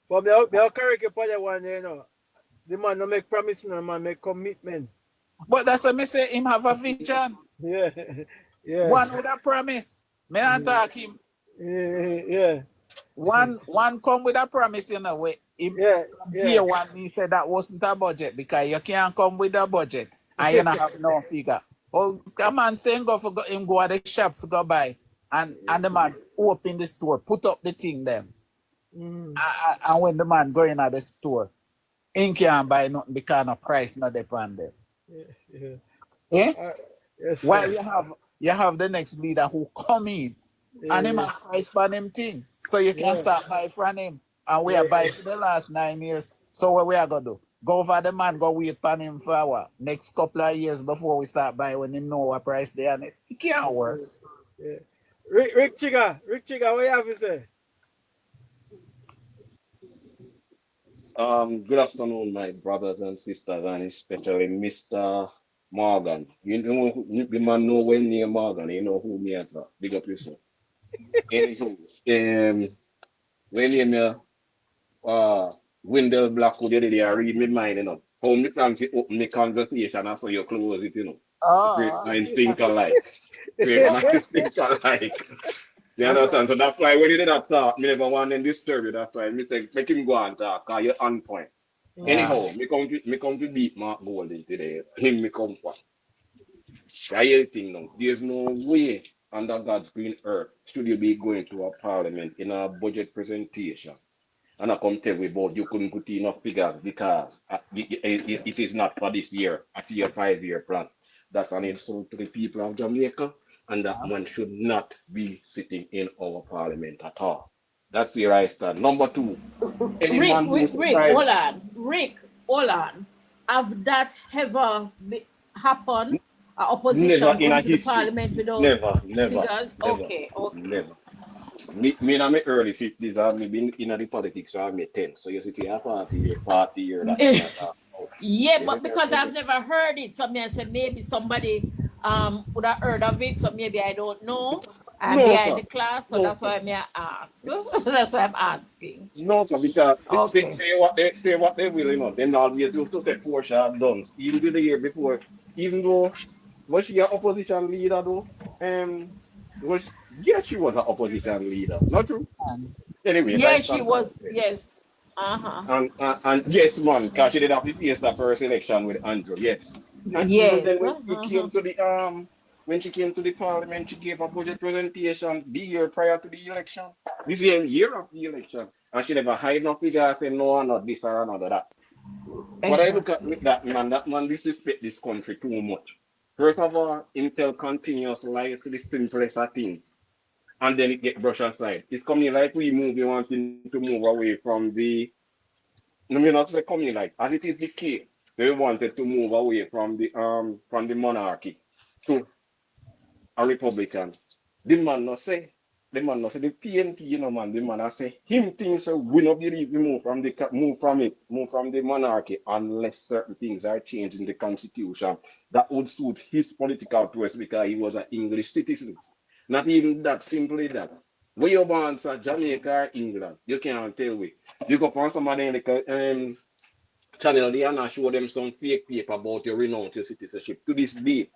But me I'll correct you for that one, you know. The man don't make promise, the man make commitment. But that's what me say him have a vision. Yeah. Yeah. One with a promise. Me not talk him. Yeah. One come with a promise, you know, where here one he said that wasn't a budget because you can't come with a budget and you don't have no figure. Oh, a man saying go at the shops to go buy and the man open the store, put up the thing them. And when the man go in at the store, he can't buy nothing because the price not depend there. Yeah. Eh? Yes, While sir. you have the next leader who come in and him Yeah. have price for them thing. So you can Yeah. start buy from him. And we are Yeah. buy for the last 9 years. So what we are gonna do? Go over the man, go wait for him for what? Next couple of years before we start buy when him know what price they on it. It can't work. Yeah. Rick Chiga, what you have to say? Good afternoon, my brothers and sisters, and especially Mr. Morgan. You know, the man know when near Morgan, you know who me at. Big up yourself. Anywho, when you Wendell Blackwood the other day, I read my mind, you know. How me plan to open the conversation and so you close it, you know. Great Ah. minds think alike. Great minds think alike. You understand? So that's why when you did that talk, me never want to disturb you. That's why me say make him go and talk, cause you're on point. Anyhow, me come to beat Mark Golden today. Him me come for. I hear the thing now. There's no way under God's green earth should you be going to a parliament in a budget presentation. And I come tell you about you couldn't put enough figures because it is not for this year, a 5-year plan. That's an insult to the people of Jamaica, and that man should not be sitting in our parliament at all. That's where I stand. Number two, any man who's Rick, private, hold on. Have that ever happened? never Opposition in come a to the history. parliament without Never, never, figures? never, Okay. never. Me in my early 50s, I've been in the politics, so I'm 10. So you see, a party year that me at talk about. Yeah, You see but me because tell I've you? never heard it, so me I said maybe somebody would have heard of it, so maybe I don't know. I'm No, behind sir. the class, so No, that's sir. why I ask. That's why I'm asking. No, sir, because they Okay. say what they will, you know. Then always used to say 4 shot done. Even the year before, even though was she an opposition leader though? Was yes, she was an opposition leader. Not true. Anyways, I Yeah, she stand was. corrected. Yes. Uh-huh. And yes, man, because she did have to face that first election with Andrew. Yes, and even Yes. then when she came to the parliament, she gave a budget presentation the year prior to the election, the same year of the election, and she never hide no figure saying no, not this or another that. What I look at with that man disrespect this country too much. First of all, Intel continuous lies to the simplest of things, and then it get brushed aside. It's coming like we move, wanting to move away from the no, me not say coming like, as it is the case, they wanted to move away from the monarchy to a republican. The man not say the PNP, you know man, the man I say him thinks so we not believe we move from the monarchy unless certain things are changed in the constitution that would suit his political choice because he was an English citizen. Not even that, simply that. Where you born, sir, Jamaica or England, you can't tell me. You go on somebody in the channel there and I show them some fake paper about your renounce your citizenship. To this day,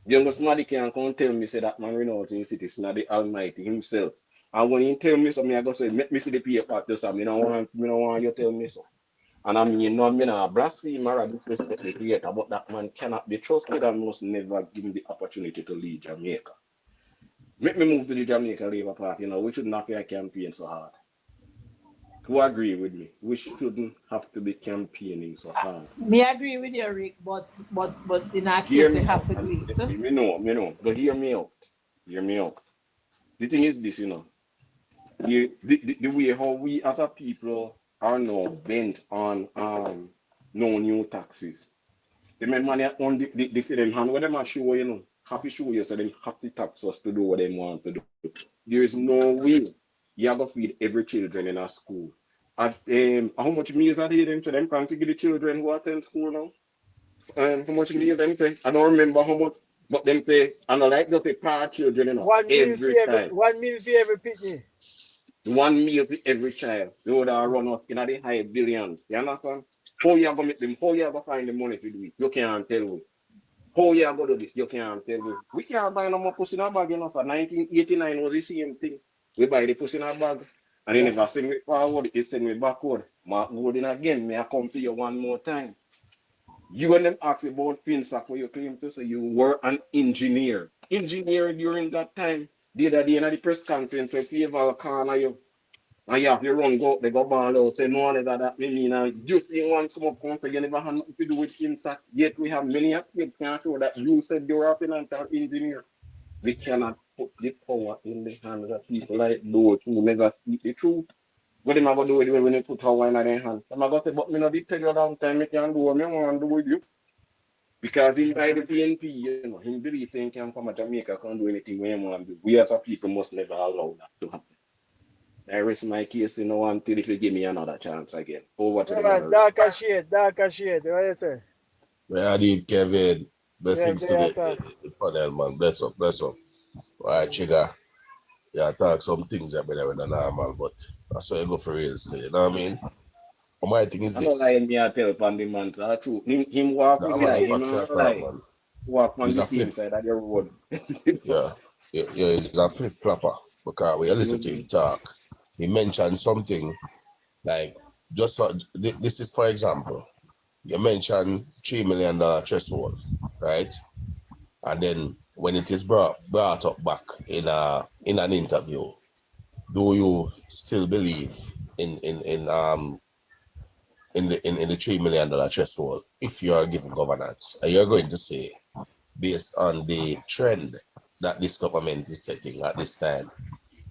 the youngest somebody can come and tell me say that man renouncing his citizen of the Almighty himself. And when he tell me something, I go say, make me see the paper to say, me no want you tell me so. And I mean, no, me not blaspheme or disrespect the creator, but that man cannot be trusted and must never give him the opportunity to lead Jamaica. Make me move to the Jamaica Labour Party, we shouldn't have to campaign so hard. Who agree with me? We shouldn't have to be campaigning so hard. Me agree with you, Rick, but in our Hear case we me have out. to do it. Me know. But hear me out. Hear me out. The thing is this, the way how we as a people are now bent on no new taxes. The money on the them hand what them are show, have to show you so them have to tax us to do what they want to do. There is no way you have to feed every children in a school. At how much meals are they them to them can to give the children who attend school now? How much meal them pay? I don't remember how much, but them pay. And I like to pay per children, every time. 1 meal for every pitney. 1 meal for every child. They would have run us in the high billions. You understand? How you gonna make them? How you gonna find the money to do it? You can't tell me. How you gonna do this? You can't tell me. We can't buy no more pussy in our bag, So 1989 was the same thing. We buy the pussy in our bag, and they never send me forward. They send me backward. Mark Golden again. May I come to you one more time? You and them ask about FinSac where you claim to say you were an engineer. Engineer during that time. The other day in the press conference where Favor corner you. And you have to run go, they go ball out, say no one that me mean, and just in one come up, come say you never have nothing to do with him, sir. Yet we have many aspects can show that you said you're a financial engineer. We cannot put the power in the hands of people like those who never speak the truth. What am I going to do with it when you put power in their hands? I'm going to say, but me not tell you a long time, I can do what I want to do with you. Because in by the PNP, you know, he believes he can come to Jamaica, can do anything we want to do. We as a people must never allow that to happen. I rest my case, you know, until if you give me another chance again. Over to the Man, darker shade, what you say? I did, Kevin. Blessings to Yeah, the panel, man. Bless up, bless up. All right, Chigga. Yeah, I talk some things that better than normal, but that's why I go for real still. You know what I mean? But my thing is I don't this. lie me I tell on the man, so true. Him walk The with man lie, of him facts are not crap, lie. man. Walk on He's the a same flip. side of the road. Yeah, he's a flip flopper. Because when you listen to him talk, he mentioned something like just this is for example. You mentioned $3 million threshold, right? And then when it is brought up back in an interview, do you still believe in the $3 million threshold if you are given governance? And you're going to say, based on the trend that this government is setting at this time,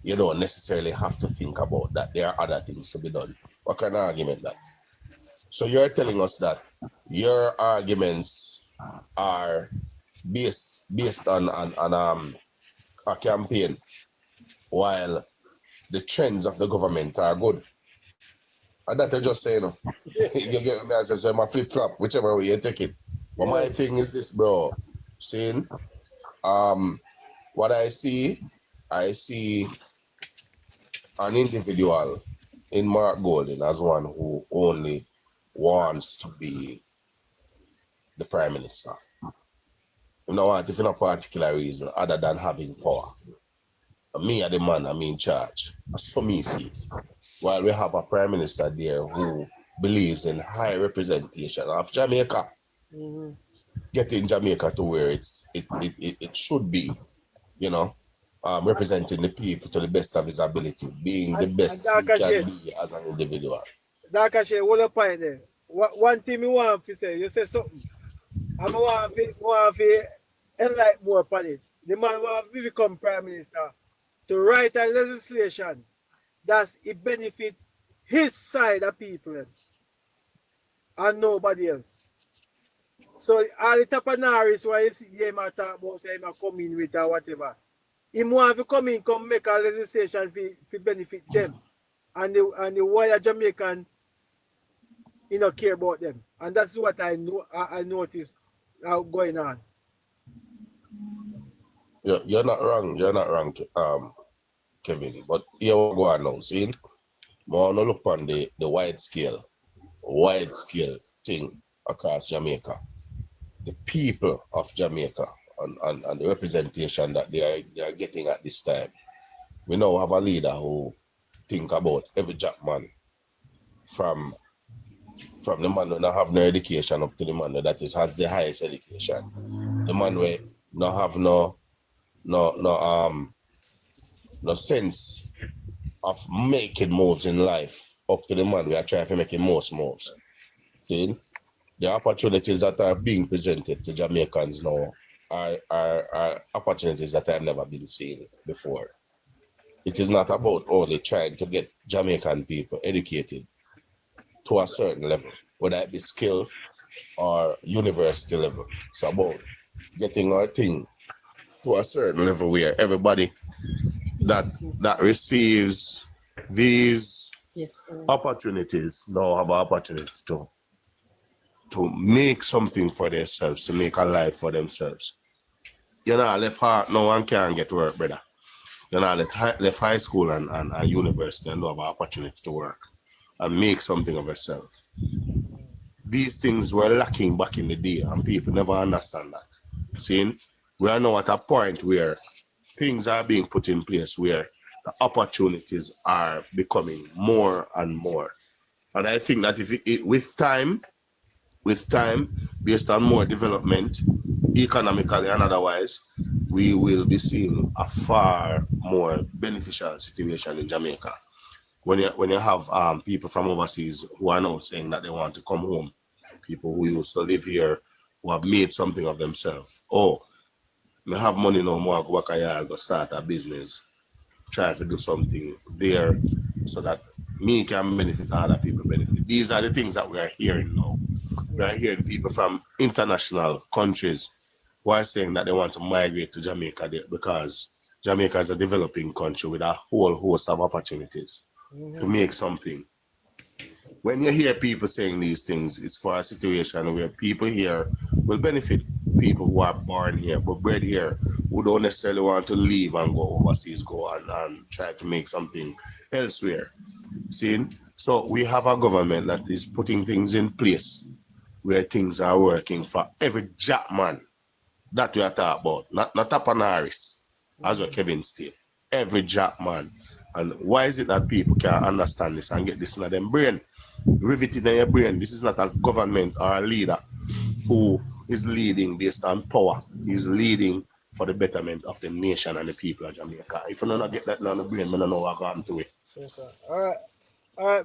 you don't necessarily have to think about that. There are other things to be done. What kind of argument that? So you're telling us that your arguments are based on a campaign, while the trends of the government are good. And that I just say, you get me as I say, my flip flop, whichever way you take it. But my thing is this, bro. Saying, what I see an individual in Mark Golden as one who only wants to be the prime minister. You know what? If in a particular reason other than having power. Me are the man, I'm in charge. So me see it. While we have a prime minister there who believes in high representation of Jamaica, getting Jamaica to where it should be, you know, representing the people to the best of his ability, being the best he can be as an individual. Darker shade, hold up point there. One thing me want to say, you say something. I want to enlighten more upon it. The man want to become prime minister to write a legislation that it benefit his side of people and nobody else. So all the tappanaries why you see him talk about say him come in with or whatever. He want to come in, come make a legislation for benefit them. And the why Jamaican you know care about them. And that's what I noticed going on. You're not wrong, Kevin. But here we go on now. See, I want to look on the wide scale thing across Jamaica. The people of Jamaica and the representation that they are getting at this time. We now have a leader who think about every jack man from the man who not have no education up to the man that has the highest education. The man who not have no sense of making moves in life up to the man we are trying to make most moves. See? The opportunities that are being presented to Jamaicans now are opportunities that have never been seen before. It is not about only trying to get Jamaican people educated to a certain level, whether it be skill or university level. It's about getting our thing to a certain level where everybody that receives these opportunities now have an opportunity to make something for themselves, to make a life for themselves. You're not left heart, no one can get work, brother. You're not left high school and university and don't have an opportunity to work and make something of yourself. These things were lacking back in the day and people never understand that. See, we are now at a point where things are being put in place where the opportunities are becoming more and more. And I think that with time, based on more development, economically and otherwise, we will be seeing a far more beneficial situation in Jamaica. when you have people from overseas who are now saying that they want to come home, people who used to live here, who have made something of themselves. Oh, I have money no more, go back here, go start a business, try to do something there so that me can benefit, other people benefit. These are the things that we are hearing now. We are hearing people from international countries who are saying that they want to migrate to Jamaica because Jamaica is a developing country with a whole host of opportunities to make something. When you hear people saying these things, it's for a situation where people here will benefit people who are born here, but bred here, who don't necessarily want to leave and go overseas, go on and try to make something elsewhere. See? So we have a government that is putting things in place where things are working for every jack man that we are talking about, not Tapanaris, as what Kevin stated. Every jack man. And why is it that people can't understand this and get this in their brain? Riveted in your brain. This is not a government or a leader who is leading based on power. He's leading for the betterment of the nation and the people of Jamaica. If you don't get that in the brain, I don't know what I'm to it. Yes, sir. All right.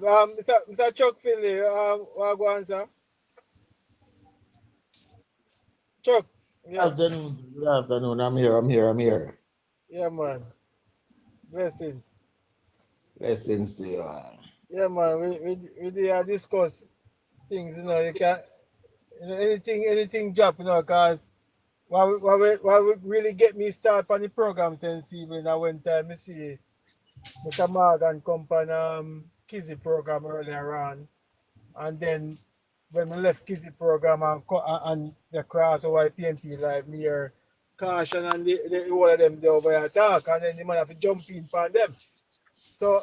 Mr. Chuck Finley, what go on, sir? Chuck. Yeah. Good afternoon. I'm here. Yeah, man. Blessings. Blessings to you. Yeah, man. We did discuss things, you can anything drop, because what really get me started on the program since even I went time I see Mr. Morgan come on Kizzy program earlier on, and then when we left Kizzy program and the crossover PNP live near Caution and the all of them they over here talk, and then the man have to jump in for them. So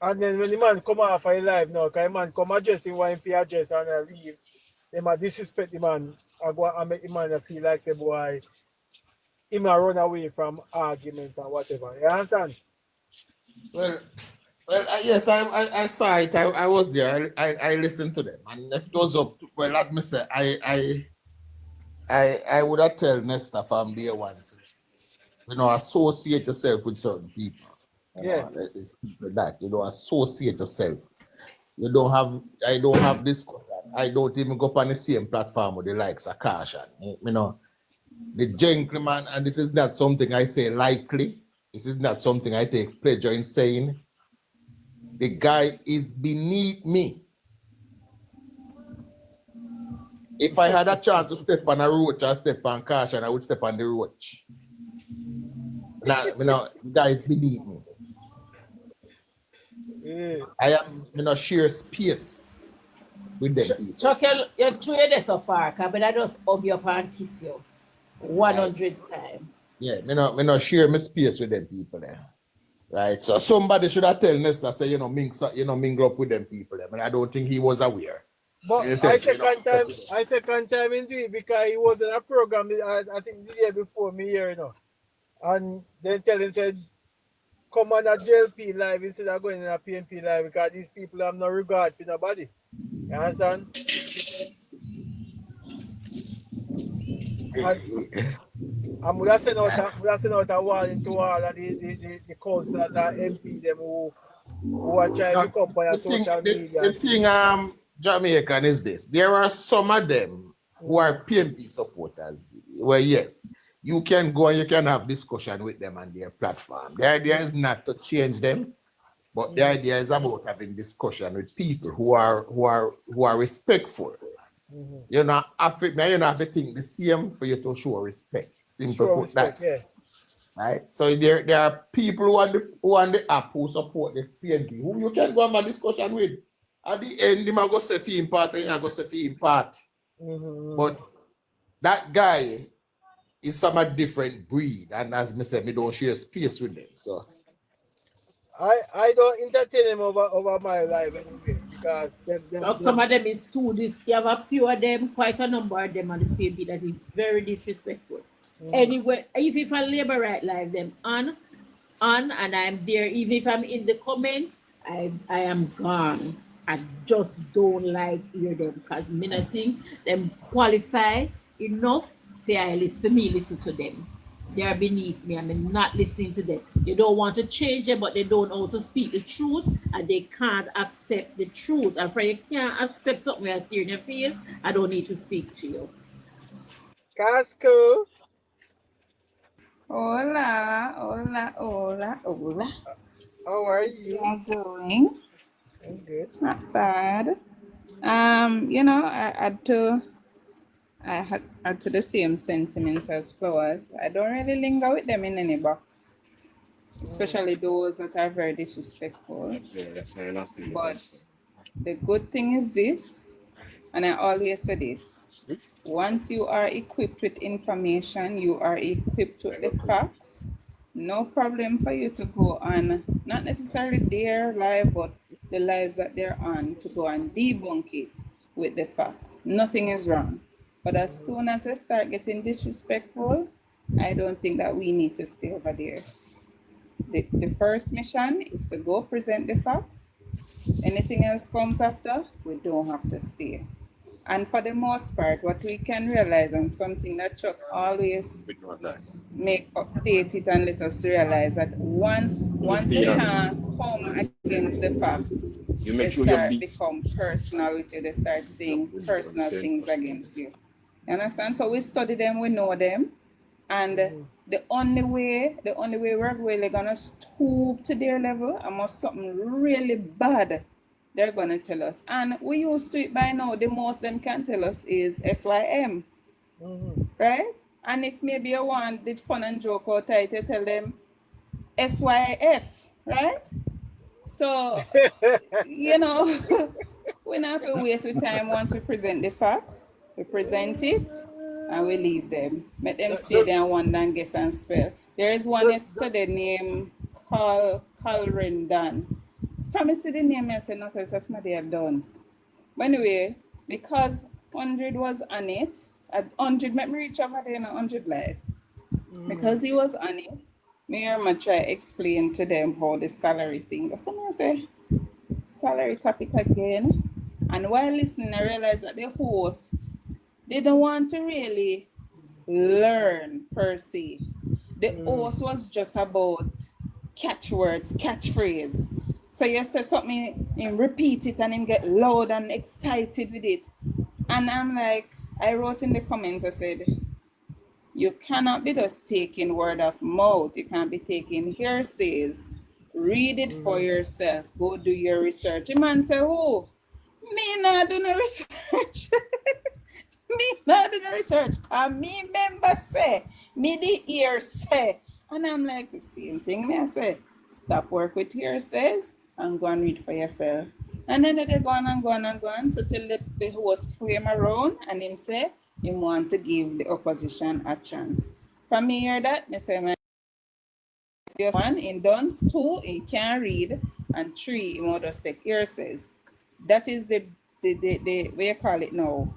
and then when the man come off of live now, because the man come addressing what he address and leave, they might disrespect the man and go and make the man feel like the boy he might run away from argument and whatever. You understand? Well, yes, I saw it. I was there. I listened to them, and if it was up, well, as me say, I would have tell Nesta from day one, associate yourself with certain people. Yeah. It's that associate yourself. I don't have this. I don't even go on the same platform with the likes of Caution. The gentleman, and this is not something I say lightly. This is not something I take pleasure in saying. The guy is beneath me. If I had a chance to step on a roach or step on Caution, I would step on the roach. The guy is beneath me. Yeah. I am share space with them people. Chuck, you're through this so far, but I just hug you up and kiss you 100 times. Yeah, me not share my space with them people there. Right. So somebody should have tell Nesta say, mingle up with them people there. But I don't think he was aware. But I second time into it because he was in a program I think the year before me here, and then tell him said come on a JLP live instead of going in a PNP live because these people have no regard for nobody. You understand? And we are sending out a warning to all of the council and the MP them who are trying to come by social media. The thing Jamaican is this. There are some of them who are PNP supporters. Well, yes, you can go and you can have discussion with them on their platform. The idea is not to change them, but the idea is about having discussion with people who are respectful. You know, have to think the same for you to show respect. Simple put that. Yeah. Right? So there are people who on the app who support the PNP who you can go and have a discussion with. At the end, they might go say fee in part and you go say fee in part. But that guy is some a different breed, and as I said, me don't share space with them. So I don't entertain him over my life anyway because some of them is students. You have a few of them, quite a number of them on the PNP that is very disrespectful. Anyway, if I labor right live them on and I'm there, even if I'm in the comment, I am gone. I just don't like hear them because I think them qualify enough for me listen to them. They are beneath me. I'm not listening to them. They don't want to change them, but they don't know how to speak the truth, and they can't accept the truth. And for you can't accept something that's in your face, I don't need to speak to you. Casco. Hola, hola, hola, hola. How are You you? are doing? I'm good. Not bad. I had to the same sentiments as Flowers. I don't really linger with them in any box, especially those that are very disrespectful. But the good thing is this, and I always say this: once you are equipped with information, you are equipped with the facts, no problem for you to go on, not necessarily their live, but the lives that they're on, to go and debunk it with the facts. Nothing is wrong. But as soon as they start getting disrespectful, I don't think that we need to stay over there. The first mission is to go present the facts. Anything else comes after, we don't have to stay. And for the most part, what we can realize, and something that Chuck always state it and let us realize, that once they can't come against the facts, they start become personal with you. They start saying personal things against you. You understand? So we study them, we know them, and the only way we're really gonna stoop to their level, unless something really bad, they're gonna tell us. And we used to it by now. The most them can tell us is SYM, right? And if maybe you want the fun and joke out it, you tell them SYF, right? So we not have to waste our time. Once we present the facts, we present it and we leave them. Let them stay there and wonder and guess and spell. There is one yesterday named Calrendan. From me see the name, I said, no, so that's my dear Dons. But anyway, because 100 was on it, at 100, let me reach over there in 100 live. Because he was on it, me and my try explain to them how the salary thing goes. So I say, salary topic again. And while listening, I realized that the host didn't want to really learn per se. The host was just about catchwords, catchphrase. So you say something and repeat it and him get loud and excited with it. And I'm like, I wrote in the comments, I said, you cannot be just taking word of mouth. You can't be taking hearsays. Read it for yourself. Go do your research. The man say, oh, me not do no research. Me not do no research. And me member say, me the ear say. And I'm like, the same thing me I say. Stop work with hearsays and go and read for yourself. And then they go on and go on and go on. So till the host came around and him say, he want to give the opposition a chance. From me hear that, me say, man, one, in dons, two, he can't read, and three, he want just take hearsays. That is the what you call it now,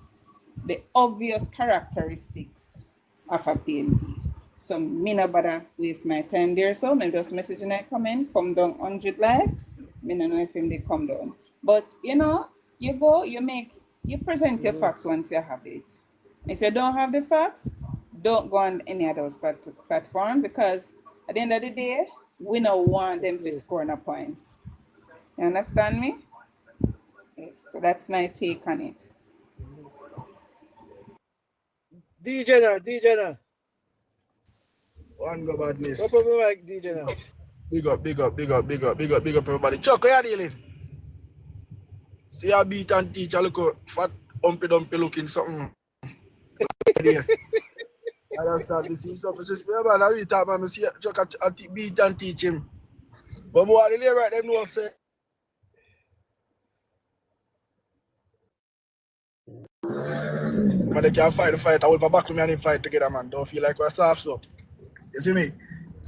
the obvious characteristics of a PNP. So me no bother waste my time there. So me just message in a comment, come down 100 live. Me no know if him they come down. But you go, you present your facts once you have it. If you don't have the facts, don't go on any of those platforms, because at the end of the day, we don't want them to score no points. You understand me? Yes, so that's my take on it. DJ now. One go badness. What problem like DJ now? Big up everybody. Chuck, how you dealing? See a beat and teach a look fat dumpy looking something. I don't start to see something. Just remember that we talk about me see Chuck a beat and teach him. But boy, the right them know say. Man, they can fight the fight. I will back to me and him fight together, man. Don't feel like we're soft so. You see me?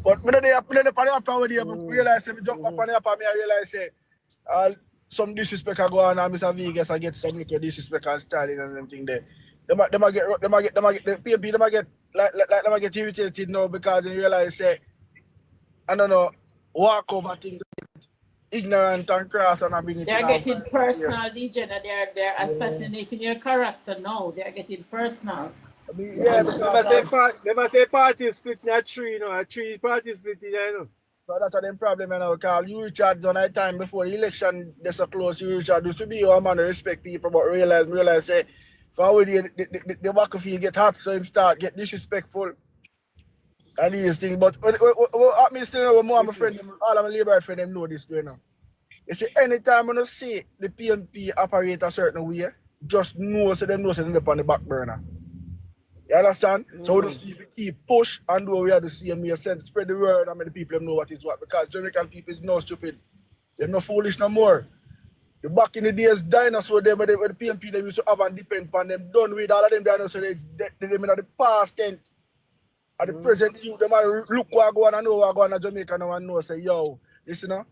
But when they put the party up over there, I realize me jump up on the up and I realize say some disrespect I go on and Mr. Vegas I get some little disrespect and styling and everything there. They might get the PMP they might get like they might get irritated now because they realize say I don't know, walk over things ignorant and cross and I bring it. They're getting personal, DJ. They're assassinating your character now. They're getting personal. Yeah, because never say party split in a tree, you know, a tree party split in there, you know. So that's the problem, you know, Carl. You Richard on that time before the election, they're so close. You Richard used to be your man to respect people, but realize, say, for the battlefield get hot, so him start get disrespectful. And these things, but what me still know, more of my friend, all of my labor friend, them know this, you know. You see, anytime when you see the PNP operate a certain way, just know so them up on the back burner. You understand? So we just need to keep push and do we have the same way, spread the word and make the people know what is what. Because Jamaican people is no stupid. They're not foolish no more. The back in the days, dinosaur them where the PNP they used to have and depend on them. Done with all of them dinosaurs, they in the past tense. At the present youth, them are look what go on and know what go on in Jamaica now and know say, yo, listen now.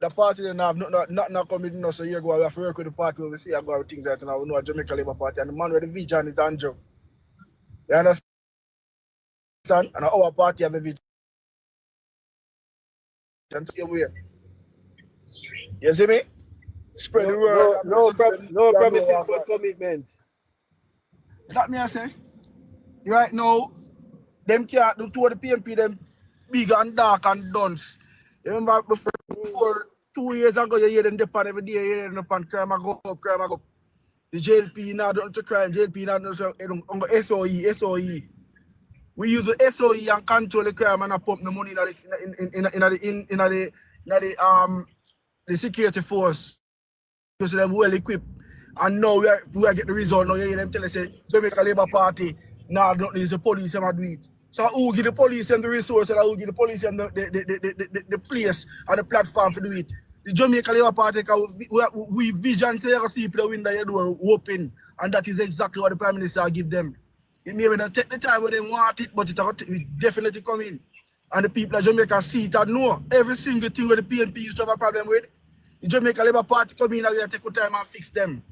The party didn't have nothing coming in, so you go, we have to work with the party when we see about things that now we know a Jamaica Labour Party and the man with the vision is Andrew. You understand? And our party has the vision. Same way. You see me? Spread the word. No promises but commitment. That me I say. Right now, them can't do two of the PNP, them big and dark and dunce. You remember before 2 years ago, you hear them depend every day, you hear them depend crime and go up, crime and go up. The JLP now don't to crime, JLP now don't SOE. We use the SOE and control the crime and pump the money in the security force. So them well equipped. And now we are get the result. Now you hear them tell us say Jamaica Labour Party, now don't need the police and do it. So who give the police and the resources and who give the police and the place and the platform to do it? The Jamaica Labour Party, we vision say you see people window your door open, and that is exactly what the Prime Minister give them. It may not take the time when they want it, but it will definitely come in. And the people of Jamaica see it and know every single thing where the PNP used to have a problem with. The Jamaica Labour Party come in and we take time and fix them.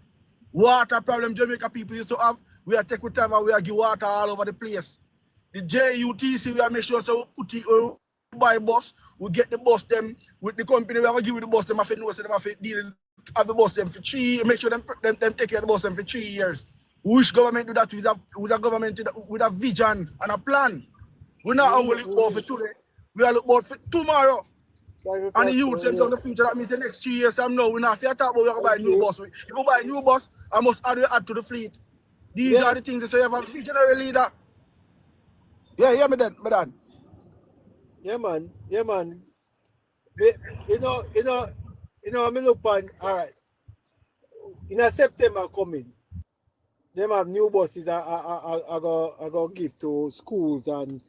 Water problem Jamaica people used to have, we are take time and we are give water all over the place. The JUTC, we are make sure so we put it, buy bus, we get the bus them with the company, we are going to give the bus them, have to know so them have to deal, have the bus them for 3 years, make sure them take care of the bus them for 3 years. Which government do that with a government with a vision and a plan? We're not only look for today, we are look for tomorrow. And the youth them down the future, that means the next 3 years from now, we're not fair talk about we're going to buy a new bus. If you buy a new bus, I must add to the fleet. These are the things that say you have a visionary leader. Yeah, me done. Yeah, man. You know, I mean, look on, all right. In a September coming, them have new buses I go give to schools and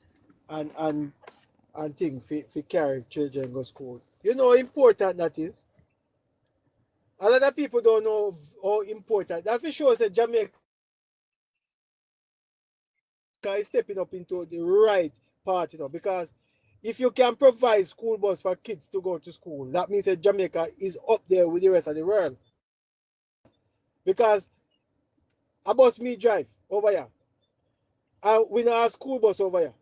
things for carry children go school. You know how important that is? A lot of people don't know how important. That for sure that Jamaica is stepping up into the right part, you know, because if you can provide school bus for kids to go to school, that means that Jamaica is up there with the rest of the world. Because a bus me drive over here, and we don't have school bus over here.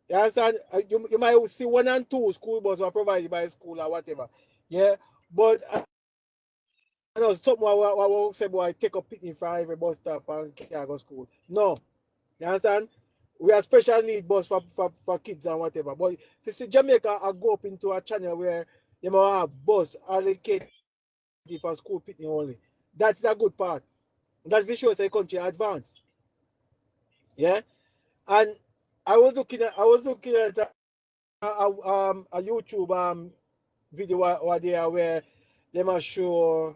You understand? You might see 1 and 2 school buses are provided by school or whatever. Yeah, but I know something I say, boy, take a picnic for every bus stop and can't go to school. No. You understand? We have special need bus for kids and whatever. But if you see Jamaica, I go up into a channel where they might have bus allocated for school picnic only. That's a good part. That shows the country advanced. Yeah? And I was looking at a YouTube video where they must show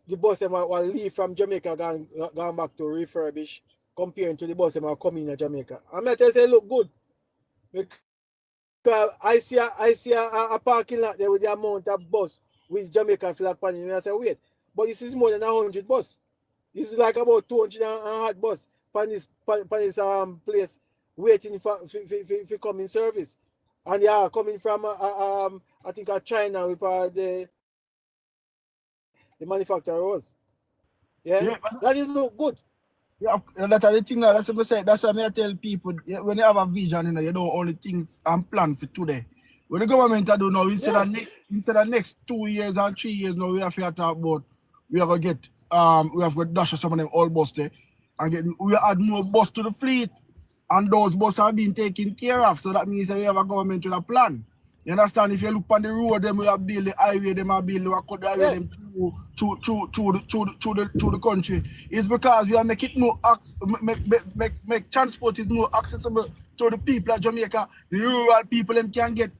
the bus them will leave from Jamaica going back to refurbish comparing to the bus them are coming in Jamaica. I might say look good. Because I see a parking lot there with the amount of bus with Jamaican flag on it. And I say, wait, but this is more than 100 bus. This is like about 200 and hard bus on this place waiting for coming service. And they are coming from I think China with the manufacturer was. Yeah, that is look good. Yeah, that's the thing. That's what I say. That's why I tell people when you have a vision, you don't only things and plan for today. When the government do now, instead of next 2 years or 3 years now, we have to talk about we have to get we have to dash some of them all bus there. And we add more bus to the fleet. And those buses are being taken care of. So that means that we have a government with a plan. You understand? If you look on the road, them we have build the highway, them are build, we have cut the highway, them through the country. It's because we are making it more make transport is more accessible to the people of Jamaica. The rural people them can get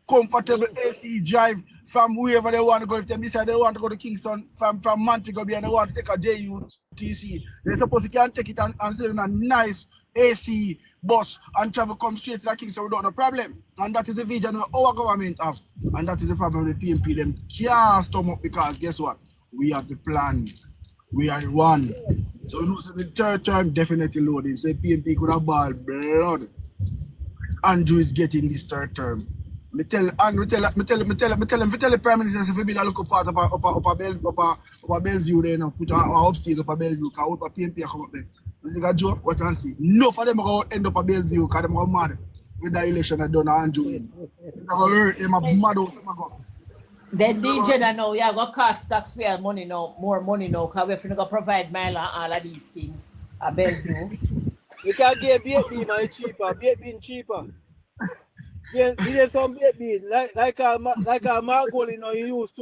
comfortable AC drive from wherever they want to go. If they decide they want to go to Kingston from Montego Bay and they want to take a JUTC, they're supposed to can take it and sit in a nice AC bus and travel come straight to the Kingston without no problem. And that is the vision our government have. And that is the problem with the PMP. Them can't stomach because guess what? We have the plan. We are the one. So you know, so the third term definitely loading. So PMP could have ball blood. Andrew is getting this third term. Me tell the Prime Minister if we build a local part of Bellevue there now, put our upstairs up a Bellevue, because out of PMP come up there. You got Joe, what you see? No for them are end up a Bellevue because them are mad with the election that done Andrew in. Them are hurt, them are mad out. Then DJ now, yeah, go cost taxpayer money now, more money now, because we're going to provide Mile and all of these things at Bellevue. You can get baked bean man cheaper, baked bean cheaper. Get some baked bean, like a Margol, you know, he used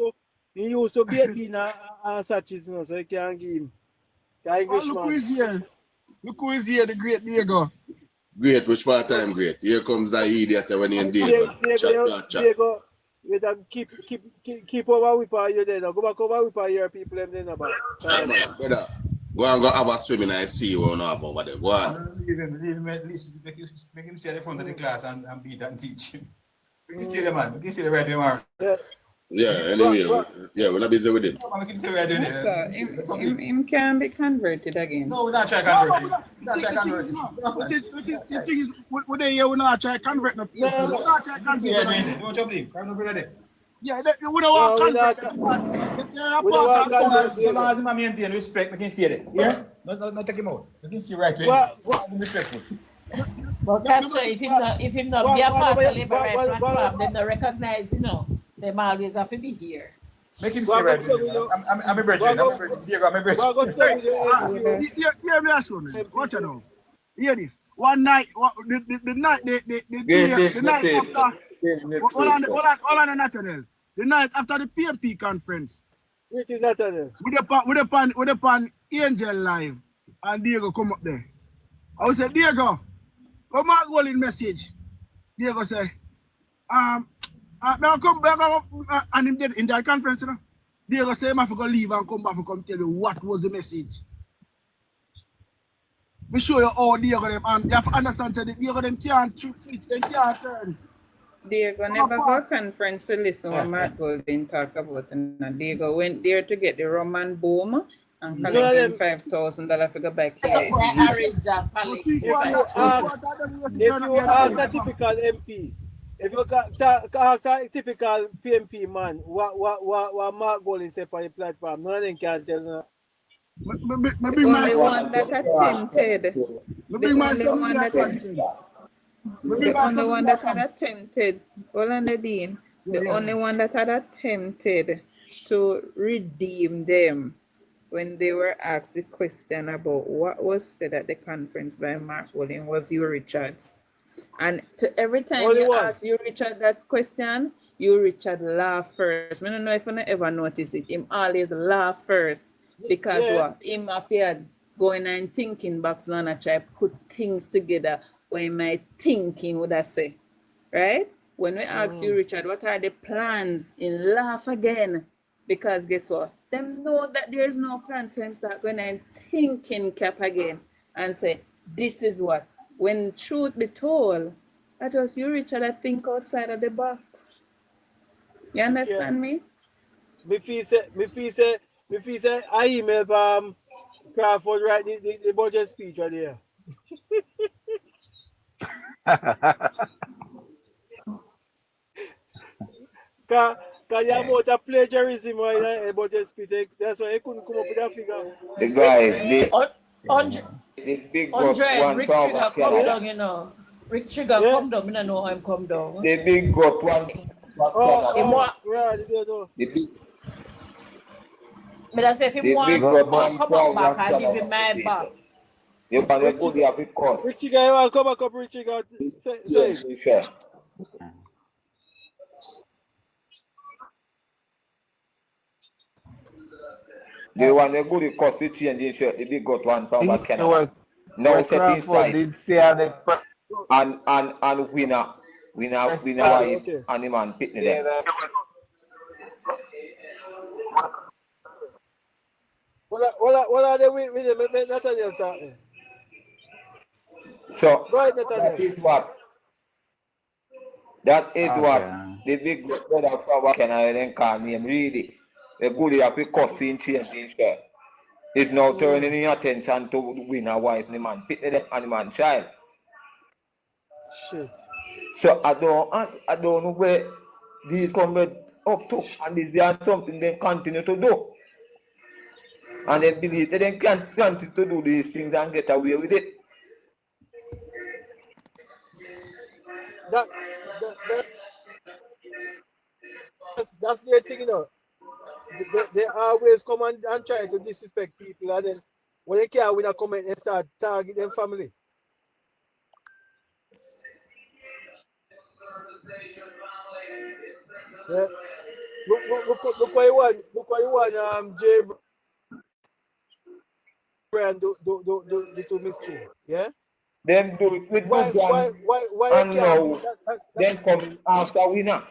to baked bean and such, you know, so you can give him. Look who is here. Look who is here, the great Diego. Great, which part time great? Here comes the idiot when you're in Diego. Diego, you keep over with you then. Go back over with your people and then about. Brother, go and go have a swim and see what you have over there. Go on. Leave him at least make him sit at the front of the class and beat that and teach him. We can see the man, we can see the right tomorrow. Yeah, anyway, we're not busy with him. Him can be converted again. No, we're not trying to convert him. We're not trying to convert him. The thing is, we're not trying to convert no people. We're not trying to convert. Yeah, don't jump in. Come over there. Yeah, we don't want to convert. So long as he maintain respect, we can stay there. Yeah? Not take him out. We can see right away. Respectful. But Castro, if him not be a part of the Labour Right platform, then they recognize, you know, they always have to be here. Make him say right. I'm a virgin. Diego, I'm a virgin. Hear me ask you, watch it now. Hear this. One night, the night after, hold on, Nathaniel. The night after the PMP conference. Which is Nathaniel? With the Angel Live, and Diego come up there. I will say, Diego, come out rolling message. Diego say, now come back and him dead in that conference, you know. Diego say, I have to go leave and come back and come tell you what was the message. We show you how Diego them, and you have to understand that Diego them can't switch, they can't turn. Diego never go conference to listen what Mark Golding talk about. And Diego went there to get the Roman boom and collecting $5,000 for go back here. If you ask a typical MP, if you ask a typical PMP man, what Mark Golding say on the platform, none of them can tell you. The only one that attempted. The only one that had attempted, the only one that had attempted to redeem them when they were asked the question about what was said at the conference by Mark Golding was you, Richards. And to every time you ask you, Richard, that question, you, Richard, laugh first. I don't know if you ever notice it. Him always laugh first because what? Him after going and thinking box and try put things together. What am I thinking, would I say? Right? When we ask you, Richard, what are the plans? In laugh again. Because guess what? Them knows that there's no plan. So I'm start going and thinking cap again and say, this is what. When truth be told, I just you, Richard, I think outside of the box. You understand me? Me feel say I email Crawford write the budget speech right there. Cause you have about a plagiarism right about the speech. That's why I couldn't come up with that figure. The guys, the big Andre, Rick Sugar come down, you know. Rick Sugar come down, I don't know how him come down. The big got one. But I say if he want to come up back, I give him my box. You want to go there because Richie guy, you want to come back up, Richie guy? Say. sure. They want to go the cost to change the shirt, the big got one from what Canada. Now set inside did say the and winner wife and the man pitney them. What are they with them? Nathaniel talking. So Go ahead, Nathaniel. That is what the big brother from Canada then call name really. The good have to cost in change this shirt. It's now turning in attention to win a wife and the man pitney them and the man child. Shit. So I don't know where these come up to, and this is something they continue to do. And they believe they can't continue to do these things and get away with it. That's their thing, you know. They always come and try to disrespect people, and then when they can't win a comment, they start targeting them family. Yeah. Look what you want, Jay Brian do to mischief. Yeah? Them do it with why and you can't now that then come after winner.